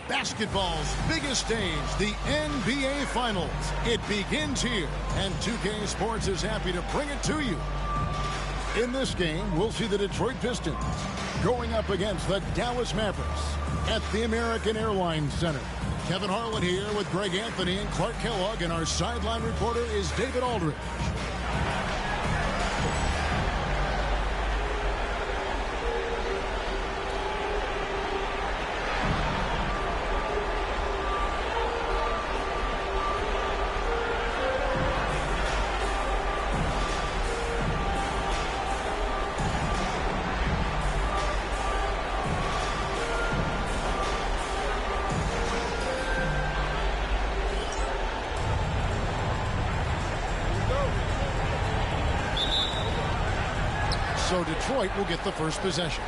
Basketball's biggest stage, the NBA Finals. It begins here, and 2K Sports is happy to bring it to you. In this game, we'll see the Detroit Pistons going up against the Dallas Mavericks at the American Airlines Center. Kevin Harlan here with Greg Anthony and Clark Kellogg, and our sideline reporter is David Aldridge. So Detroit will get the first possession.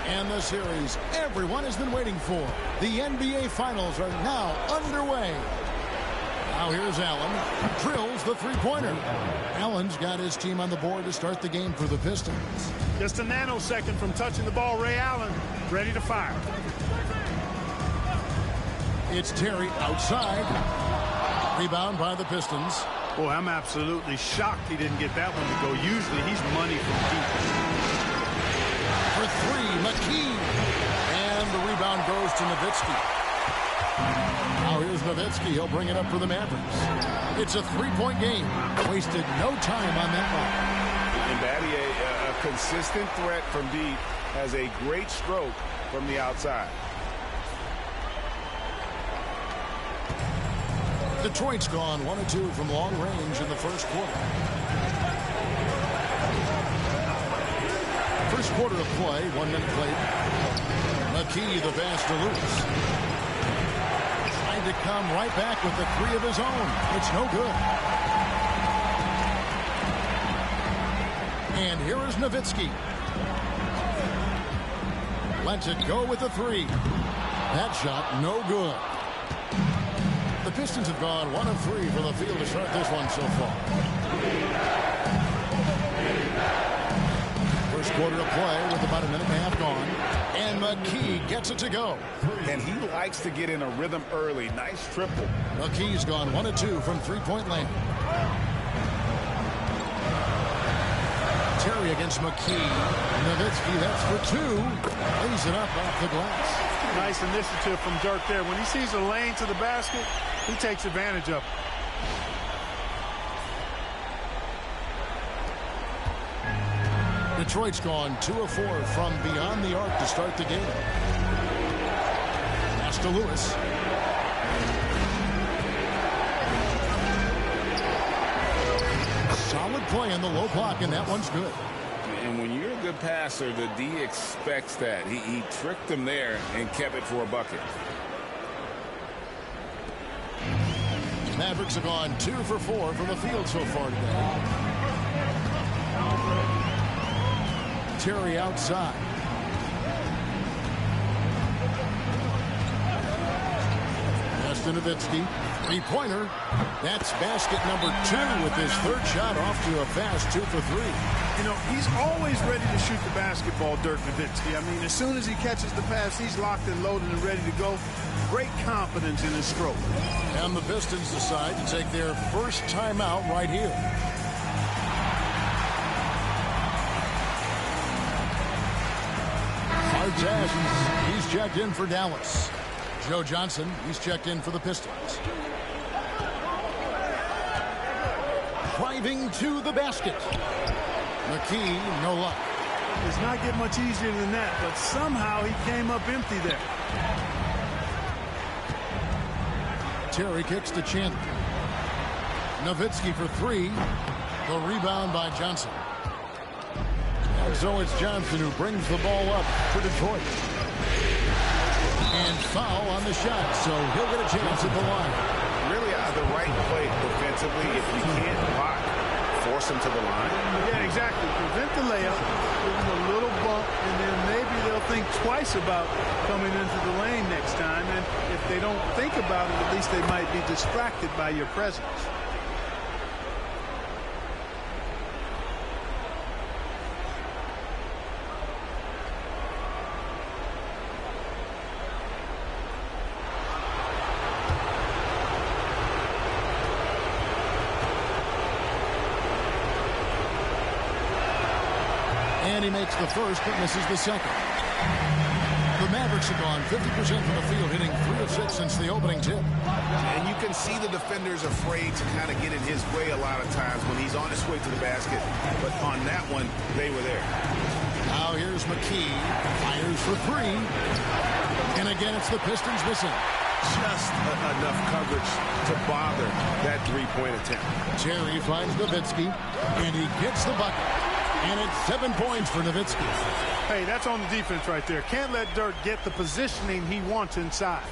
And the series everyone has been waiting for. The NBA Finals are now underway. Now here's Allen. Drills the three-pointer. Allen's got his team on the board to start the game for the Pistons. Just a nanosecond from touching the ball. Ray Allen ready to fire. It's Terry outside. Rebound by the Pistons. Boy, I'm absolutely shocked he didn't get that one to go. Usually he's money from deep. For three, McKee. And the rebound goes to Nowitzki. Now here's Nowitzki. He'll bring it up for the Mavericks. It's a three-point game. Wasted no time on that one. And Batty, a consistent threat from deep, has a great stroke from the outside. Detroit's gone 1 of 2 from long range in the first quarter. First quarter of play, 1 minute played. McKee, the pass to Lewis. Trying to come right back with the three of his own. It's no good. And here is Nowitzki. Lets it go with the three. That shot, no good. The Pistons have gone 1 of 3 from the field to start this one so far. First quarter of play with about a minute and a half gone. And McKee gets it to go. And he likes to get in a rhythm early. Nice triple. McKee's gone 1 of 2 from three-point land. Terry against McKee. Nowitzki, that's for 2. Lays it up off the glass. Nice initiative from Dirk there. When he sees a lane to the basket, he takes advantage of it. Detroit's gone 2 of 4 from beyond the arc to start the game. Pass to Lewis. Solid play in the low block, and that one's good. And when you're a good passer, the D expects that. He tricked them there and kept it for a bucket. Mavericks have gone 2 for 4 from the field so far today. Terry outside. Pass to Nowitzki. Three-pointer. That's basket number 2 with his third shot off to a fast 2 for 3. You know, he's always ready to shoot the basketball, Dirk Nowitzki. I mean, as soon as he catches the pass, he's locked and loaded and ready to go. Great confidence in his stroke. And the Pistons decide to take their first timeout right here. Artest, he's checked in for Dallas. Joe Johnson, he's checked in for the Pistons. Driving to the basket. McKee, no luck. Does not get much easier than that, but somehow he came up empty there. Terry kicks to Chandler. Nowitzki for 3. The rebound by Johnson. And so it's Johnson who brings the ball up for Detroit. And foul on the shot, so he'll get a chance at the line. Really the right play defensively. If you can't block, force him to the line. Yeah, exactly. Prevent the layup, give him a little bump, and then maybe they'll think twice about coming into the lane next time. And if they don't think about it, at least they might be distracted by your presence. And he makes the first, but misses the second. The Mavericks have gone 50% from the field, hitting 3 of 6 since the opening tip. And you can see the defender's afraid to kind of get in his way a lot of times when he's on his way to the basket. But on that one, they were there. Now here's McKee. Fires for 3. And again, it's the Pistons missing. Just enough coverage to bother that three-point attempt. Terry finds Nowitzki, and he gets the bucket. And it's 7 points for Nowitzki. Hey, that's on the defense right there. Can't let Dirk get the positioning he wants inside.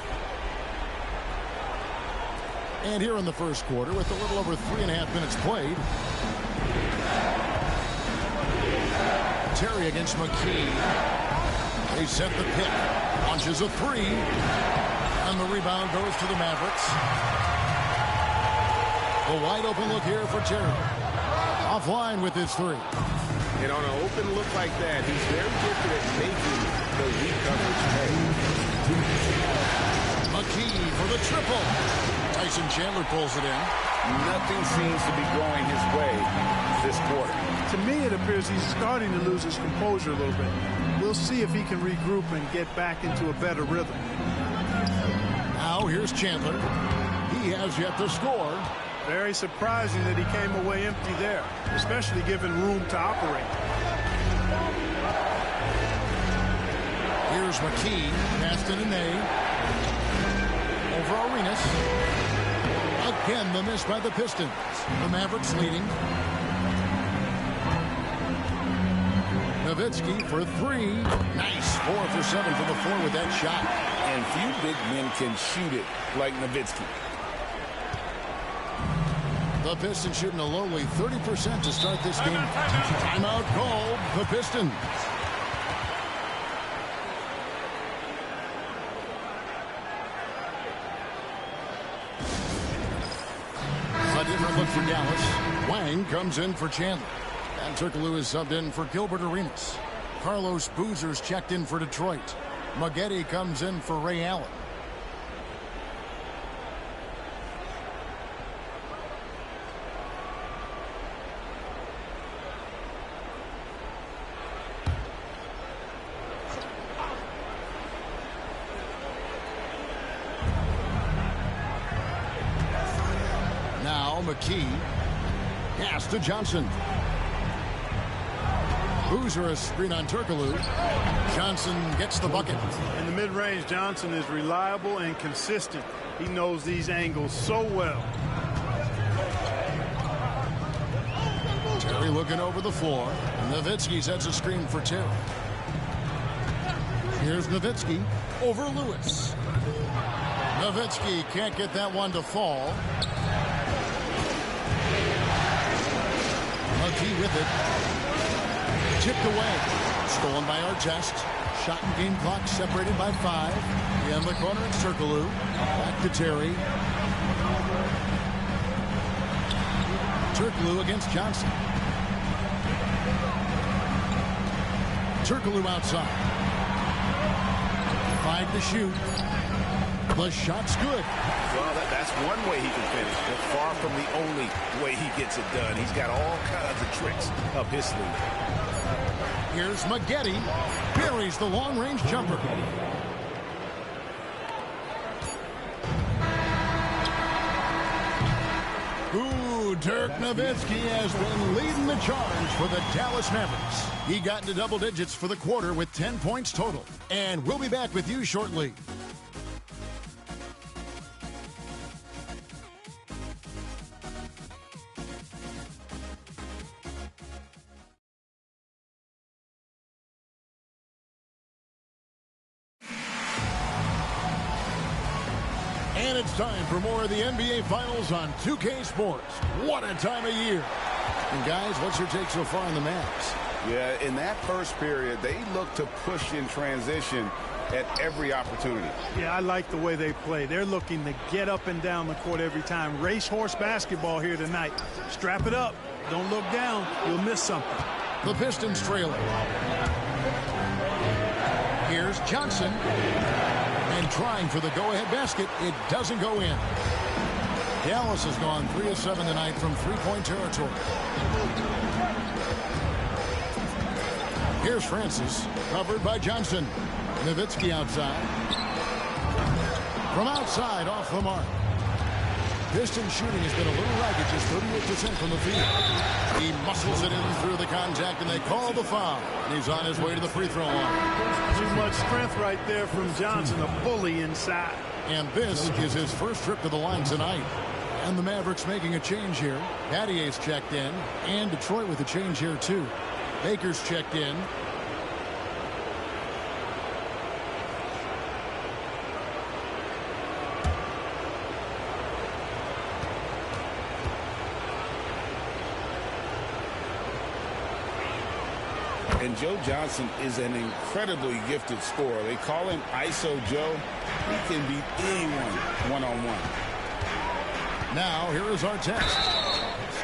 And here in the first quarter, with a little over 3.5 minutes played, Terry against McKee. They set the pick. Launches a 3. And the rebound goes to the Mavericks. A wide open look here for Terry. Offline with his 3. And on an open look like that, he's very gifted at making the weak coverage pay. McKee for the triple. Tyson Chandler pulls it in. Nothing seems to be going his way this quarter. To me, it appears he's starting to lose his composure a little bit. We'll see if he can regroup and get back into a better rhythm. Now here's Chandler. He has yet to score. Very surprising that he came away empty there, especially given room to operate. Here's McKee. Passed in a nay. Over Arenas. Again, the miss by the Pistons. The Mavericks leading. Nowitzki for 3. Nice. 4 for 7 from the floor with that shot. And few big men can shoot it like Nowitzki. The Pistons shooting a lowly 30% to start this game. Timeout called. The Pistons. A different look for Dallas. Wang comes in for Chandler. And Turkoglu is subbed in for Gilbert Arenas. Carlos Boozer's checked in for Detroit. Maggette comes in for Ray Allen. Now McKee. Pass to Johnson. Boozer a screen on Turkoglu. Johnson gets the bucket. In the mid-range, Johnson is reliable and consistent. He knows these angles so well. Terry looking over the floor. Nowitzki sets a screen for Terry. Here's Nowitzki over Lewis. Nowitzki can't get that one to fall. McKee with it. Chipped away. Stolen by Artest. Shot and game clock separated by 5. In the corner, it's Turkoglu. Back to Terry. Turkoglu against Johnson. Turkoglu outside. 5 to shoot. The shot's good. Well, that's one way he can finish, but far from the only way he gets it done. He's got all kinds of tricks up his sleeve. Here's Maggette. Buries the long-range jumper. Ooh, Dirk Nowitzki has been leading the charge for the Dallas Mavericks. He got into double digits for the quarter with 10 points total. And we'll be back with you shortly. And it's time for more of the NBA Finals on 2K Sports. What a time of year. And guys, what's your take so far on the Mavs? Yeah, in that first period, they look to push in transition at every opportunity. Yeah, I like the way they play. They're looking to get up and down the court every time. Racehorse basketball here tonight. Strap it up. Don't look down. You'll miss something. The Pistons trailing. Here's Johnson. And trying for the go-ahead basket. It doesn't go in. Dallas has gone 3 of 7 tonight from three-point territory. Here's Francis, covered by Johnson. Nowitzki outside. From outside, off the mark. Piston shooting has been a little ragged, just 38% from the field. He muscles it in through the contact, and they call the foul. And he's on his way to the free throw line. Too much strength right there from Johnson, a bully inside. And this is his first trip to the line tonight. And the Mavericks making a change here. Battier's checked in, and Detroit with a change here too. Baker's checked in. And Joe Johnson is an incredibly gifted scorer. They call him ISO Joe. He can beat anyone one-on-one. Now, here is our test.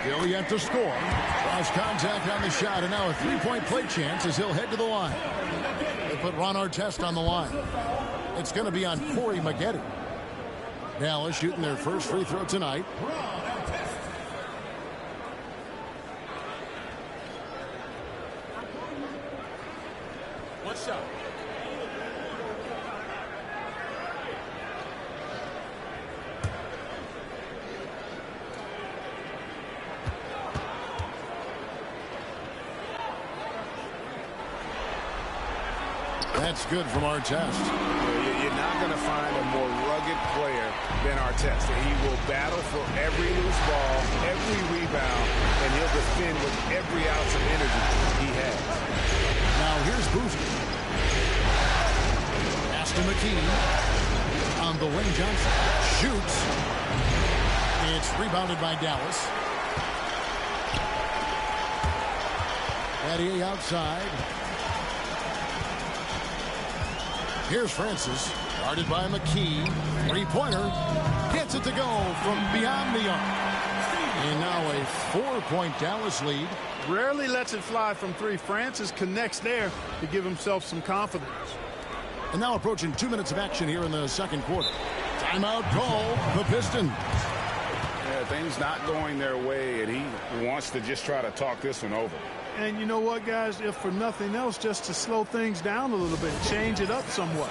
Still yet to score. Cross contact on the shot, and now a three-point play chance as he'll head to the line. They put Ron Artest on the line. It's going to be on Corey Maggette. Dallas shooting their first free throw tonight. What's up? That's good from Artest. You're not going to find a more rugged player than Artest. He will battle for every loose ball, every rebound, and he'll defend with every ounce of energy he has. Now here's Boozer. Pass to McKee. On the wing, Johnson shoots. It's rebounded by Dallas. Battier outside. Here's Francis, guarded by McKee. Three-pointer, gets it to go from beyond the arc. And now a 4-point Dallas lead. Rarely lets it fly from three. Francis connects there to give himself some confidence. And now approaching 2 minutes of action here in the second quarter. Timeout call, the Pistons. Yeah, things not going their way, and he wants to just try to talk this one over. And you know what, guys? If for nothing else, just to slow things down a little bit, change it up somewhat.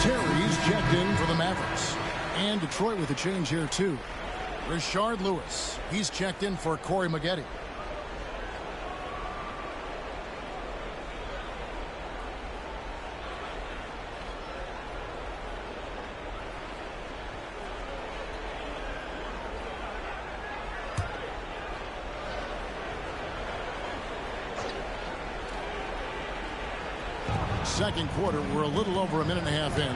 Terry's checked in for the Mavericks. And Detroit with a change here, too. Rashard Lewis. He's checked in for Corey Maggette. Second quarter, we're a little over a minute and a half in.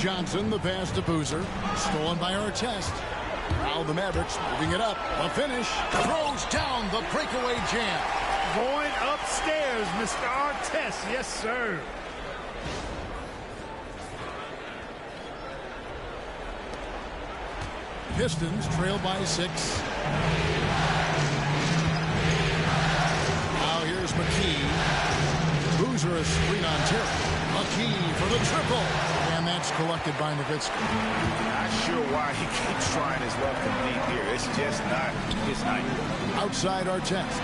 Johnson, the pass to Boozer. Stolen by Artest. Now the Mavericks moving it up. A finish. Throws down the breakaway jam. Going upstairs, Mr. Artest. Yes, sir. Pistons trail by 6. Now here's McKee. Boozer a screen on Terry. McKee for the triple. And that's collected by Nowitzki. Not sure why he keeps trying his luck from deep here. It's just not his night. Outside Artest.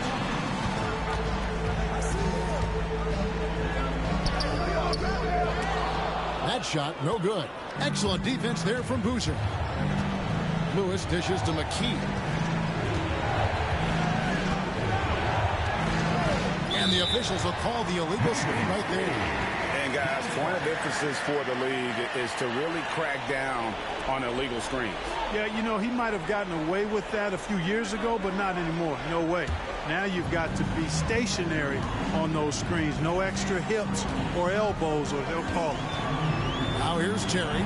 That shot, no good. Excellent defense there from Boozer. Lewis dishes to McKee. And the officials will call the illegal screen right there. And guys, point of emphasis for the league is to really crack down on illegal screens. Yeah, you know, he might have gotten away with that a few years ago, but not anymore. No way. Now you've got to be stationary on those screens. No extra hips or elbows, or they'll call it. Now here's Terry.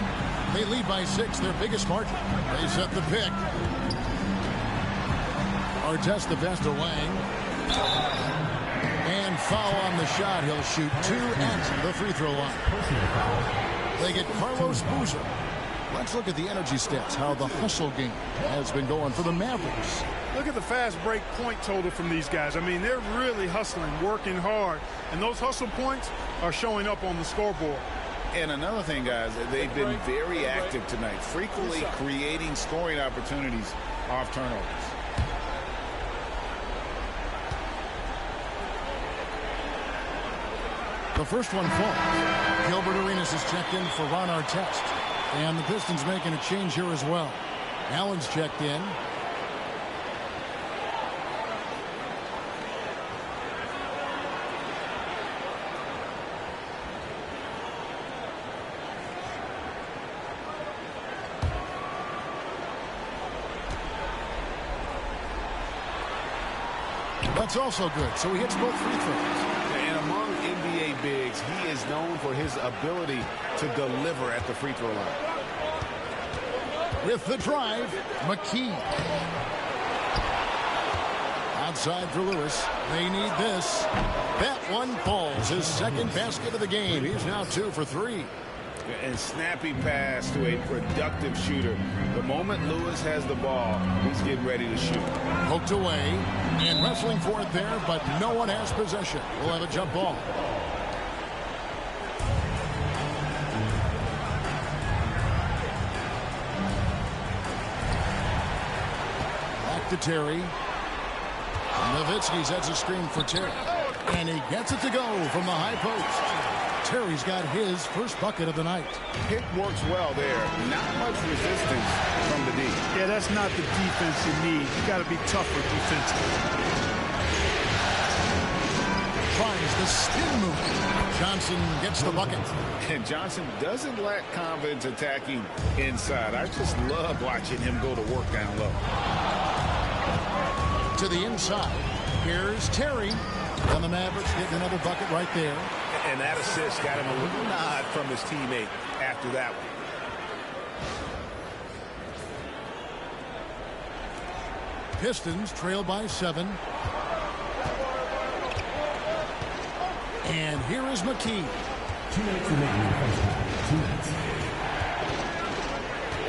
They lead by 6, their biggest margin. They set the pick. Artest the best of Lang. And foul on the shot. He'll shoot 2 at the free throw line. They get Carlos Boozer. Let's look at the energy stats, how the hustle game has been going for the Mavericks. Look at the fast break point total from these guys. I mean, they're really hustling, working hard. And those hustle points are showing up on the scoreboard. And another thing, guys, they've been very active tonight, frequently creating scoring opportunities off turnovers. The first one falls. Gilbert Arenas is checked in for Ron Artest. And the Pistons making a change here as well. Allen's checked in. That's also good. So he hits both free throws. And among NBA bigs, he is known for his ability to deliver at the free throw line. With the drive, McKee. Outside for Lewis. They need this. That one falls. His second basket of the game. He's now 2 for 3. And snappy pass to a productive shooter. The moment Lewis has the ball, he's getting ready to shoot. Poked away and wrestling for it there, but no one has possession. We'll have a jump ball. Back to Terry. Nowitzki sets a screen for Terry. And he gets it to go from the high post. Terry's got his first bucket of the night. Pick works well there. Not much resistance from the D. Yeah, that's not the defense you need. You got to be tougher defensively. Tries the spin move. Johnson gets the bucket. And Johnson doesn't lack confidence attacking inside. I just love watching him go to work down low. To the inside. Here's Terry. And the Mavericks getting another bucket right there. And that assist got him a little nod from his teammate after that one. Pistons trail by 7. And here is McKee.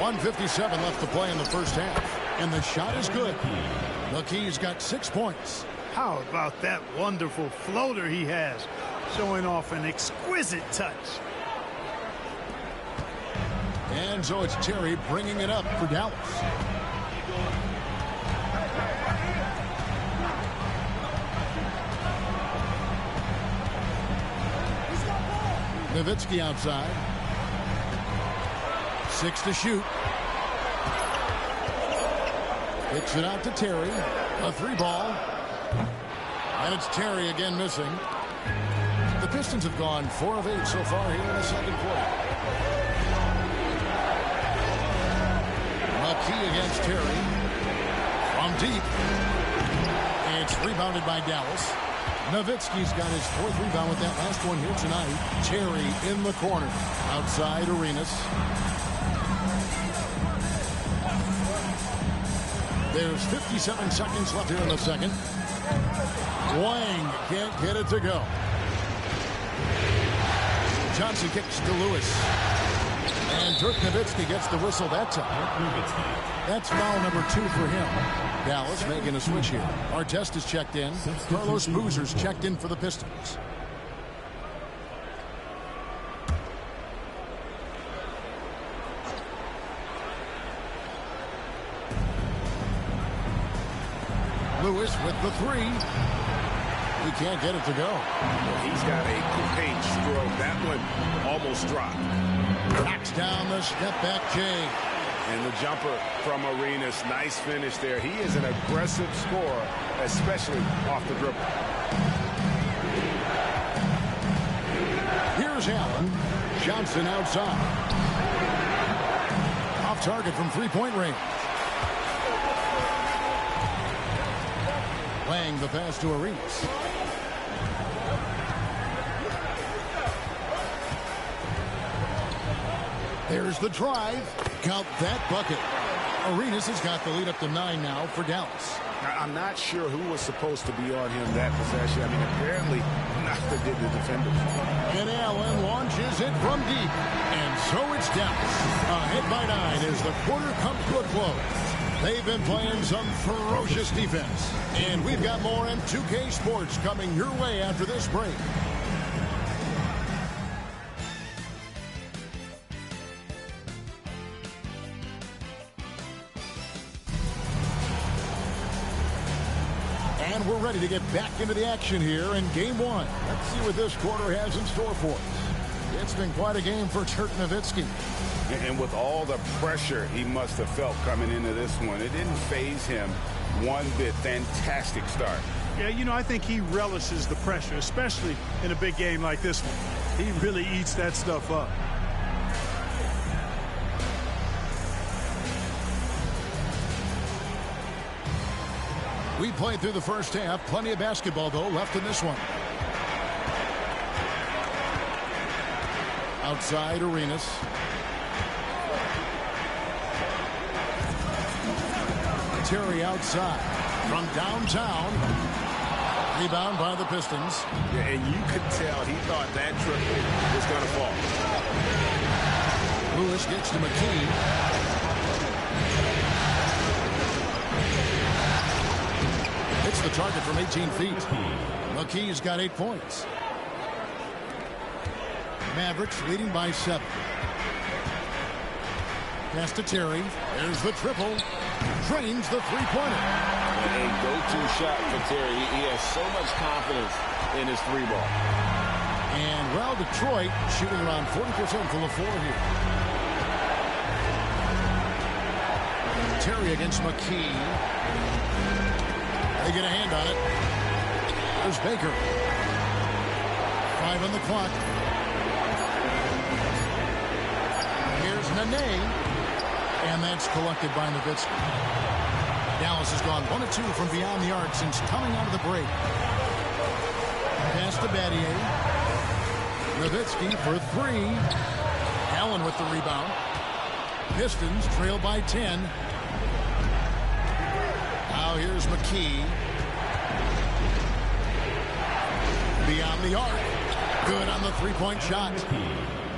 1:57 left to play in the first half. And the shot is good. McKee's got 6 points. How about that wonderful floater he has, showing off an exquisite touch. And so it's Terry bringing it up for Dallas. Nowitzki outside. 6 to shoot. Kicks it out to Terry. A 3-ball. And it's Terry again missing. The Pistons have gone 4 of 8 so far here in the second quarter. McKee against Terry. From deep. It's rebounded by Dallas. Nowitzki's got his 4th rebound with that last one here tonight. Terry in the corner. Outside Arenas. There's 57 seconds left here in the second. Wang can't get it to go. Johnson kicks to Lewis. And Dirk Nowitzki gets the whistle that time. That's foul number 2 for him. Dallas making a switch here. Artest is checked in. Carlos Boozer's checked in for the Pistons. Lewis with the 3. He can't get it to go. He's got a paint stroke. That one almost dropped. Knocks down the step back J. And the jumper from Arenas. Nice finish there. He is an aggressive scorer, especially off the dribble. Here's Allen. Johnson outside. Off target from 3-point range. Wang the pass to Arenas. There's the drive. Count that bucket. Arenas has got the lead up to 9 now for Dallas. I'm not sure who was supposed to be on him that possession. I mean, apparently neither did the defenders. And Allen launches it from deep. And so it's Dallas. Ahead by 9 as the quarter comes to a close. They've been playing some ferocious defense. And we've got more in 2K Sports coming your way after this break. And we're ready to get back into the action here in game one. Let's see what this quarter has in store for us. It's been quite a game for Dirk Nowitzki. And with all the pressure he must have felt coming into this one, it didn't faze him one bit. Fantastic start. Yeah, you know, I think he relishes the pressure, especially in a big game like this one. He really eats that stuff up. We played through the first half. Plenty of basketball, though, left in this one. Outside, Arenas. Terry outside. From downtown. Rebound by the Pistons. Yeah, and you could tell he thought that triple was going to fall. Lewis gets to McKee. Hits the target from 18 feet. McKee's got 8 points. Mavericks leading by 7. Pass to Terry. There's the triple. Drains the three-pointer. A go-to shot for Terry. He has so much confidence in his three ball. And, well, Detroit shooting around 40% from the floor here. Terry against McKee. They get a hand on it. There's Baker. 5 on the clock. Here's Nene. And that's collected by Nowitzki. Dallas has gone 1 of 2 from beyond the arc since coming out of the break. Pass to Battier. Nowitzki for 3. Allen with the rebound. Pistons trail by 10. Now here's McKee. Beyond the arc. Good on the three-point shot.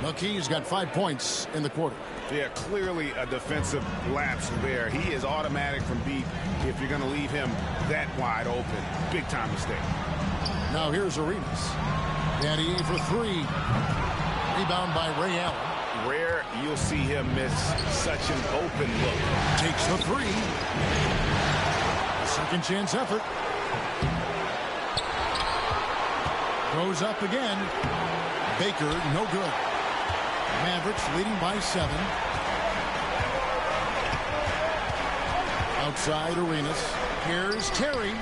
McKee's got 5 points in the quarter. Yeah, clearly a defensive lapse there. He is automatic from deep if you're going to leave him that wide open. Big-time mistake. Now here's Arenas. Battier for 3. Rebound by Ray Allen. Rare you'll see him miss such an open look. Takes the 3. A second chance effort. Goes up again. Baker, no good. Mavericks leading by 7. Outside Arenas. Here's Terry.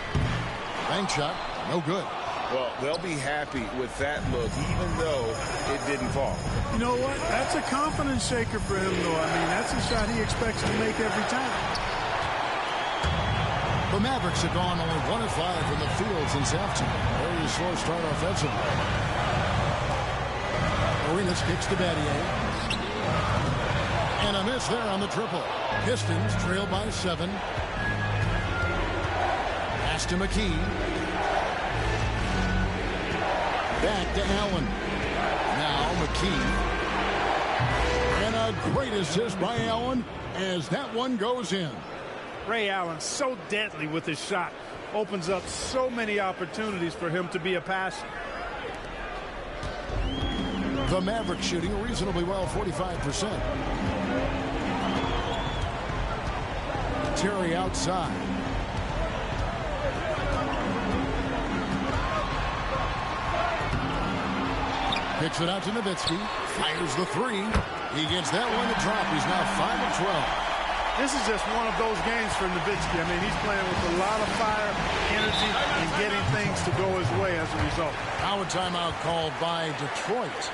Bank shot, no good. Well, they'll be happy with that look, even though it didn't fall. You know what? That's a confidence shaker for him, though. I mean, that's a shot he expects to make every time. The Mavericks have gone only 1 of 5 from the field since halftime. Very slow start offensively. Arenas kicks to Battier. And a miss there on the triple. Pistons trail by 7. Pass to McKee. Back to Allen. Now McKee. And a great assist by Allen as that one goes in. Ray Allen, so deadly with his shot. Opens up so many opportunities for him to be a passer. The Mavericks shooting reasonably well, 45%. Terry outside. Kicks it out to Nowitzki. Fires the 3. He gets that one to drop. He's now 5 of 12. This is just one of those games for Nowitzki. I mean, he's playing with a lot of fire, energy, and getting things to go his way as a result. Now a timeout called by Detroit.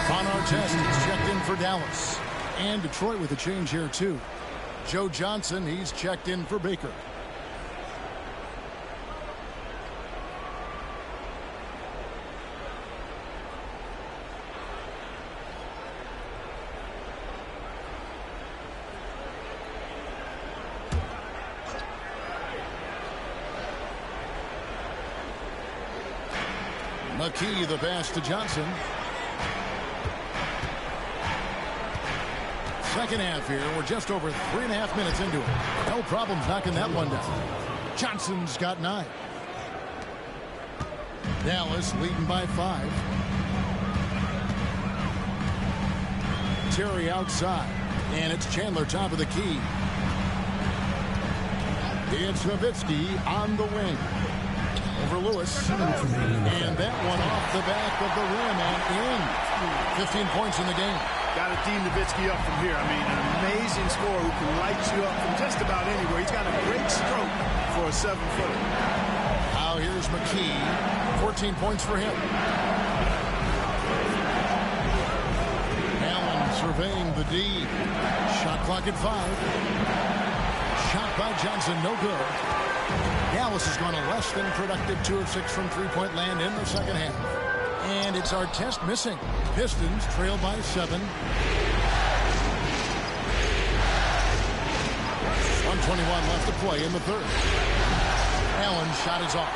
Von Artest is checked in for Dallas. And Detroit with a change here, too. Joe Johnson, he's checked in for Baker. McKee, the pass to Johnson. Second half here. We're just over 3.5 minutes into it. No problems knocking that one down. Johnson's got 9. Dallas leading by 5. Terry outside. And it's Chandler top of the key. It's Nowitzki on the wing. Over Lewis. And that one off the back of the rim and in. 15 points in the game. Got to D Nowitzki up from here. I mean, an amazing scorer who can light you up from just about anywhere. He's got a great stroke for a 7-footer. Now here's McKee. 14 points for him. Allen surveying the D. Shot clock at 5. Shot by Johnson, no good. Dallas has gone a less than productive 2 of 6 from three-point land in the second half. And it's Artest missing. Pistons trail by 7. 1:21 left to play in the third. Allen's shot is off.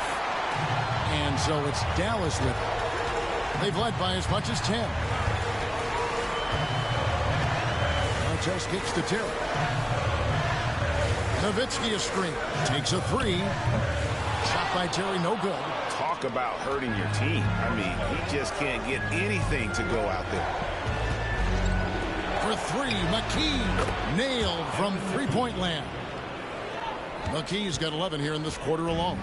And so it's Dallas with it. They've led by as much as 10. Artest kicks to Terry. Nowitzki a screen. Takes a 3. Shot by Terry, no good. Talk about hurting your team. I mean, he just can't get anything to go out there. For 3, McKee nailed from three-point land. McKee's got 11 here in this quarter alone.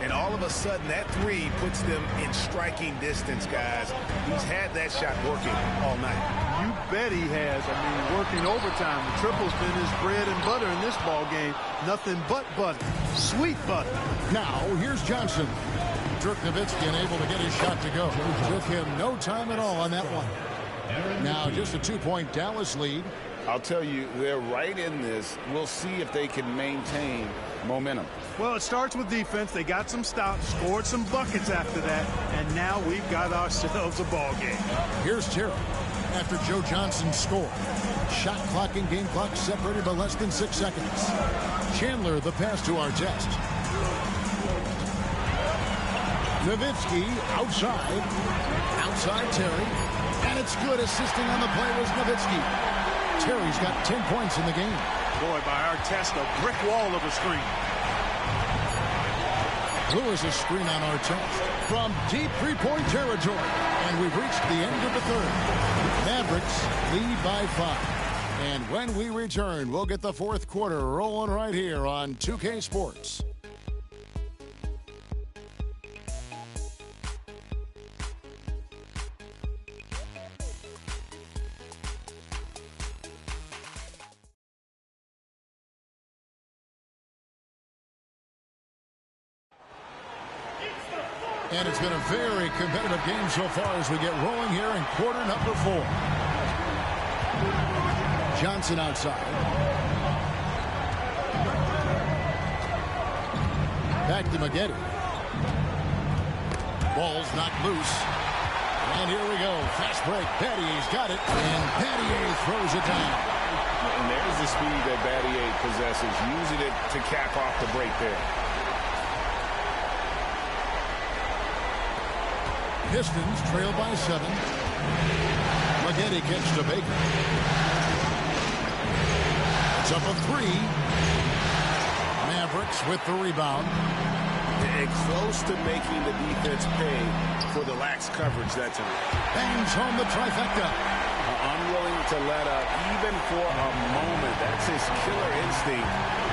And all of a sudden, that 3 puts them in striking distance, guys. He's had that shot working all night. You bet he has. I mean, working overtime. The triple's been his bread and butter in this ball game. Nothing but butter. Sweet butter. Now, here's Johnson. Dirk Nowitzki unable to get his shot to go. Took him no time at all on that one. Now, just a 2-point Dallas lead. I'll tell you, they're right in this. We'll see if they can maintain momentum. Well, it starts with defense. They got some stops, scored some buckets after that, and now we've got ourselves a ball game. Here's Terry after Joe Johnson scored. Shot clock and game clock separated by less than 6 seconds. Chandler the pass to Artest. Nowitzki outside. Outside Terry. And it's good. Assisting on the play was Nowitzki. Terry's got 10 points in the game. Boy, by Artest, a brick wall of a screen. Lewis a screen on Artest from deep three-point territory. And we've reached the end of the third. Mavericks lead by 5. And when we return, we'll get the fourth quarter rolling right here on 2K Sports. And it's been a very competitive game so far as we get rolling here in quarter number 4. Johnson outside. Back to Maggette. Ball's knocked loose. And here we go. Fast break. Battier's got it. And Battier throws it down. And there's the speed that Battier possesses. Using it to cap off the break there. Pistons trail by 7. Maggette gets to Baker. It's up a 3. Mavericks with the rebound. And close to making the defense pay for the lax coverage that time. Bangs home the trifecta. Unwilling to let up even for a moment. That's his killer instinct,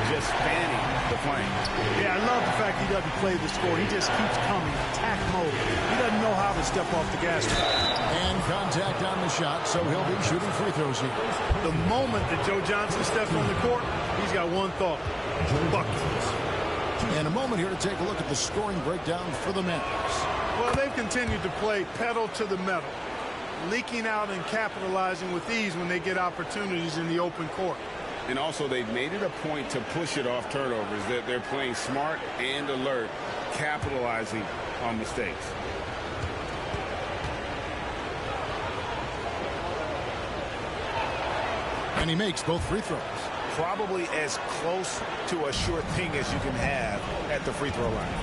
just fanning the flame. Yeah, I love the fact he doesn't play the score. He just keeps coming, attack mode. He doesn't know how to step off the gas. And contact on the shot, so he'll be shooting free throws here. The moment that Joe Johnson steps on the court, he's got one thought: buckets. And a moment here to take a look at the scoring breakdown for the Mavericks. Well, they've continued to play pedal to the metal, leaking out and capitalizing with ease when they get opportunities in the open court. And also, they've made it a point to push it off turnovers. They're playing smart and alert, capitalizing on mistakes. And he makes both free throws. Probably as close to a sure thing as you can have at the free throw line.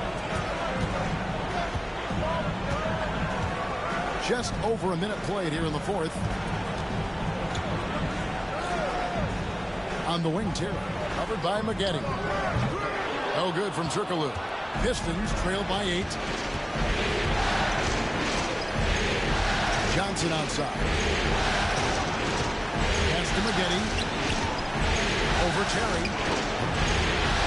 Just over a minute played here in the fourth. On the wing, Terry. Covered by Maggette. No good from Circaloo. Pistons trail by 8. Johnson outside. for Terry.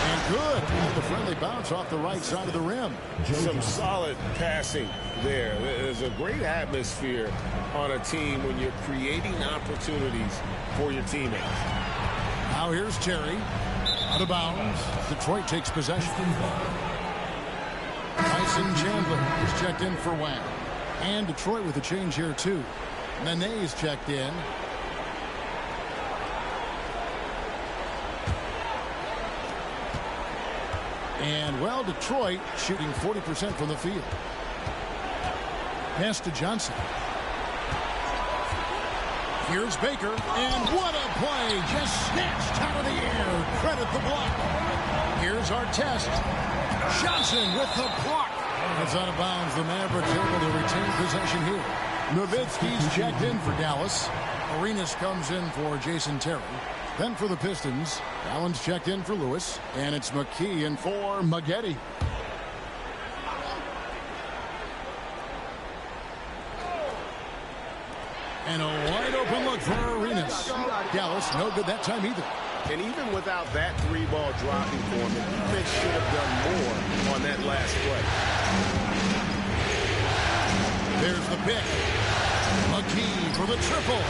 And good. And the friendly bounce off the right side of the rim. Some solid passing there. There's a great atmosphere on a team when you're creating opportunities for your teammates. Now here's Terry. Out of bounds. Detroit takes possession. Tyson Chandler is checked in for Wham. And Detroit with a change here, too. Nene is checked in. And, well, Detroit shooting 40% from the field. Pass to Johnson. Here's Baker. And what a play. Just snatched out of the air. Credit the block. Here's Artest. Johnson with the block. It's out of bounds. The Mavericks able to retain possession here. Nowitzki's checked in for Dallas. Arenas comes in for Jason Terry. Then for the Pistons, Allen's checked in for Lewis. And it's McKee in for Maggette. And a wide open look for Arenas. Dallas, no good that time either. And even without that three-ball dropping for him, the defense should have done more on that last play. There's the pick. McKee for the triple.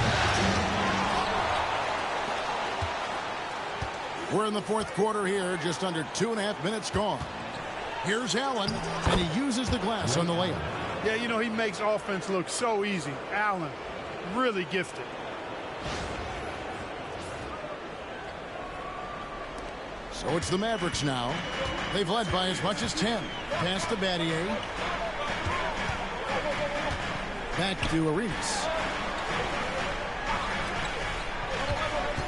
We're in the fourth quarter here, just under 2.5 minutes gone. Here's Allen, and he uses the glass on the layup. Yeah, you know, he makes offense look so easy. Allen, really gifted. So it's the Mavericks now. They've led by as much as 10. Pass to Battier. Back to Arenas.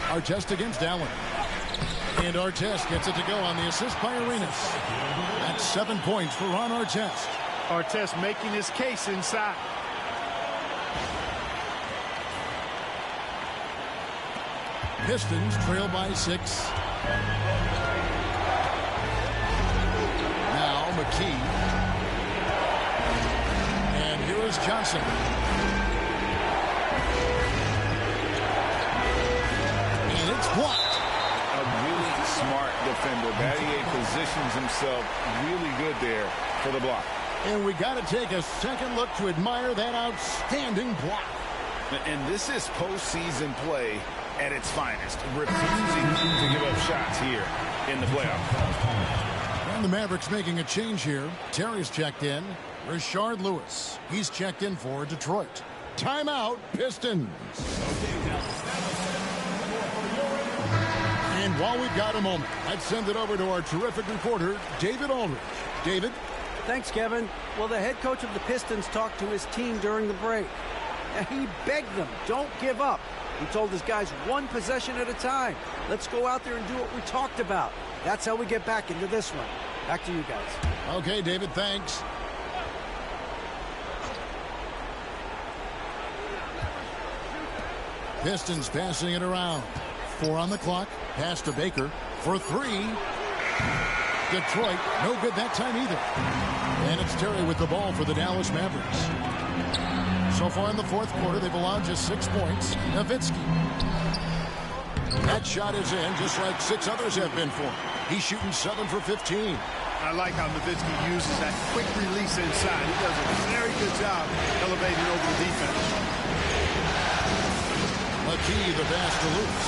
Artest against Allen. And Artest gets it to go on the assist by Arenas. That's 7 points for Ron Artest. Artest making his case inside. Pistons trail by 6. Now McKee. And here is Johnson. And it's blocked. A really smart defender. Battier positions himself really good there for the block. And we got to take a second look to admire that outstanding block. And this is postseason play at its finest, refusing to give up shots here in the playoffs. And the Mavericks making a change here. Terry's checked in. Rashard Lewis. He's checked in for Detroit. Timeout, Pistons. And while we've got a moment, let's send it over to our terrific reporter, David Aldridge. David? Thanks, Kevin. Well, the head coach of the Pistons talked to his team during the break. He begged them, don't give up. He told his guys one possession at a time. Let's go out there and do what we talked about. That's how we get back into this one. Back to you guys. Okay, David, thanks. Pistons passing it around. 4 on the clock. Pass to Baker for 3. Detroit, no good that time either. And it's Terry with the ball for the Dallas Mavericks. So far in the fourth quarter, they've allowed just 6 points. Nowitzki. That shot is in, just like 6 others have been for him. He's shooting 7 for 15. I like how Nowitzki uses that quick release inside. He does a very good job elevating over the defense. McKee, the pass to Lewis.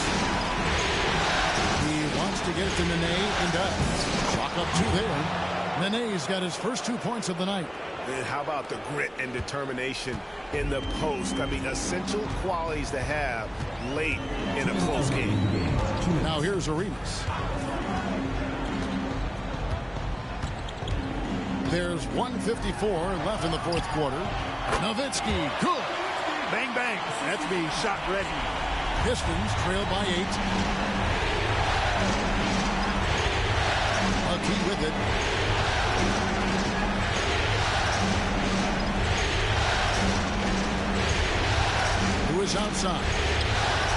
He wants to get it to Nene and does. Clock up 2 there. Nene's got his first 2 points of the night. And how about the grit and determination in the post? I mean, essential qualities to have late in a close game. Now here's Arenas. There's 1:54 left in the fourth quarter. Nowitzki, good. Bang, bang. That's being shot ready. Pistons trail by 8. McKee with it. Lewis outside.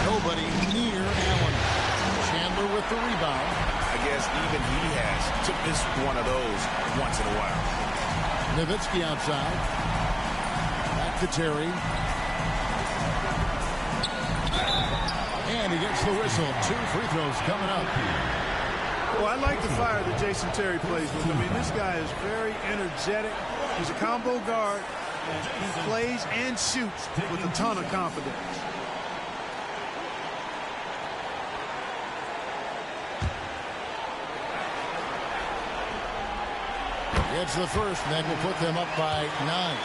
Nobody near Allen. Chandler with the rebound. I guess even he has to miss one of those once in a while. Nowitzki outside. Back to Terry. And And he gets the whistle. 2 free throws coming up. Well, I like the fire that Jason Terry plays with. I mean, this guy is very energetic. He's a combo guard, and he plays and shoots with a ton of confidence. Gets the first, and that will put them up by 9.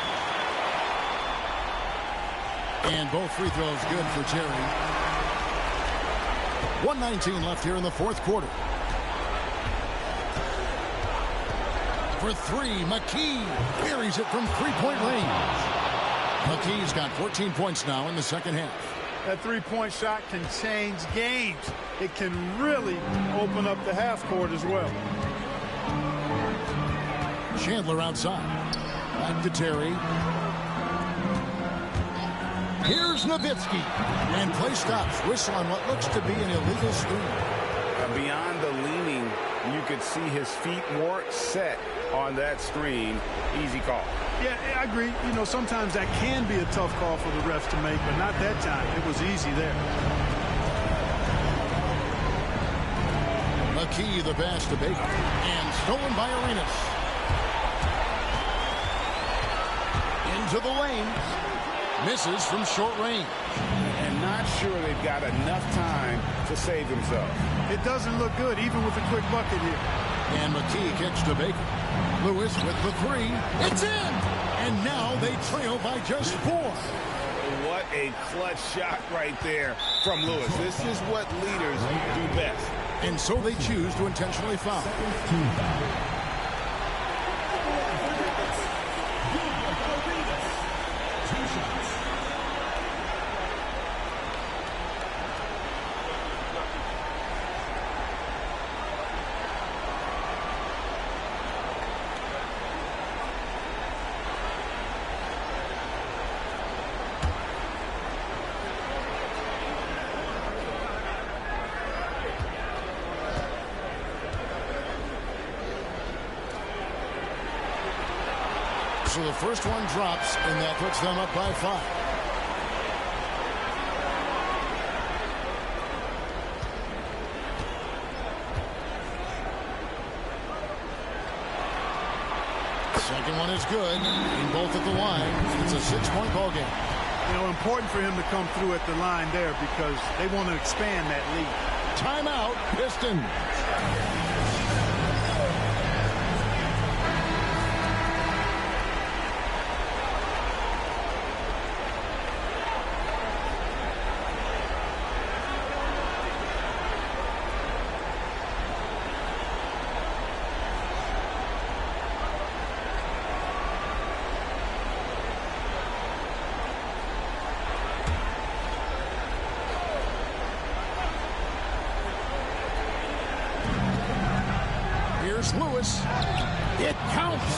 And both free throws good for Terry. 1:19 left here in the fourth quarter. For 3, McKee carries it from three-point range. McKee's got 14 points now in the second half. That three-point shot can change games. It can really open up the half court as well. Chandler outside. Back to Terry. Here's Nowitzki. And play stops. Whistle on what looks to be an illegal screen. Beyond the leaning, you could see his feet more set on that screen. Easy call. Yeah, I agree. You know, sometimes that can be a tough call for the refs to make, but not that time. It was easy there. McKee the pass to Baker. And stolen by Arenas. Into the lane. Misses from short range. And not sure they've got enough time to save themselves. It doesn't look good, even with a quick bucket here. And McKee kicks to Baker. Lewis with the 3. It's in! And now they trail by just 4. What a clutch shot right there from Lewis. This is what leaders do best. And so they choose to intentionally foul. So the first one drops, and that puts them up by 5. Second one is good. In both at the line. It's a 6-point ball game. You know, important for him to come through at the line there because they want to expand that lead. Timeout, Pistons. Lewis. It counts.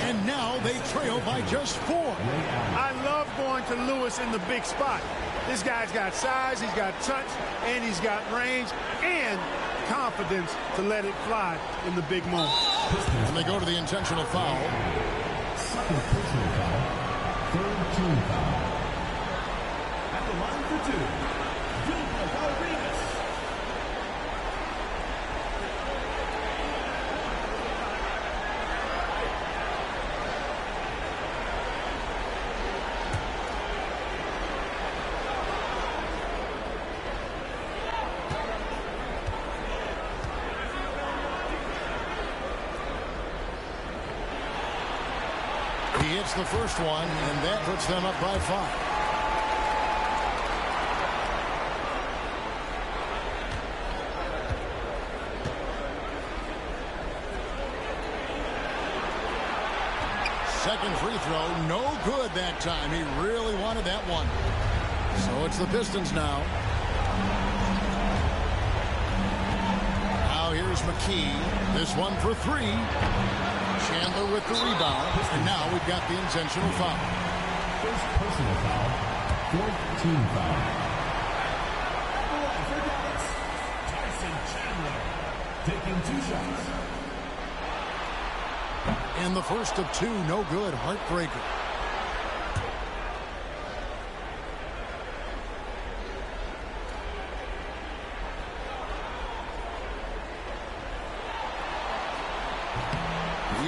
And now they trail by just 4. I love going to Lewis in the big spot. This guy's got size, he's got touch, and he's got range and confidence to let it fly in the big moment. And they go to the intentional foul. Second personal foul. Third team foul. At the line for 2, Arenas. He hits the first one, and that puts them up by 5. Second free throw, no good that time. He really wanted that one. So it's the Pistons now. Now here's McKee. This one for 3. Chandler with the rebound, and now we've got the intentional foul. First personal foul, fourth team foul. For Dallas, Tyson Chandler taking 2 shots. And the first of 2, no good. Heartbreaker.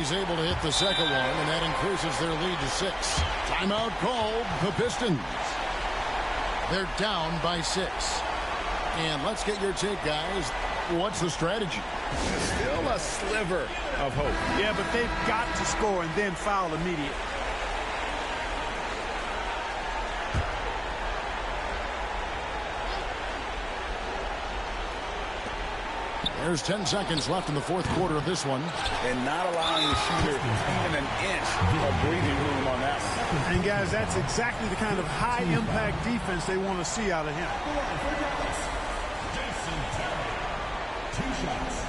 he's able to hit the second one, and that increases their lead to 6. Timeout called the Pistons. They're down by 6. And let's get your take, guys. What's the strategy? Still a sliver of hope. Yeah, but they've got to score and then foul immediately. There's 10 seconds left in the fourth quarter of this one. And not allowing the shooter even an inch of breathing room on that one. And, guys, that's exactly the kind of high-impact defense they want to see out of him. Jason Terry. 2 shots.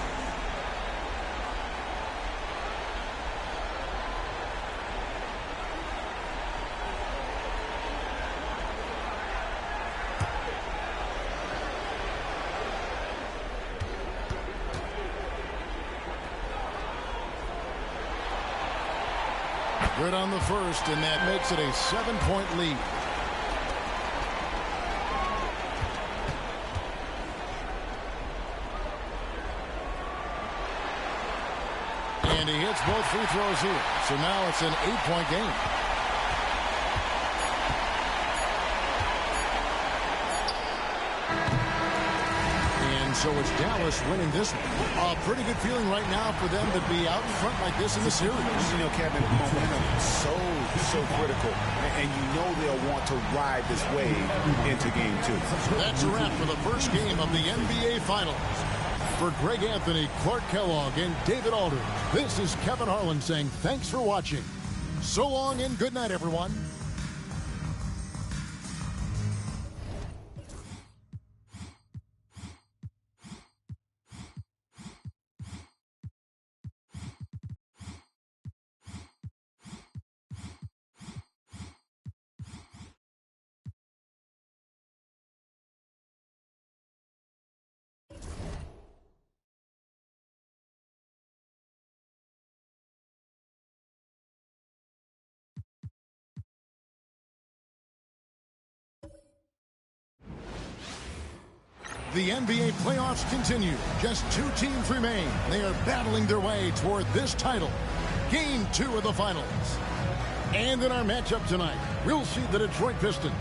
Good on the first, and that makes it a 7-point lead. And he hits both free throws here. So now it's an 8-point game. So it's Dallas winning this one. A pretty good feeling right now for them to be out in front like this in the series. You know, Kevin, momentum so critical. And you know they'll want to ride this wave into game 2. That's a wrap for the first game of the NBA Finals. For Greg Anthony, Clark Kellogg, and David Aldridge, this is Kevin Harlan saying thanks for watching. So long and good night, everyone. The NBA playoffs continue. Just 2 teams remain. They are battling their way toward this title. Game 2 of the finals. And in our matchup tonight, we'll see the Detroit Pistons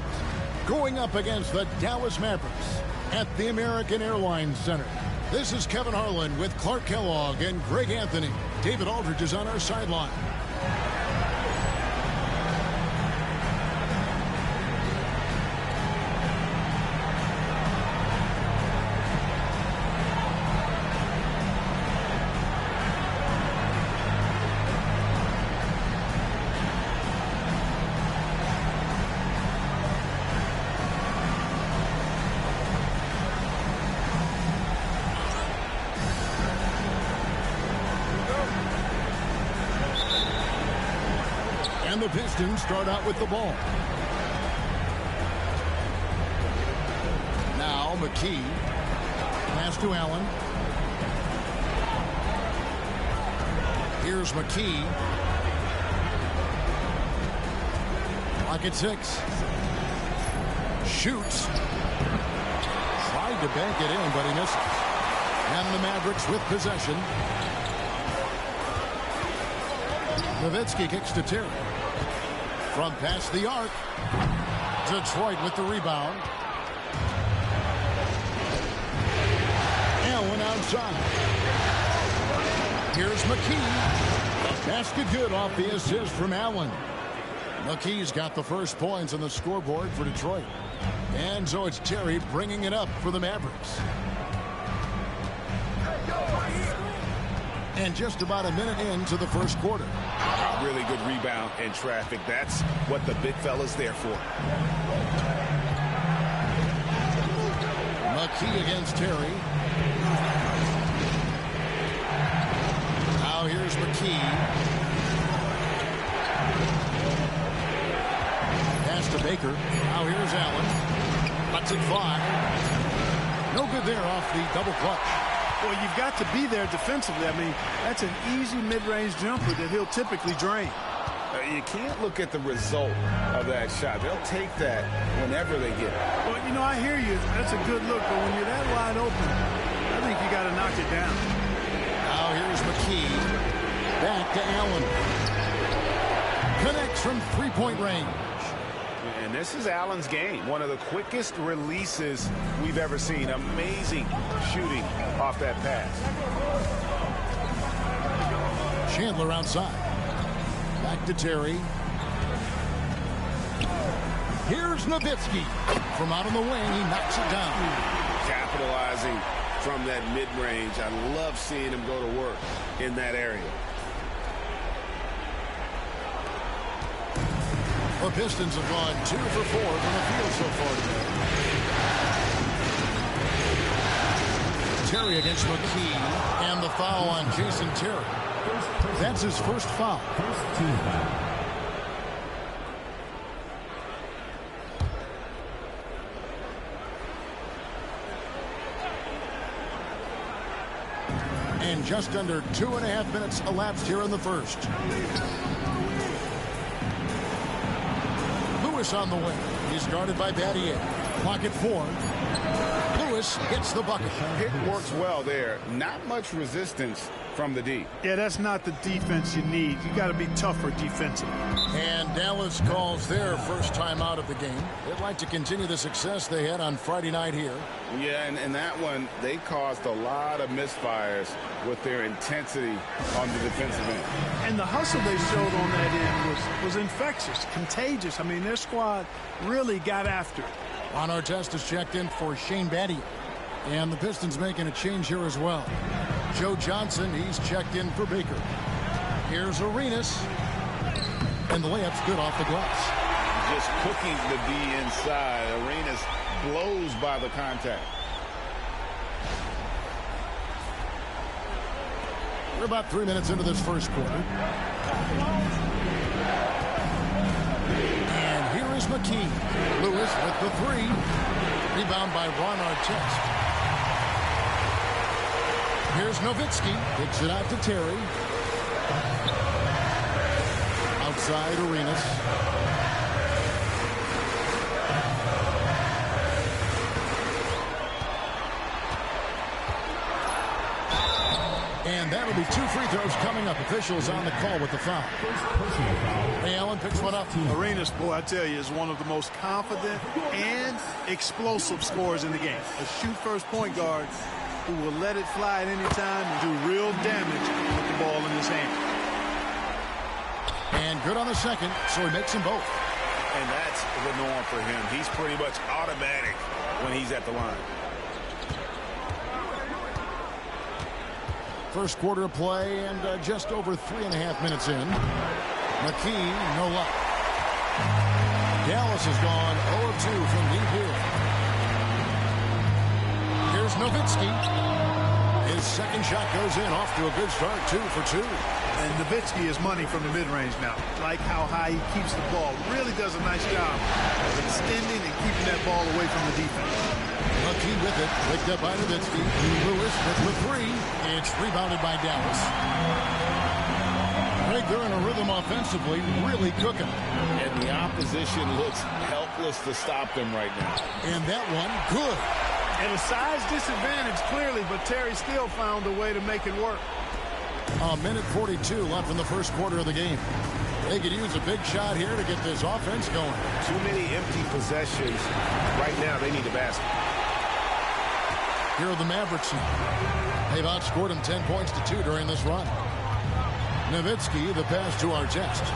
going up against the Dallas Mavericks at the American Airlines Center. This is Kevin Harlan with Clark Kellogg and Greg Anthony. David Aldridge is on our sideline. And the Pistons start out with the ball. Now McKee. Pass to Allen. Here's McKee. Clock at 6. Shoots. Tried to bank it in, but he misses. And the Mavericks with possession. Nowitzki kicks to Terry. From past the arc. Detroit with the rebound. Allen outside. Here's McKee. A basket good off the assist from Allen. McKee's got the first points on the scoreboard for Detroit. And so it's Terry bringing it up for the Mavericks. And just about a minute into the first quarter. Really good rebound in traffic. That's what the big fella's there for. McKee against Terry. Now here's McKee. Pass to Baker. Now here's Allen. Lets it fly. No good there off the double clutch. Well, you've got to be there defensively. I mean, that's an easy mid-range jumper that he'll typically drain. You can't look at the result of that shot. They'll take that whenever they get it. Well, you know, I hear you. That's a good look, but when you're that wide open, I think you got to knock it down. Now here's McKee. Back to Allen. Connects from three-point range. And this is Allen's game. One of the quickest releases we've ever seen. Amazing shooting off that pass. Chandler outside. Back to Terry. Here's Nowitzki. From out on the wing, he knocks it down. Capitalizing from that mid-range. I love seeing him go to work in that area. The Pistons have gone 2 for 4 from the field so far today. Terry against McKee, and the foul on Jason Terry. That's his first foul. First team foul. And just under 2.5 minutes elapsed here in the first. Lewis on the wing. He's guarded by Battier. Clock at 4. Lewis gets the bucket. It works well there. Not much resistance from the D. Yeah, that's not the defense you need. You got to be tougher defensively. And Dallas calls their first time out of the game. They'd like to continue the success they had on Friday night here. Yeah, and that one, they caused a lot of misfires with their intensity on the defensive end. And the hustle they showed on that end was infectious, contagious. I mean, their squad really got after it. Ron Artest is checked in for Shane Battier. And the Pistons making a change here as well. Joe Johnson, he's checked in for Baker. Here's Arenas. And the layup's good off the glass. Just cooking the D inside. Arenas blows by the contact. We're about 3 minutes into this first quarter. And here is McKee. Lewis with the three. Rebound by Ron Artest. Here's Nowitzki. Kicks it out to Terry. Outside Arenas. And that'll be 2 free throws coming up. Officials on the call with the foul. Ray Allen picks one up. Arenas, boy, I tell you, is one of the most confident and explosive scorers in the game. A shoot-first point guard who will let it fly at any time and do real damage with the ball in his hand. And good on the second, so he makes them both. And that's the norm for him. He's pretty much automatic when he's at the line. First quarter of play and just over 3.5 minutes in. McKee, no luck. Dallas has gone 0-2 from deep here. Here's Nowitzki. His second shot goes in, off to a good start, 2 for 2. And Nowitzki is money from the mid-range now. Like how high he keeps the ball. Really does a nice job of extending and keeping that ball away from the defense. McKee with it, picked up by Nowitzki. Lewis with the three. It's rebounded by Dallas. Greg, they're in a rhythm offensively, really cooking. And the opposition looks helpless to stop them right now. And that one, good. And a size disadvantage, clearly, but Terry still found a way to make it work. A minute 42 left in the first quarter of the game. They could use a big shot here to get this offense going. Too many empty possessions. Right now, they need a basket. Here are the Mavericks now. They've outscored them 10 points to 2 during this run. Nowitzki, the pass to Artest.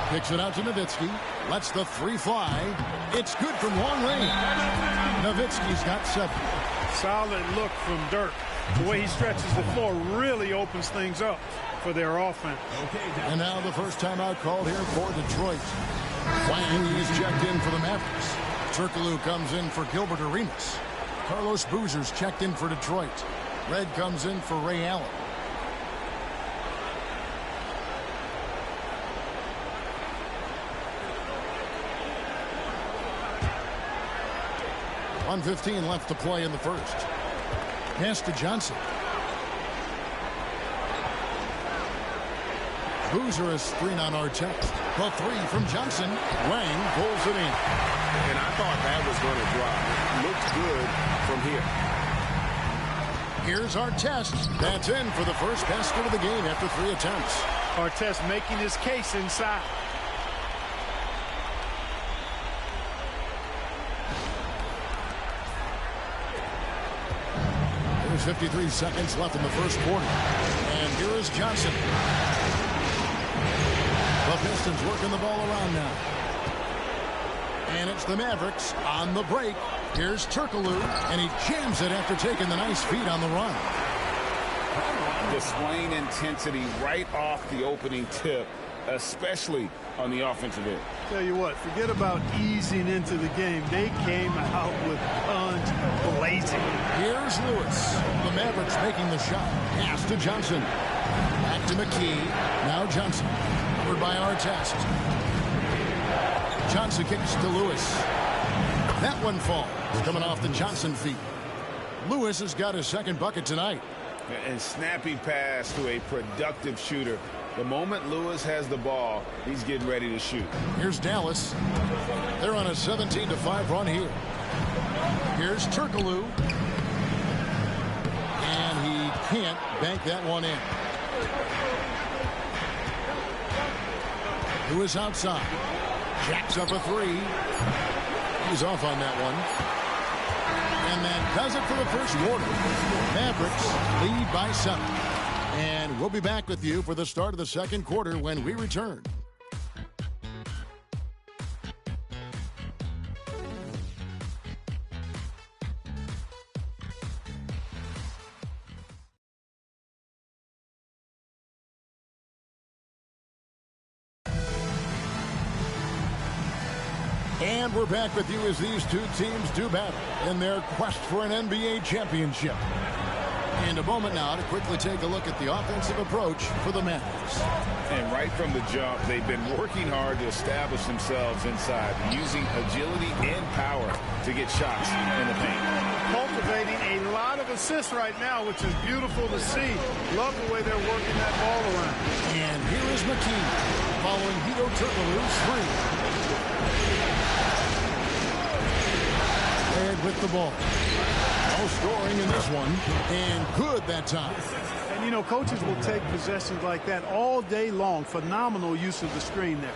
Picks it out to Nowitzki. Lets the three fly. It's good from long range. Nowitzki's got 7. Solid look from Dirk. The way he stretches the floor really opens things up for their offense. And now the first timeout called here for Detroit. Wang is checked in for the Mavericks. Turkoglu comes in for Gilbert Arenas. Carlos Boozer's checked in for Detroit. Red comes in for Ray Allen. .115 left to play in the first. Pass to Johnson. Boozer is screen on Artest. The three from Johnson. Wang pulls it in. And I thought that was going to drop. Looked good from here. Here's Artest. That's in for the first basket of the game after 3 attempts. Artest making his case inside. There's 53 seconds left in the first quarter. And here is Johnson. The Pistons working the ball around now. And it's the Mavericks on the break. Here's Turkoglu, and he jams it after taking the nice feed on the run. Displaying intensity right off the opening tip, especially on the offensive end. Tell you what, forget about easing into the game. They came out with guns blazing. Here's Lewis. The Mavericks making the shot. Pass to Johnson. Back to McKee. Now Johnson. Covered by Artest. Johnson kicks to Lewis. That one falls. Coming off the Johnson feet. Lewis has got his second bucket tonight. And snappy pass to a productive shooter. The moment Lewis has the ball, he's getting ready to shoot. Here's Dallas. They're on a 17-5 run here. Here's Turkoglu. And he can't bank that one in. Lewis outside. Jacks up a 3. He's off on that one. And that does it for the first quarter. Mavericks lead by 7. And we'll be back with you for the start of the second quarter when we return. And we're back with you as these two teams do battle in their quest for an NBA championship. And a moment now to quickly take a look at the offensive approach for the Mavericks. And right from the jump, they've been working hard to establish themselves inside, using agility and power to get shots in the paint. Cultivating a lot of assists right now, which is beautiful to see. Love the way they're working that ball around. And here is McKee following Hedo Turkoglu's 3. And with the ball. No scoring in this one. And good that time. And, you know, coaches will take possessions like that all day long. Phenomenal use of the screen there.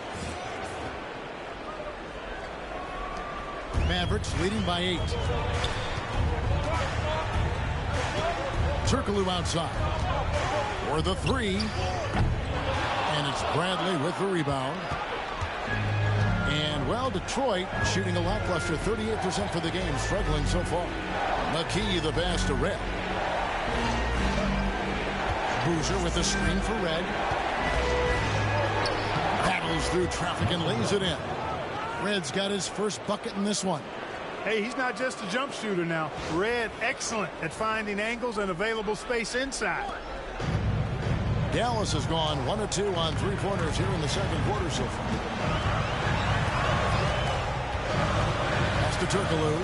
Mavericks leading by 8. Turkoglu outside. For the 3. And it's Bradley with the rebound. And, well, Detroit shooting a lackluster 38% for the game, struggling so far. McKee the pass to Red. Boozer with the screen for Red. Battles through traffic and lays it in. Red's got his first bucket in this one. Hey, he's not just a jump shooter now. Red, excellent at finding angles and available space inside. Dallas has gone 1 of 2 on 3-pointers here in the second quarter so far. Pass to Turkoglu.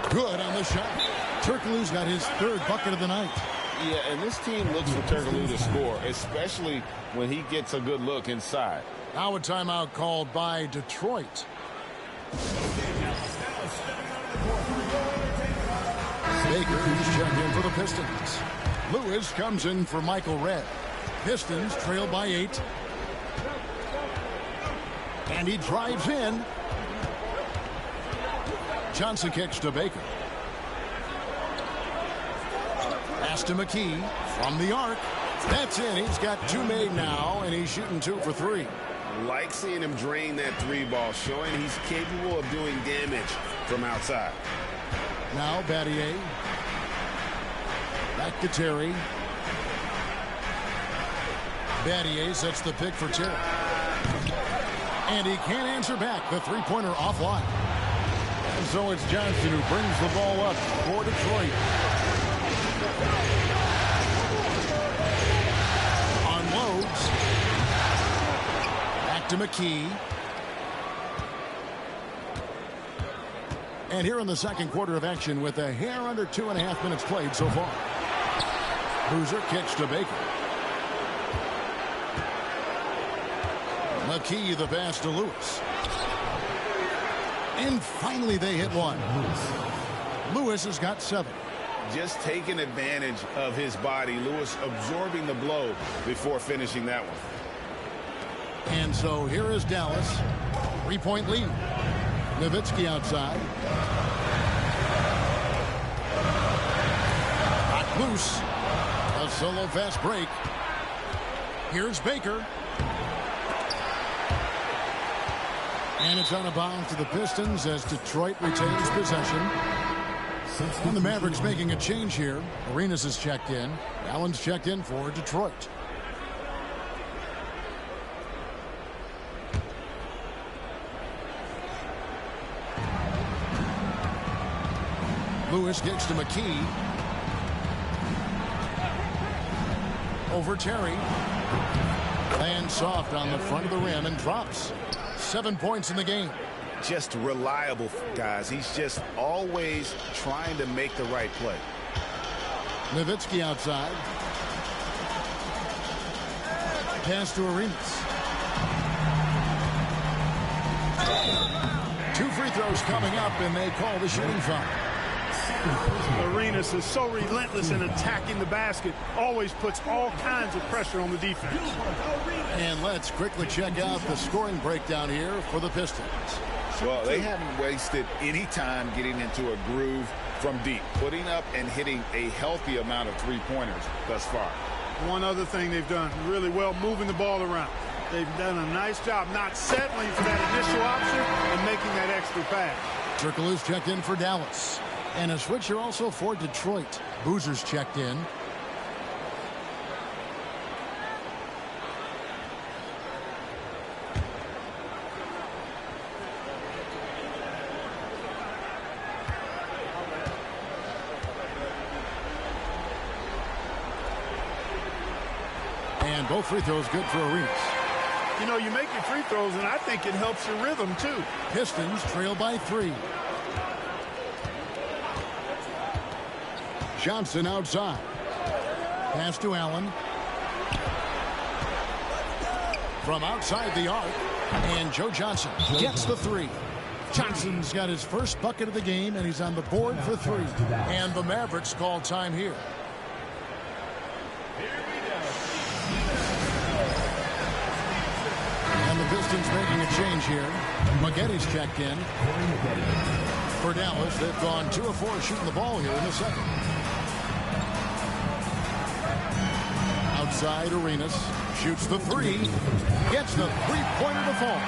Good on the shot. Turkoglu's got his 3rd bucket of the night. Yeah, and this team looks for Turkoglu to score, especially when he gets a good look inside. Now a timeout called by Detroit. Baker, who's checked in for the Pistons. Lewis comes in for Michael Red. Pistons trail by 8. And he drives in. Johnson kicks to Baker. Pass to McKee from the arc. That's in. He's got 2 made now, and he's shooting 2 for 3. Like seeing him drain that 3 ball, showing he's capable of doing damage from outside. Now Battier. Back to Terry. Battier sets the pick for Terry. And he can't answer back. The 3-pointer offline. And so it's Johnson who brings the ball up for Detroit. Unloads. Back to McKee. And here in the second quarter of action with a hair under 2.5 minutes played so far. Boozer kicks to Baker. McKee, the pass to Lewis. And finally they hit one. Lewis has got 7. Just taking advantage of his body. Lewis absorbing the blow before finishing that one. And so here is Dallas. 3-point lead. Nowitzki outside. Knocked loose. A solo fast break. Here's Baker. And it's out of bounds to the Pistons as Detroit retains possession. And the Mavericks making a change here. Arenas is checked in. Allen's checked in for Detroit. Lewis gets to McKee. Over Terry. Lands soft on the front of the rim and drops. 7 points in the game. Just reliable, guys. He's just always trying to make the right play. Nowitzki outside. Pass to Arenas. 2 free throws coming up, and they call the shooting foul. Arenas is so relentless in attacking the basket. Always puts all kinds of pressure on the defense. And let's quickly check out the scoring breakdown here for the Pistons. Well, they haven't wasted any time getting into a groove from deep, putting up and hitting a healthy amount of three-pointers thus far. One other thing they've done really well, moving the ball around. They've done a nice job not settling for that initial option and making that extra pass. Turkoglu's checked in for Dallas. And a switcher also for Detroit. Boozer's checked in. And both free throws good for Arenas. You know, you make your free throws, and I think it helps your rhythm, too. Pistons trail by 3. Johnson outside. Pass to Allen. From outside the arc. And Joe Johnson gets the 3. Johnson's got his first bucket of the game, and he's on the board for 3. And the Mavericks call time here. And the Pistons making a change here. Maggetti's checked in. For Dallas, they've gone 2 of 4 shooting the ball here in the second. Outside, Arenas shoots the 3. Gets the three-pointer to fall.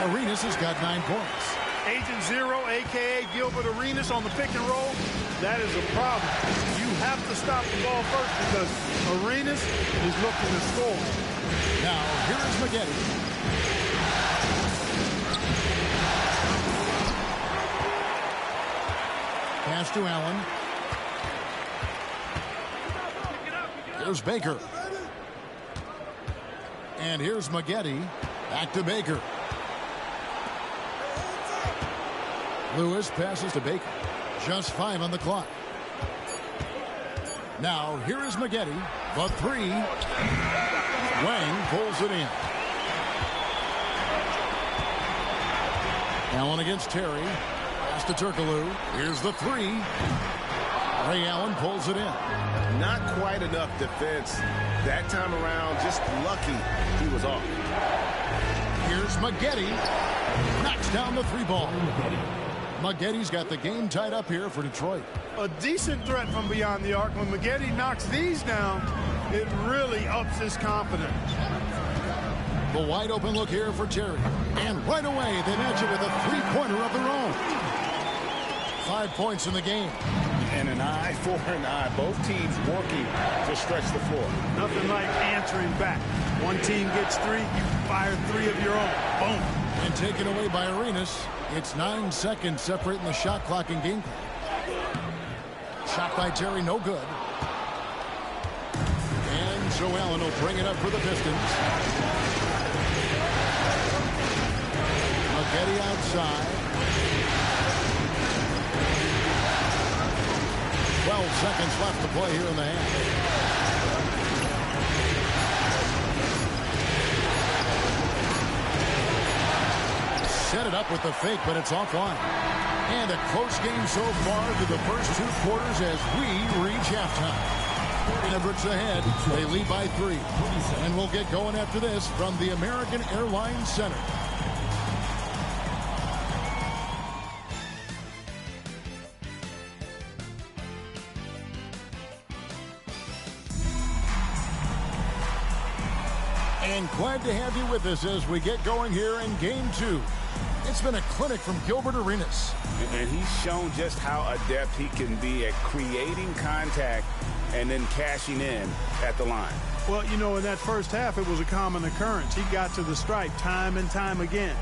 Arenas has got 9 points. Agent Zero, a.k.a. Gilbert Arenas on the pick and roll. That is a problem. You have to stop the ball first because Arenas is looking to score. Now, here is Maggetti. Pass to Allen. Here's Baker. And here's Maggetti. Back to Baker. Lewis passes to Baker. Just 5 on the clock. Now, here is Maggetti. The 3. Wang pulls it in. Allen against Terry. Pass to Turkoglu. Here's the 3. Ray Allen pulls it in. Not quite enough defense that time around. Just lucky he was off. Here's Maggetti. Knocks down the 3 ball. Maggetti's got the game tied up here for Detroit. A decent threat from beyond the arc. When Maggetti knocks these down, it really ups his confidence. The wide open look here for Terry. And right away, they match it with a 3-pointer of their own. 5 points in the game. And an eye for an eye. Both teams working to stretch the floor. Nothing like answering back. One team gets 3, you fire 3 of your own. Boom. And taken away by Arenas. It's 9 seconds separating the shot clock and game clock. Shot by Terry, no good. And Joe Allen will bring it up for the Pistons. Maggetti outside. 12 seconds left to play here in the half. it up with the fake, but it's offline. And a close game so far through the first 2 quarters as we reach halftime. Everett's ahead. They lead by 3. And we'll get going after this from the American Airlines Center. And glad to have you with us as we get going here in Game 2. It's been a clinic from Gilbert Arenas. And he's shown just how adept he can be at creating contact and then cashing in at the line. Well, you know, in that first half, it was a common occurrence. He got to the stripe time and time again.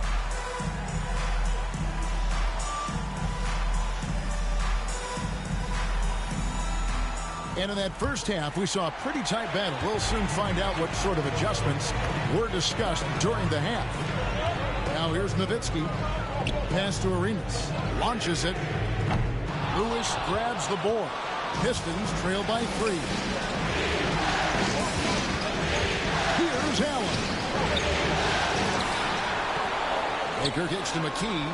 And in that first half, we saw a pretty tight battle. We'll soon find out what sort of adjustments were discussed during the half. Now here's Nowitzki. Pass to Arenas. Launches it. Lewis grabs the board. Pistons trail by 3. Here's Allen. Baker gets to McKee.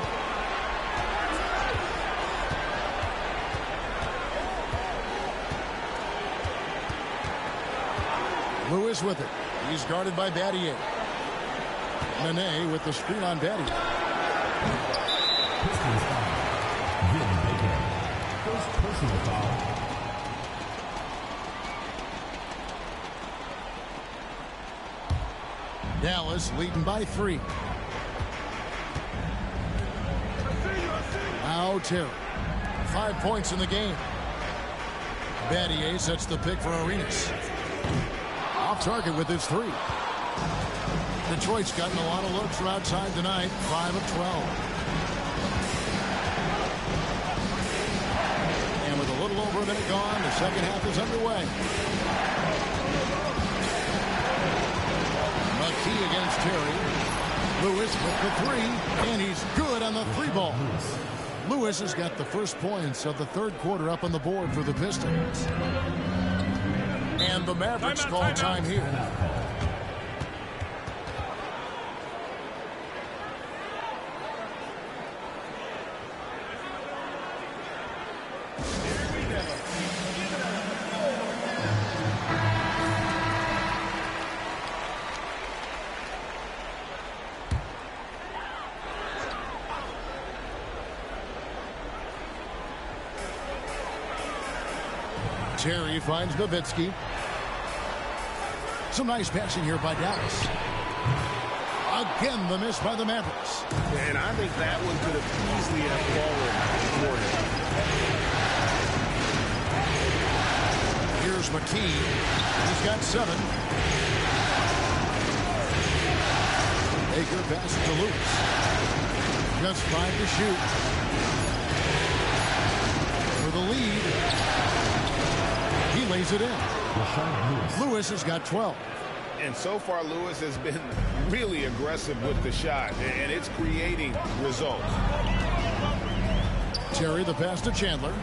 Lewis with it. He's guarded by Battier. Nene with the screen on Battier. Pistons foul. Vin Baker. First personal foul. Dallas leading by 3. Now Terry. 5 points in the game. Battier sets the pick for Arenas. Off target with his 3. Detroit's gotten a lot of looks from outside tonight. 5 of 12. And with a little over a minute gone, the second half is underway. McKee against Terry. Lewis with the 3, and he's good on the 3 ball. Lewis has got the first points of the third quarter up on the board for the Pistons. And the Mavericks call time here. Terry finds Nowitzki. Some nice passing here by Dallas. Again, the miss by the Mavericks. And I think that one could have easily have fallen for him. Here's McKee. He's got 7. Baker passes to Lewis. Just 5 to shoot. For the lead. He lays it in. Lewis has got 12. And so far, Lewis has been really aggressive with the shot, and it's creating results. Terry the pass to Chandler.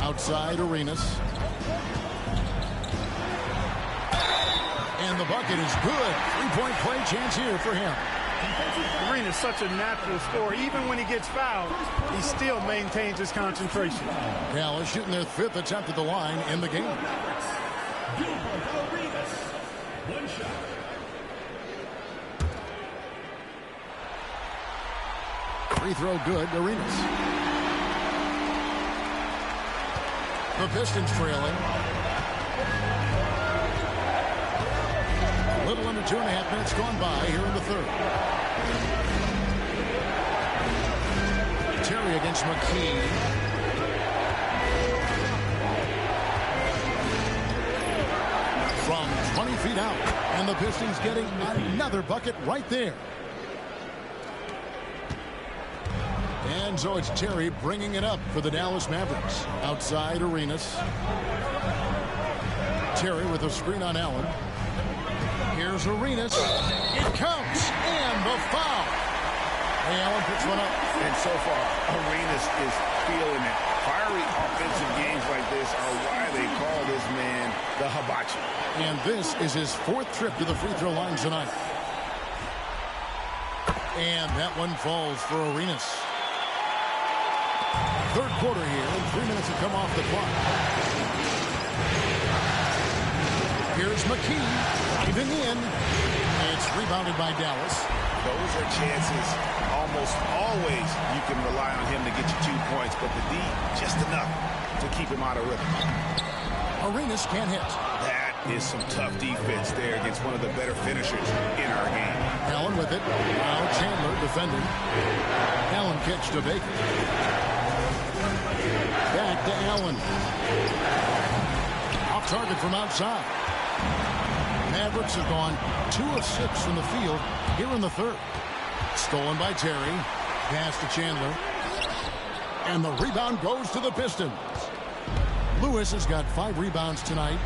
Outside Arenas. And the bucket is good. 3-point play chance here for him. Arenas such a natural scorer. Even when he gets fouled, he still maintains his concentration. Dallas shooting their 5th attempt at the line in the game. One shot. Free throw good, Arenas. The Pistons trailing. A little under 2.5 minutes gone by here in the third. Terry against McKee. From 20 feet out. And the Pistons getting another bucket right there. And so it's Terry bringing it up for the Dallas Mavericks. Outside Arenas. Terry with a screen on Allen. Here's Arenas. It counts. And the foul. Hey, Allen picks one up. And so far, Arenas is feeling it. Fiery offensive games like this are why they call this man the hibachi. And this is his 4th trip to the free throw line tonight. And that one falls for Arenas. Third quarter here, and 3 minutes have come off the clock. Here's McKee, diving in. It's rebounded by Dallas. Those are chances almost always you can rely on him to get you 2 points, but the D, just enough to keep him out of rhythm. Arenas can't hit. That is some tough defense there against one of the better finishers in our game. Allen with it. Now Chandler defending. Allen kicks to Baker. Back to Allen. Off target from outside. Mavericks have gone 2 of 6 from the field here in the third. Stolen by Terry. Pass to Chandler. And the rebound goes to the Pistons. Lewis has got 5 rebounds tonight.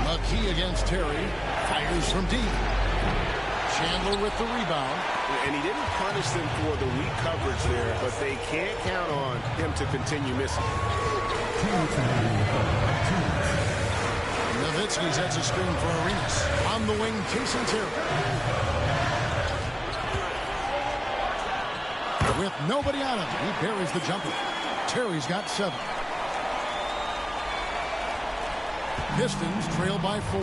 McKee against Terry. Fires from deep. Chandler with the rebound. And he didn't punish them for the weak coverage there, but they can't count on him to continue missing. Nowitzki sets a screen for Arenas. On the wing, chasing Terry. With nobody on him, he buries the jumper. Terry's got 7. Pistons trail by 4.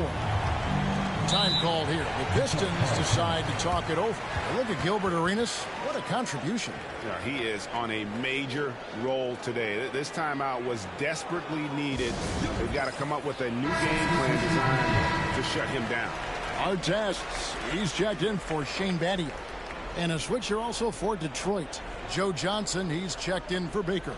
Time called here. The Pistons decide to talk it over. Look at Gilbert Arenas. What a contribution. Yeah, he is on a major role today. This timeout was desperately needed. They've got to come up with a new game plan designed to shut him down. Our tests. He's checked in for Shane Battier. And a switcher also for Detroit. Joe Johnson, he's checked in for Baker.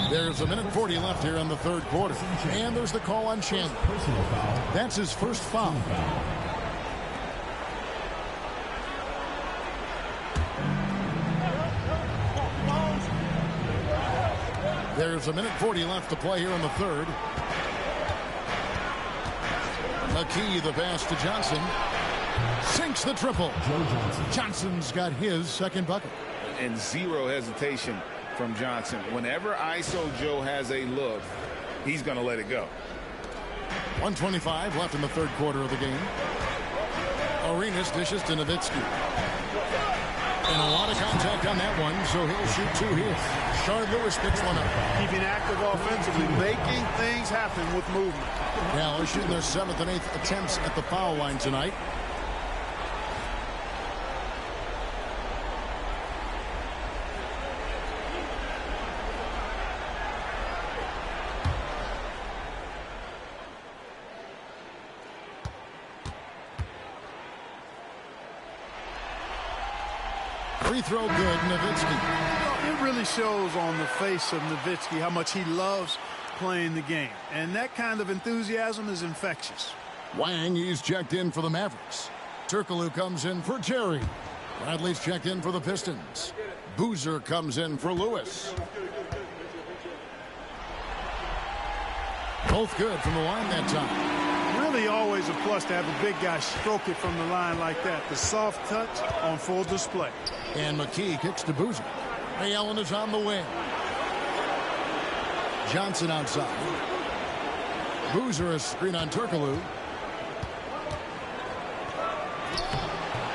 There's 1:40 left here in the third quarter. And there's the call on Chandler. That's his first foul. There's 1:40 left to play here in the third. McKee, the pass to Johnson. Sinks the triple. Johnson's got his second bucket. And zero hesitation from Johnson. Whenever ISO Joe has a look, he's going to let it go. 1:25 left in the third quarter of the game. Arenas dishes to Nowitzki. And a lot of contact on that one, so he'll shoot 2 here. Shard Lewis picks one up. Keeping active offensively, making things happen with movement. Dallas shooting their 7th and 8th attempts at the foul line tonight. Free throw good, Nowitzki. It really shows on the face of Nowitzki how much he loves playing the game. And that kind of enthusiasm is infectious. Wang, he's checked in for the Mavericks. Turkoglu comes in for Terry. Bradley's checked in for the Pistons. Boozer comes in for Lewis. Both good from the line that time. Really always a plus to have a big guy stroke it from the line like that. The soft touch on full display. And McKee kicks to Boozer. Ray Allen is on the wing. Johnson outside. Boozer a screen on Turkoglu.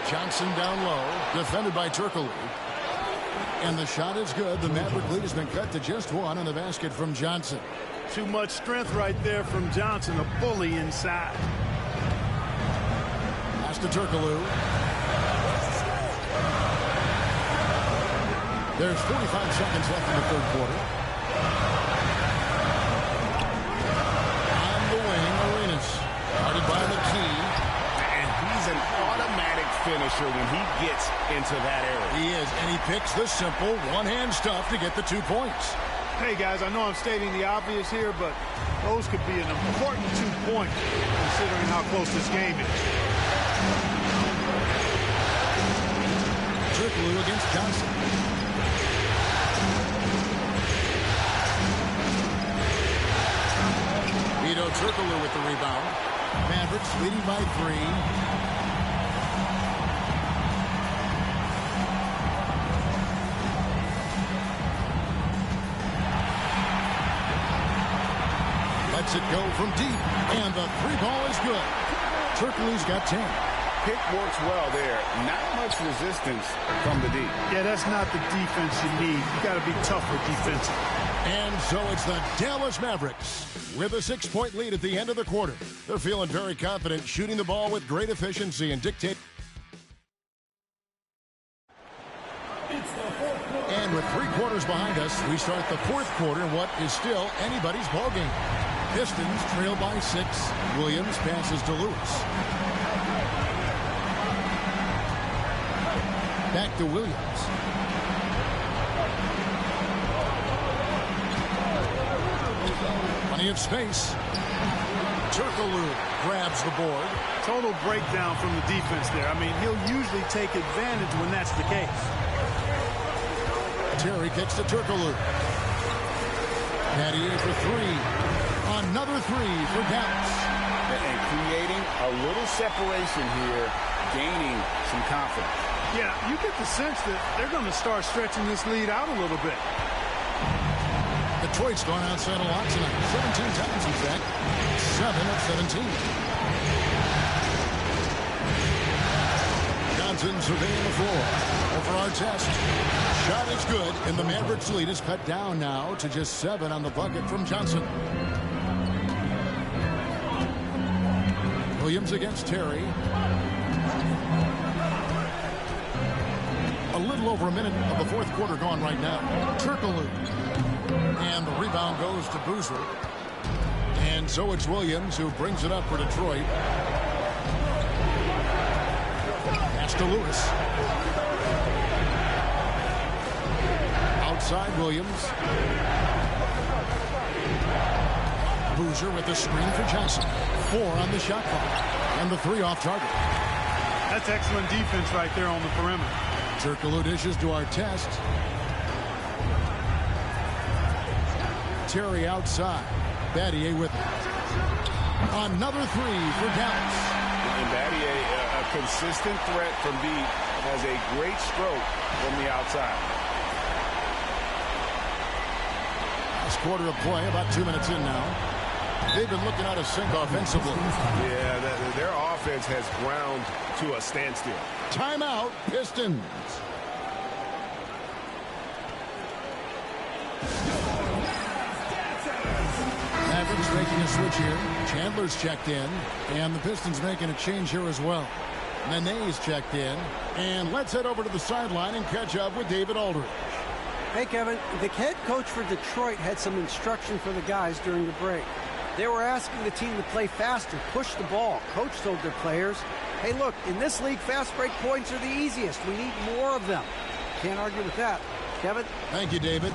Johnson down low. Defended by Turkoglu. And the shot is good. The Maverick lead has been cut to just 1 on the basket from Johnson. Too much strength right there from Johnson, a bully inside. Pass to Turkoglu. There's 45 seconds left in the third quarter. On the wing, Arenas. Guarded by McKee. And he's an automatic finisher when he gets into that area. He is, and he picks the simple one-hand stuff to get the 2 points. Hey, guys, I know I'm stating the obvious here, but those could be an important 2 points considering how close this game is. Turkoglu against Johnson. Vito Turkoglu with the rebound. Mavericks leading by 3. Lets it go from deep, and the three ball is good. Turkoglu's got 10. Pick works well there. Not much resistance from the deep. Yeah, that's not the defense you need. You got to be tougher defensively. And so it's the Dallas Mavericks with a 6-point lead at the end of the quarter. They're feeling very confident, shooting the ball with great efficiency and dictate. And with 3 quarters behind us, we start the 4th quarter in what is still anybody's ball game. Pistons trail by 6. Williams passes to Lewis. Back to Williams. Plenty of space. Turkoglu grabs the board. Total breakdown from the defense there. I mean, he'll usually take advantage when that's the case. Terry kicks to Turkoglu. Battier for 3. Another 3 for Dallas. And creating a little separation here, gaining some confidence. Yeah, you get the sense that they're going to start stretching this lead out a little bit. Detroit's gone outside a lot tonight. 17 times, in fact. 7 of 17. Johnson surveying the floor. Over our test. Shot is good, and the Mavericks lead is cut down now to just 7 on the bucket from Johnson. Williams against Terry. A little over a minute of the 4th quarter gone right now. Turkoglu. And the rebound goes to Boozer. And so it's Williams who brings it up for Detroit. Pass to Lewis. Outside Williams. Boozer with the screen for Johnson. 4 on the shot clock. And the 3 off target. That's excellent defense right there on the perimeter. Turkoglu dishes to our test. Terry outside. Battier with it. Another 3 for Dallas. And Battier, a consistent threat from deep, has a great stroke from the outside. Last quarter of play, about 2 minutes in now. They've been looking out of sync offensively. Yeah, their offense has ground to a standstill. Timeout, Pistons. Mavericks making a switch here. Chandler's checked in, and the Pistons making a change here as well. Nene's checked in, and let's head over to the sideline and catch up with David Aldridge. Hey, Kevin, the head coach for Detroit had some instruction for the guys during the break. They were asking the team to play faster, push the ball. Coach told their players, hey, look, in this league, fast break points are the easiest. We need more of them. Can't argue with that. Kevin? Thank you, David.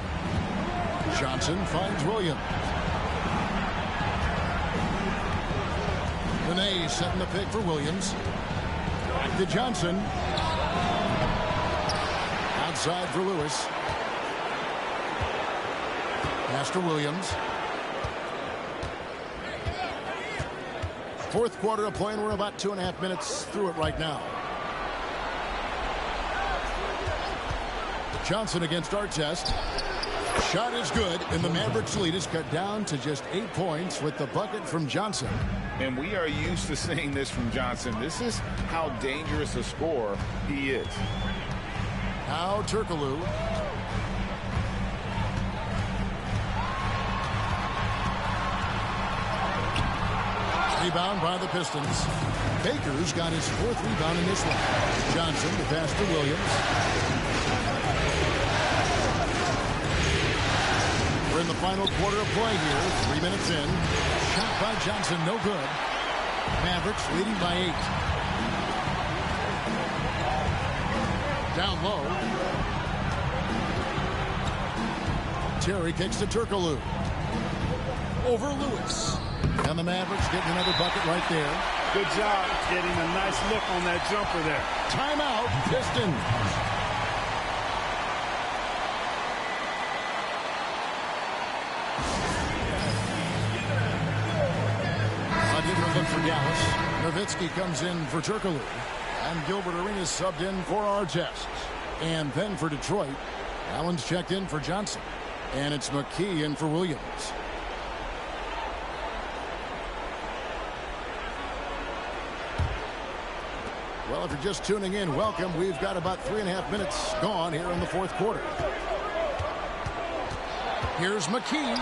Johnson finds Williams. Nene setting the pick for Williams. Back to Johnson. Outside for Lewis. Pass to Williams. 4th quarter of play, and we're about 2.5 minutes through it right now. Johnson against Artest. Shot is good, and the Mavericks lead is cut down to just 8 points with the bucket from Johnson. And we are used to seeing this from Johnson. This is how dangerous a scorer he is. Now Turkoglu. Rebound by the Pistons. Baker's got his 4th rebound in this one. Johnson to pass to Williams. We're in the final quarter of play here. 3 minutes in. Shot by Johnson, no good. Mavericks leading by 8. Down low. Terry kicks to Turkoglu. Over Lewis. And the Mavericks getting another bucket right there. Good job getting a nice look on that jumper there. Timeout, Pistons. A different look for Dallas. Nowitzki comes in for Turkoglu. And Gilbert Arenas subbed in for Artest. And then for Detroit, Allen's checked in for Johnson. And it's McKee in for Williams. Well, if you're just tuning in, welcome. We've got about 3.5 minutes gone here in the fourth quarter. Here's McKee.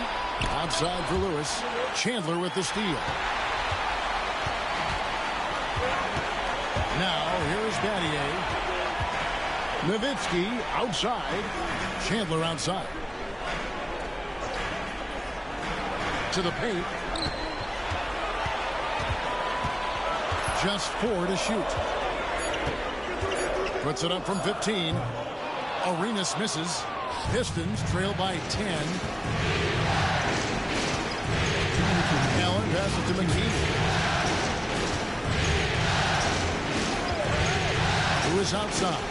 Outside for Lewis. Chandler with the steal. Now, here's Battier. Nowitzki outside. Chandler outside. To the paint. Just 4 to shoot. Puts it up from 15. Arenas misses. Pistons trail by 10. Allen passes to McKee. Who is outside.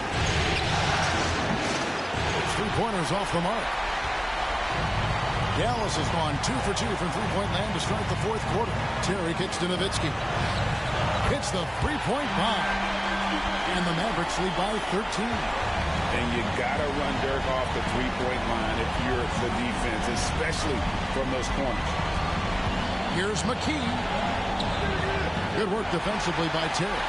Three-pointers off the mark. Dallas has gone 2 for 2 from three-point land to start the fourth quarter. Terry kicks to Nowitzki. Hits the three-point bomb. And the Mavericks lead by 13. And you got to run Dirk off the three-point line if you're the defense, especially from those corners. Here's McKee. Good work defensively by Terry.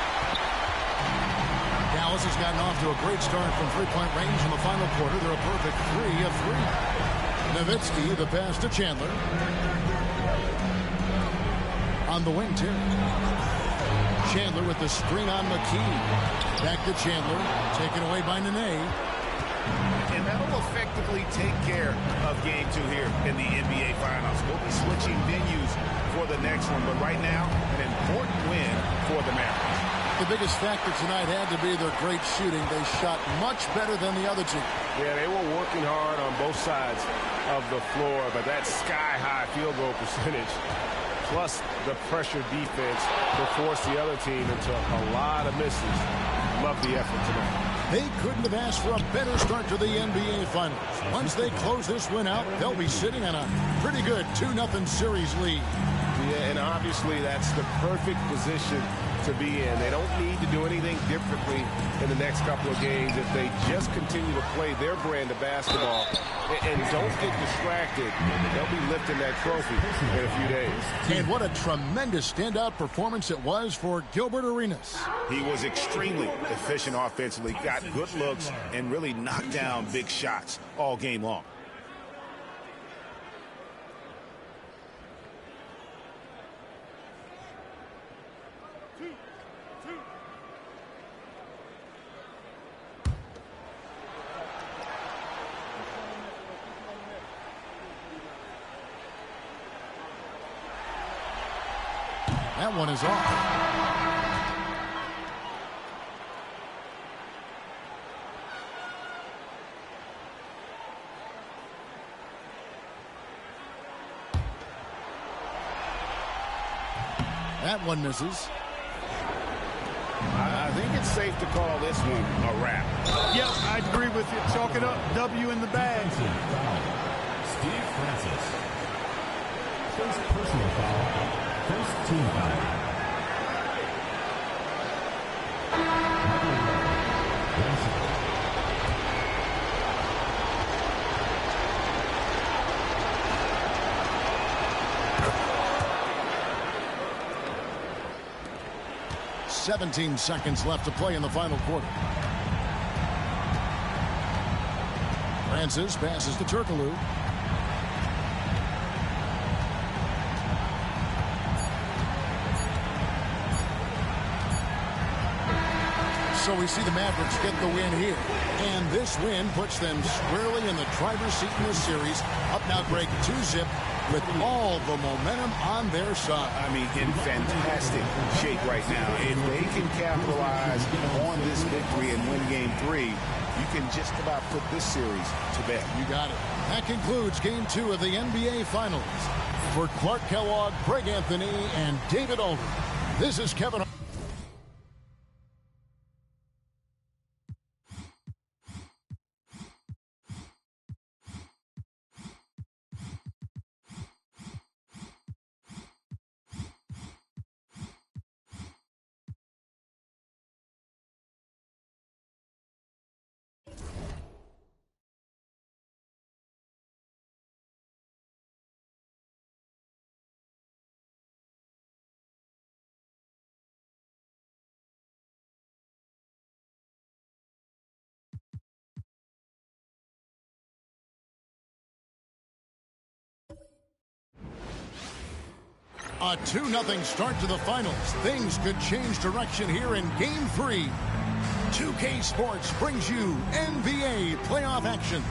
Dallas has gotten off to a great start from three-point range in the final quarter. They're a perfect 3 of 3. Nowitzki, the pass to Chandler. On the wing, Terry. Chandler with the screen on McKee. Back to Chandler. Taken away by Nene. And that'll effectively take care of Game 2 here in the NBA Finals. We'll be switching venues for the next one, but right now, an important win for the Mavericks. The biggest factor tonight had to be their great shooting. They shot much better than the other team. Yeah, they were working hard on both sides of the floor, but that sky-high field goal percentage plus the pressure defense to force the other team into a lot of misses. Love the effort tonight. They couldn't have asked for a better start to the NBA Finals. Once they close this win out, they'll be sitting on a pretty good 2-0 series lead. Yeah, and obviously that's the perfect position to be in. They don't need to do anything differently in the next couple of games if they just continue to play their brand of basketball and don't get distracted. They'll be lifting that trophy in a few days. And what a tremendous standout performance it was for Gilbert Arenas. He was extremely efficient offensively, got good looks, and really knocked down big shots all game long. That one is off. That one misses. I think it's safe to call this one a wrap. Yep, I agree with you. Chalk it up. W in the bag. Steve Francis. First personal foul. First team foul. 17 seconds left to play in the final quarter. Francis passes to Turkoglu. So we see the Mavericks get the win here. And this win puts them squarely in the driver's seat in this series. Up now, Greg, 2-0 with all the momentum on their side. I mean, in fantastic shape right now. If they can capitalize on this victory and win Game 3, you can just about put this series to bed. You got it. That concludes Game 2 of the NBA Finals. For Clark Kellogg, Greg Anthony, and David Aldridge, this is Kevin A 2-0 start to the finals. Things could change direction here in Game 3. 2K Sports brings you NBA playoff action.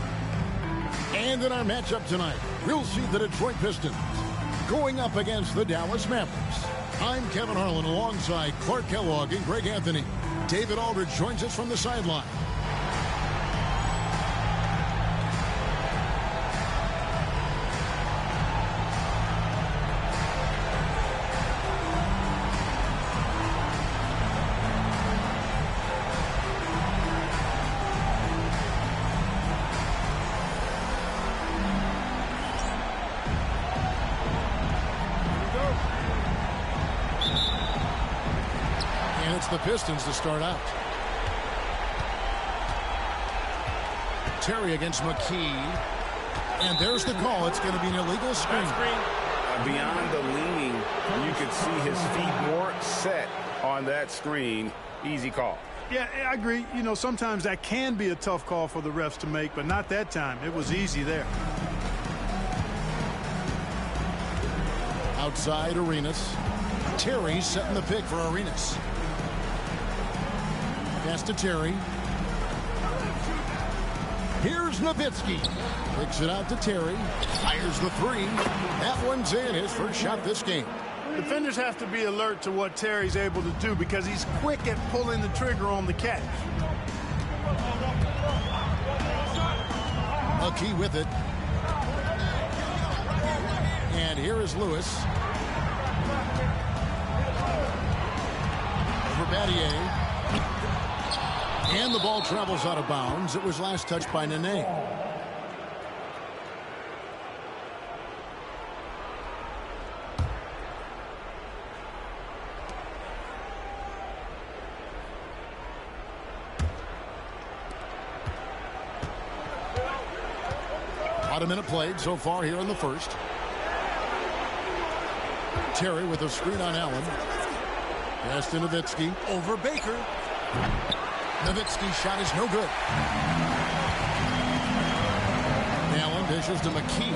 And in our matchup tonight, we'll see the Detroit Pistons going up against the Dallas Mavericks. I'm Kevin Harlan alongside Clark Kellogg and Greg Anthony. David Aldridge joins us from the sideline. The Pistons to start out. Terry against McKee. And there's the call. It's going to be an illegal screen. Beyond the leaning, you could see his feet weren't set on that screen. Easy call. Yeah, I agree. You know, sometimes that can be a tough call for the refs to make, but not that time. It was easy there. Outside Arenas. Terry setting the pick for Arenas. Pass to Terry. Here's Nowitzki. Picks it out to Terry. Fires the three. That one's in. His first shot this game. Defenders have to be alert to what Terry's able to do because he's quick at pulling the trigger on the catch. McKee with it. And here is Lewis. For Battier. And the ball travels out of bounds. It was last touched by Nene. About a minute played so far here in the first. Terry with a screen on Allen. Pass to Nowitzki. Over Baker. Nowitzki's shot is no good. Allen dishes to McKee.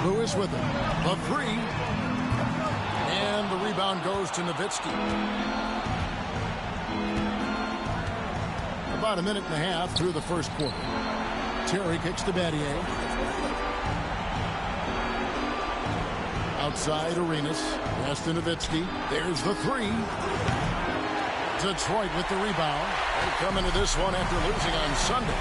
Lewis with it. The three. And the rebound goes to Nowitzki. About a minute and a half through the first quarter. Terry kicks to Battier. Outside Arenas. Pass to Nowitzki. There's the three. Detroit with the rebound. They come into this one after losing on Sunday.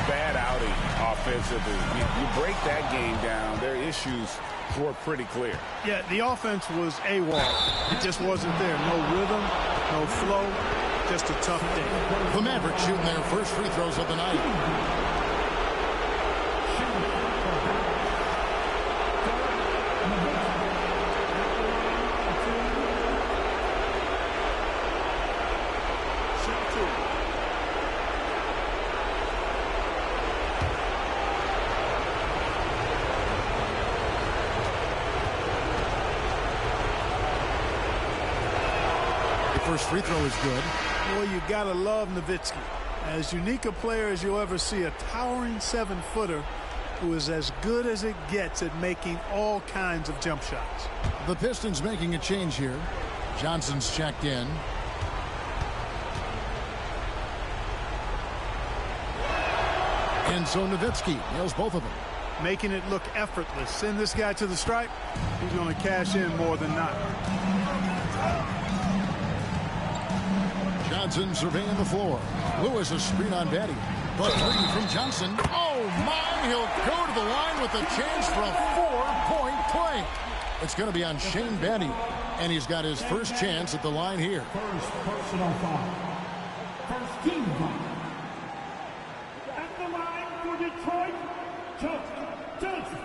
Bad outing offensively. You break that game down, their issues were pretty clear. Yeah, the offense was AWOL. It just wasn't there. No rhythm, no flow, just a tough day. The Mavericks shooting their first free throws of the night. First free throw is good. Boy, you gotta love Nowitzki. As unique a player as you'll ever see, a towering 7-footer who is as good as it gets at making all kinds of jump shots. The Pistons making a change here. Johnson's checked in. And so Nowitzki nails both of them. Making it look effortless. Send this guy to the stripe. He's going to cash in more than not. Johnson surveying the floor. Lewis a screen on Batty. But three from Johnson. Oh my, he'll go to the line with a chance for a 4-point play. It's going to be on Shane Batty. And he's got his first chance at the line here. First personal foul. First team foul. At the line for Detroit, Johnson.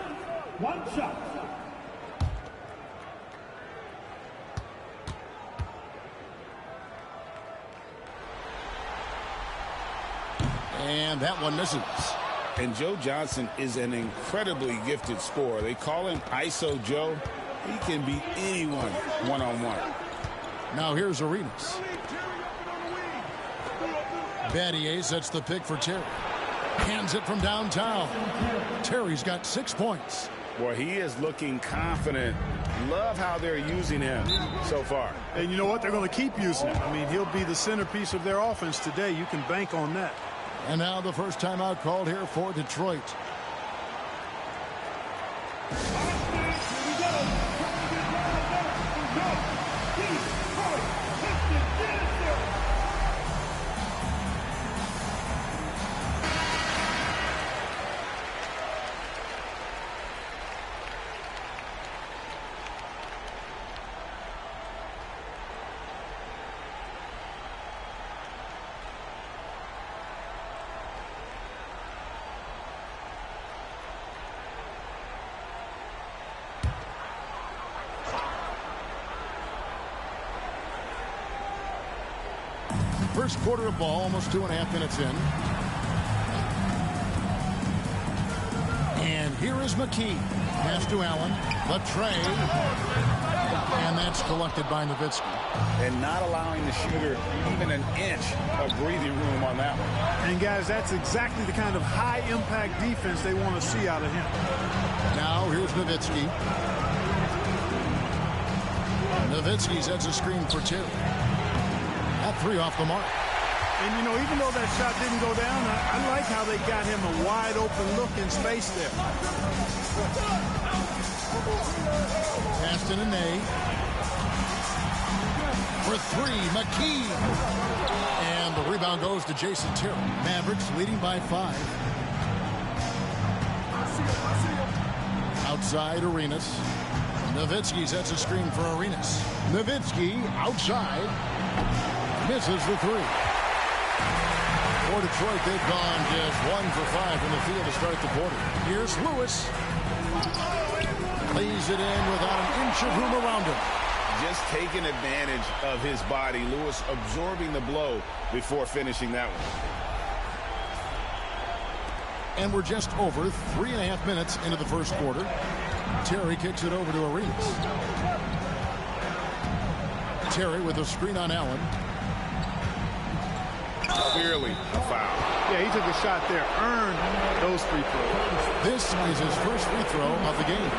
One shot. And that one misses. And Joe Johnson is an incredibly gifted scorer. They call him ISO Joe. He can beat anyone one-on-one. Now here's Arenas. Battier sets the pick for Terry. Hands it from downtown. Terry's got 6 points. Boy, he is looking confident. Love how they're using him so far. And you know what? They're going to keep using him. I mean, he'll be the centerpiece of their offense today. You can bank on that. And now the first timeout called here for Detroit. First quarter of ball, almost 2.5 minutes in. And here is McKee. Pass to Allen. The tray. And that's collected by Nowitzki. And not allowing the shooter even an inch of breathing room on that one. And, guys, that's exactly the kind of high-impact defense they want to see out of him. Now here's Nowitzki. Nowitzki sets a screen for 2. That 3 off the mark. And, you know, even though that shot didn't go down, I like how they got him a wide-open look in space there. Pass to Nene. For 3, McKee. And the rebound goes to Jason Terry. Mavericks leading by 5. Outside, Arenas. Nowitzki sets a screen for Arenas. Nowitzki outside. Misses the 3. For Detroit, they've gone just 1 for 5 from the field to start the quarter. Here's Lewis. Lays it in without an inch of room around him. Just taking advantage of his body. Lewis absorbing the blow before finishing that one. And we're just over 3.5 minutes into the first quarter. Terry kicks it over to Arenas. Terry with a screen on Allen. Clearly a foul. Yeah, he took a shot there, earned those free throws. This is his first free throw of the game.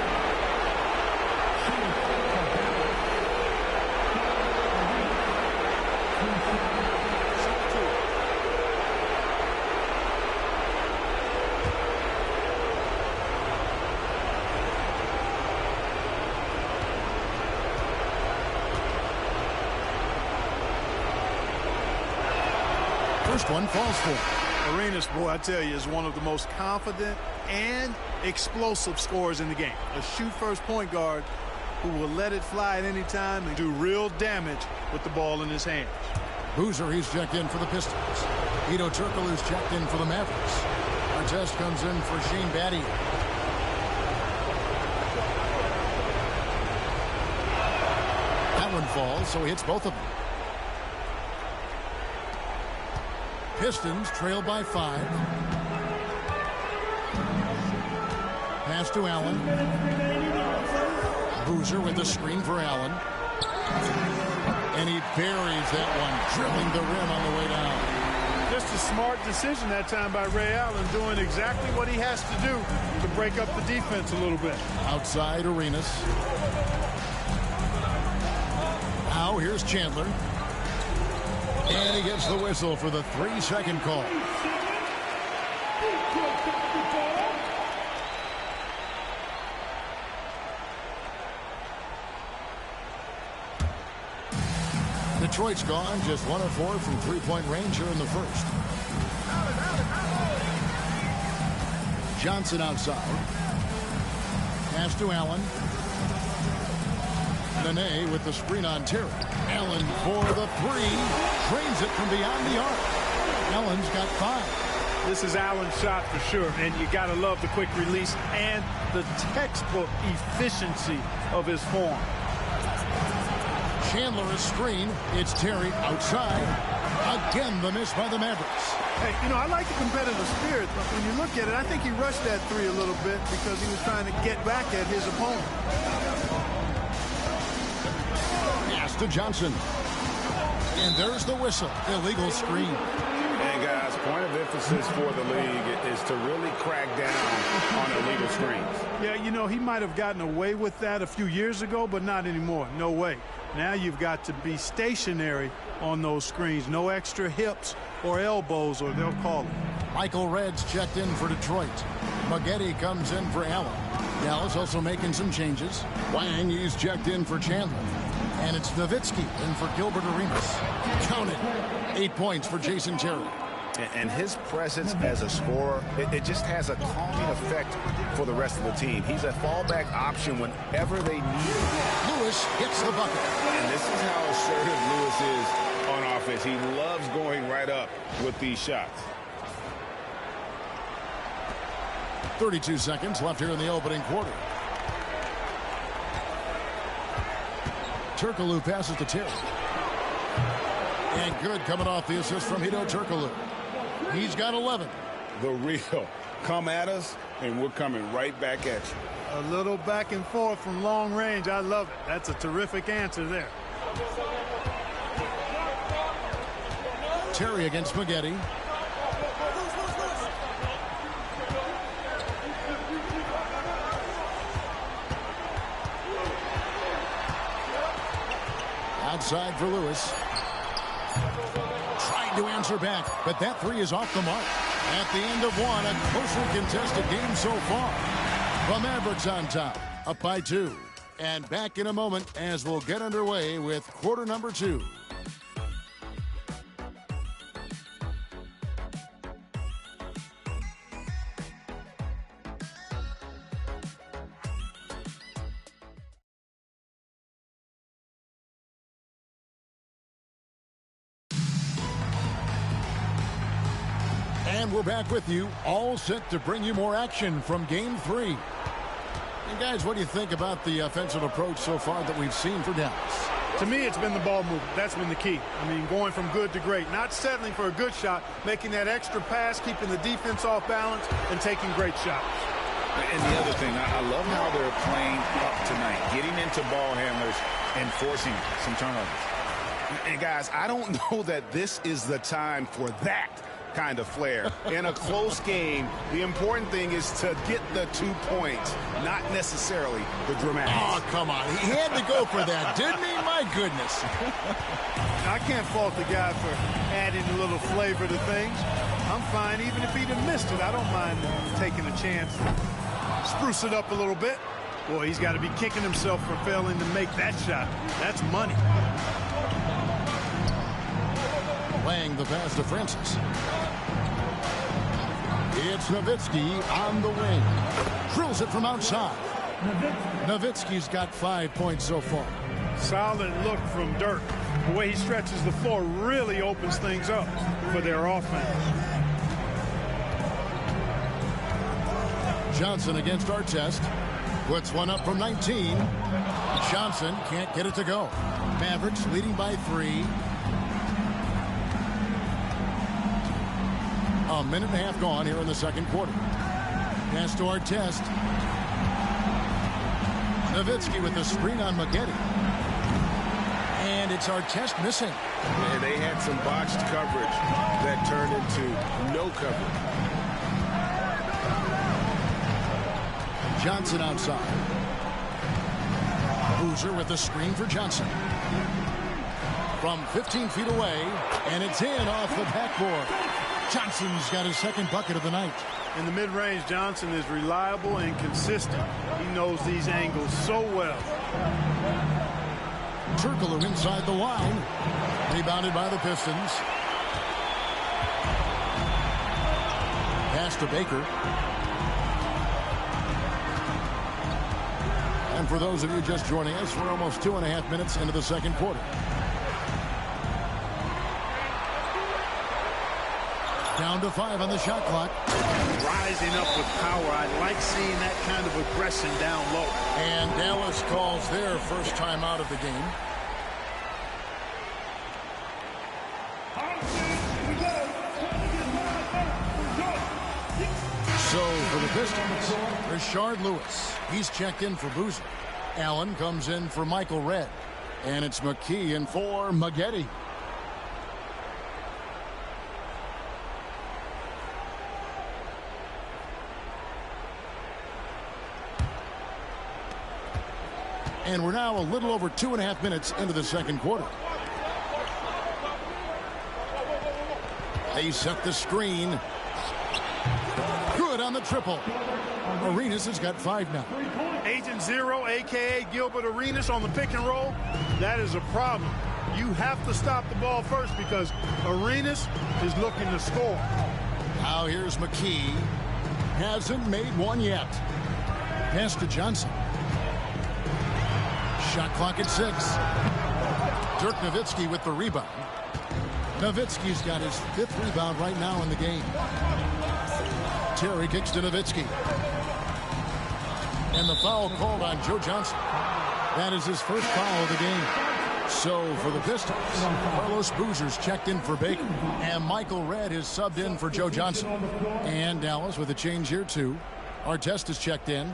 First one falls for. Arenas, boy, I tell you, is one of the most confident and explosive scorers in the game. A shoot-first point guard who will let it fly at any time and do real damage with the ball in his hands. Boozer, he's checked in for the Pistons. Ito Turkoglu's checked in for the Mavericks. Artest comes in for Shane Battier. That one falls, so he hits both of them. Pistons trail by 5. Pass to Allen. Boozer with the screen for Allen. And he buries that one, dribbling the rim on the way down. Just a smart decision that time by Ray Allen, doing exactly what he has to do to break up the defense a little bit. Outside, Arenas. Now here's Chandler. And he gets the whistle for the 3-second call. Detroit's gone just 1 of 4 from three-point range here in the first. Johnson outside. Pass to Allen. Nene with the screen on Terry. Allen for the 3. Drains it from beyond the arc. Allen's got 5. This is Allen's shot for sure, and you got to love the quick release and the textbook efficiency of his form. Chandler is screen. It's Terry outside. Again, the miss by the Mavericks. Hey, you know, I like the competitive spirit, but when you look at it, I think he rushed that 3 a little bit because he was trying to get back at his opponent. Pass to Johnson. And there's the whistle. Illegal screen. And guys, point of emphasis for the league is to really crack down on illegal screens. Yeah, you know, he might have gotten away with that a few years ago, but not anymore. No way. Now you've got to be stationary on those screens. No extra hips or elbows, or they'll call it. Michael Redd's checked in for Detroit. Maggette comes in for Allen. Dallas also making some changes. Wang is checked in for Chandler. And it's Nowitzki in for Gilbert Arenas. Count it. 8 points for Jason Terry. And his presence as a scorer, it just has a calming effect for the rest of the team. He's a fallback option whenever they need him. Lewis hits the bucket. And this is how assertive Lewis is on offense. He loves going right up with these shots. 32 seconds left here in the opening quarter. Turkoglu passes to Terry. And good coming off the assist from Hedo Turkoglu. He's got 11. The real. Come at us, and we're coming right back at you. A little back and forth from long range. I love it. That's a terrific answer there. Terry against Maggette. Outside for Lewis. Trying to answer back, but that three is off the mark. At the end of one, a closely contested game so far. The Mavericks on top, up by 2. And back in a moment as we'll get underway with quarter number 2. And we're back with you, all set to bring you more action from Game 3. And guys, what do you think about the offensive approach so far that we've seen for Dallas? To me, it's been the ball movement. That's been the key. I mean, going from good to great. Not settling for a good shot, making that extra pass, keeping the defense off balance, and taking great shots. And the other thing, I love how they're playing up tonight, getting into ball handlers and forcing some turnovers. And guys, I don't know that this is the time for that kind of flair. In a close game, the important thing is to get the 2 points, not necessarily the dramatics. Oh, come on. He had to go for that, didn't he? My goodness. I can't fault the guy for adding a little flavor to things. I'm fine even if he'd have missed it. I don't mind taking a chance to spruce it up a little bit. Boy, he's got to be kicking himself for failing to make that shot. That's money. Wang the pass to Francis. It's Nowitzki on the wing. Drills it from outside. Nowitzki's got 5 points so far. Solid look from Dirk. The way he stretches the floor really opens things up for their offense. Johnson against Artest. Puts one up from 19. Johnson can't get it to go. Mavericks leading by 3. A minute and a half gone here in the second quarter. Pass to Artest. Nowitzki with the screen on Maggette. And it's Artest missing. And they had some botched coverage that turned into no coverage. Johnson outside. Boozer with the screen for Johnson. From 15 feet away, and it's in off the backboard. Johnson's got his second bucket of the night. In the mid-range, Johnson is reliable and consistent. He knows these angles so well. Turkoglu inside the line. Rebounded by the Pistons. Pass to Baker. And for those of you just joining us, we're almost 2.5 minutes into the second quarter. Down to 5 on the shot clock. Rising up with power. I like seeing that kind of aggression down low. And Dallas calls their first time out of the game. So for the Pistons, Rashard Lewis. He's checked in for Boozer. Allen comes in for Michael Redd. And it's McKee in for Maggette. And we're now a little over 2.5 minutes into the second quarter. They set the screen. Good on the triple. Arenas has got 5 now. Agent Zero, a.k.a. Gilbert Arenas, on the pick and roll. That is a problem. You have to stop the ball first because Arenas is looking to score. Now here's McKee. Hasn't made one yet. Pass to Johnson. Shot clock at 6. Dirk Nowitzki with the rebound. Nowitzki's got his 5th rebound right now in the game. Terry kicks to Nowitzki. And the foul called on Joe Johnson. That is his first foul of the game. So for the Pistons, Carlos Boozer's checked in for Baker. And Michael Redd is subbed in for Joe Johnson. And Dallas with a change here too. Artest is checked in.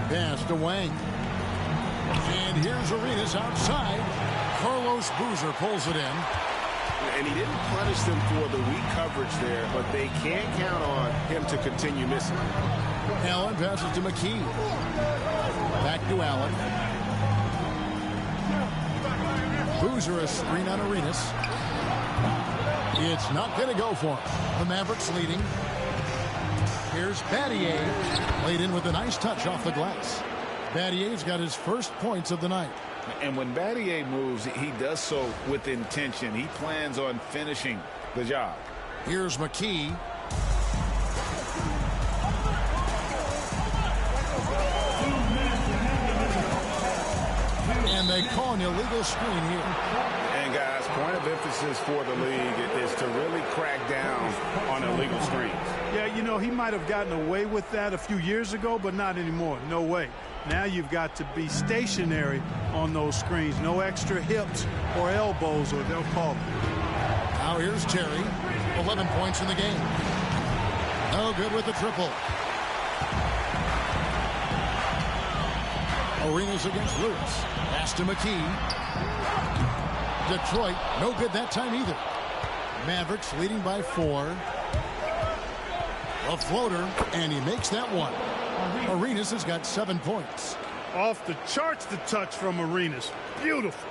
Pass to Wang. And here's Arenas outside. Carlos Boozer pulls it in. And he didn't punish them for the weak coverage there, but they can't count on him to continue missing. Allen passes to McKee. Back to Allen. Boozer a screen on Arenas. It's not going to go for him. The Mavericks leading. Here's Battier. Laid in with a nice touch off the glass. Battier's got his first points of the night. And when Battier moves, he does so with intention. He plans on finishing the job. Here's McKee. And they call an illegal screen here. And guys, point of emphasis for the league is to really crack down on illegal screens. Yeah, you know, he might have gotten away with that a few years ago, but not anymore. No way. Now you've got to be stationary on those screens. No extra hips or elbows, or they'll call it. Now here's Terry. 11 points in the game. No good with the triple. Arenas against Lewis. Pass to McKee. Detroit, no good that time either. Mavericks leading by 4. A floater, and he makes that one. Arenas has got 7 points. Off the charts, the touch from Arenas. Beautiful.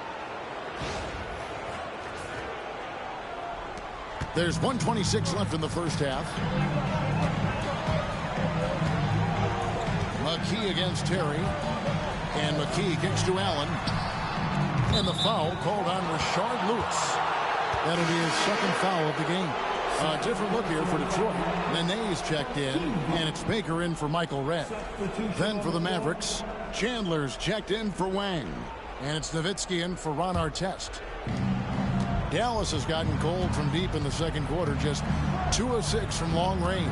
There's 1:26 left in the first half. McKee against Terry. And McKee kicks to Allen. And the foul called on Rashard Lewis. That'll be his second foul of the game. A different look here for Detroit. Nene's checked in, and it's Baker in for Michael Redd. Then for the Mavericks, Chandler's checked in for Wang. And it's Nowitzki in for Ron Artest. Dallas has gotten cold from deep in the second quarter, just 2 of 6 from long range.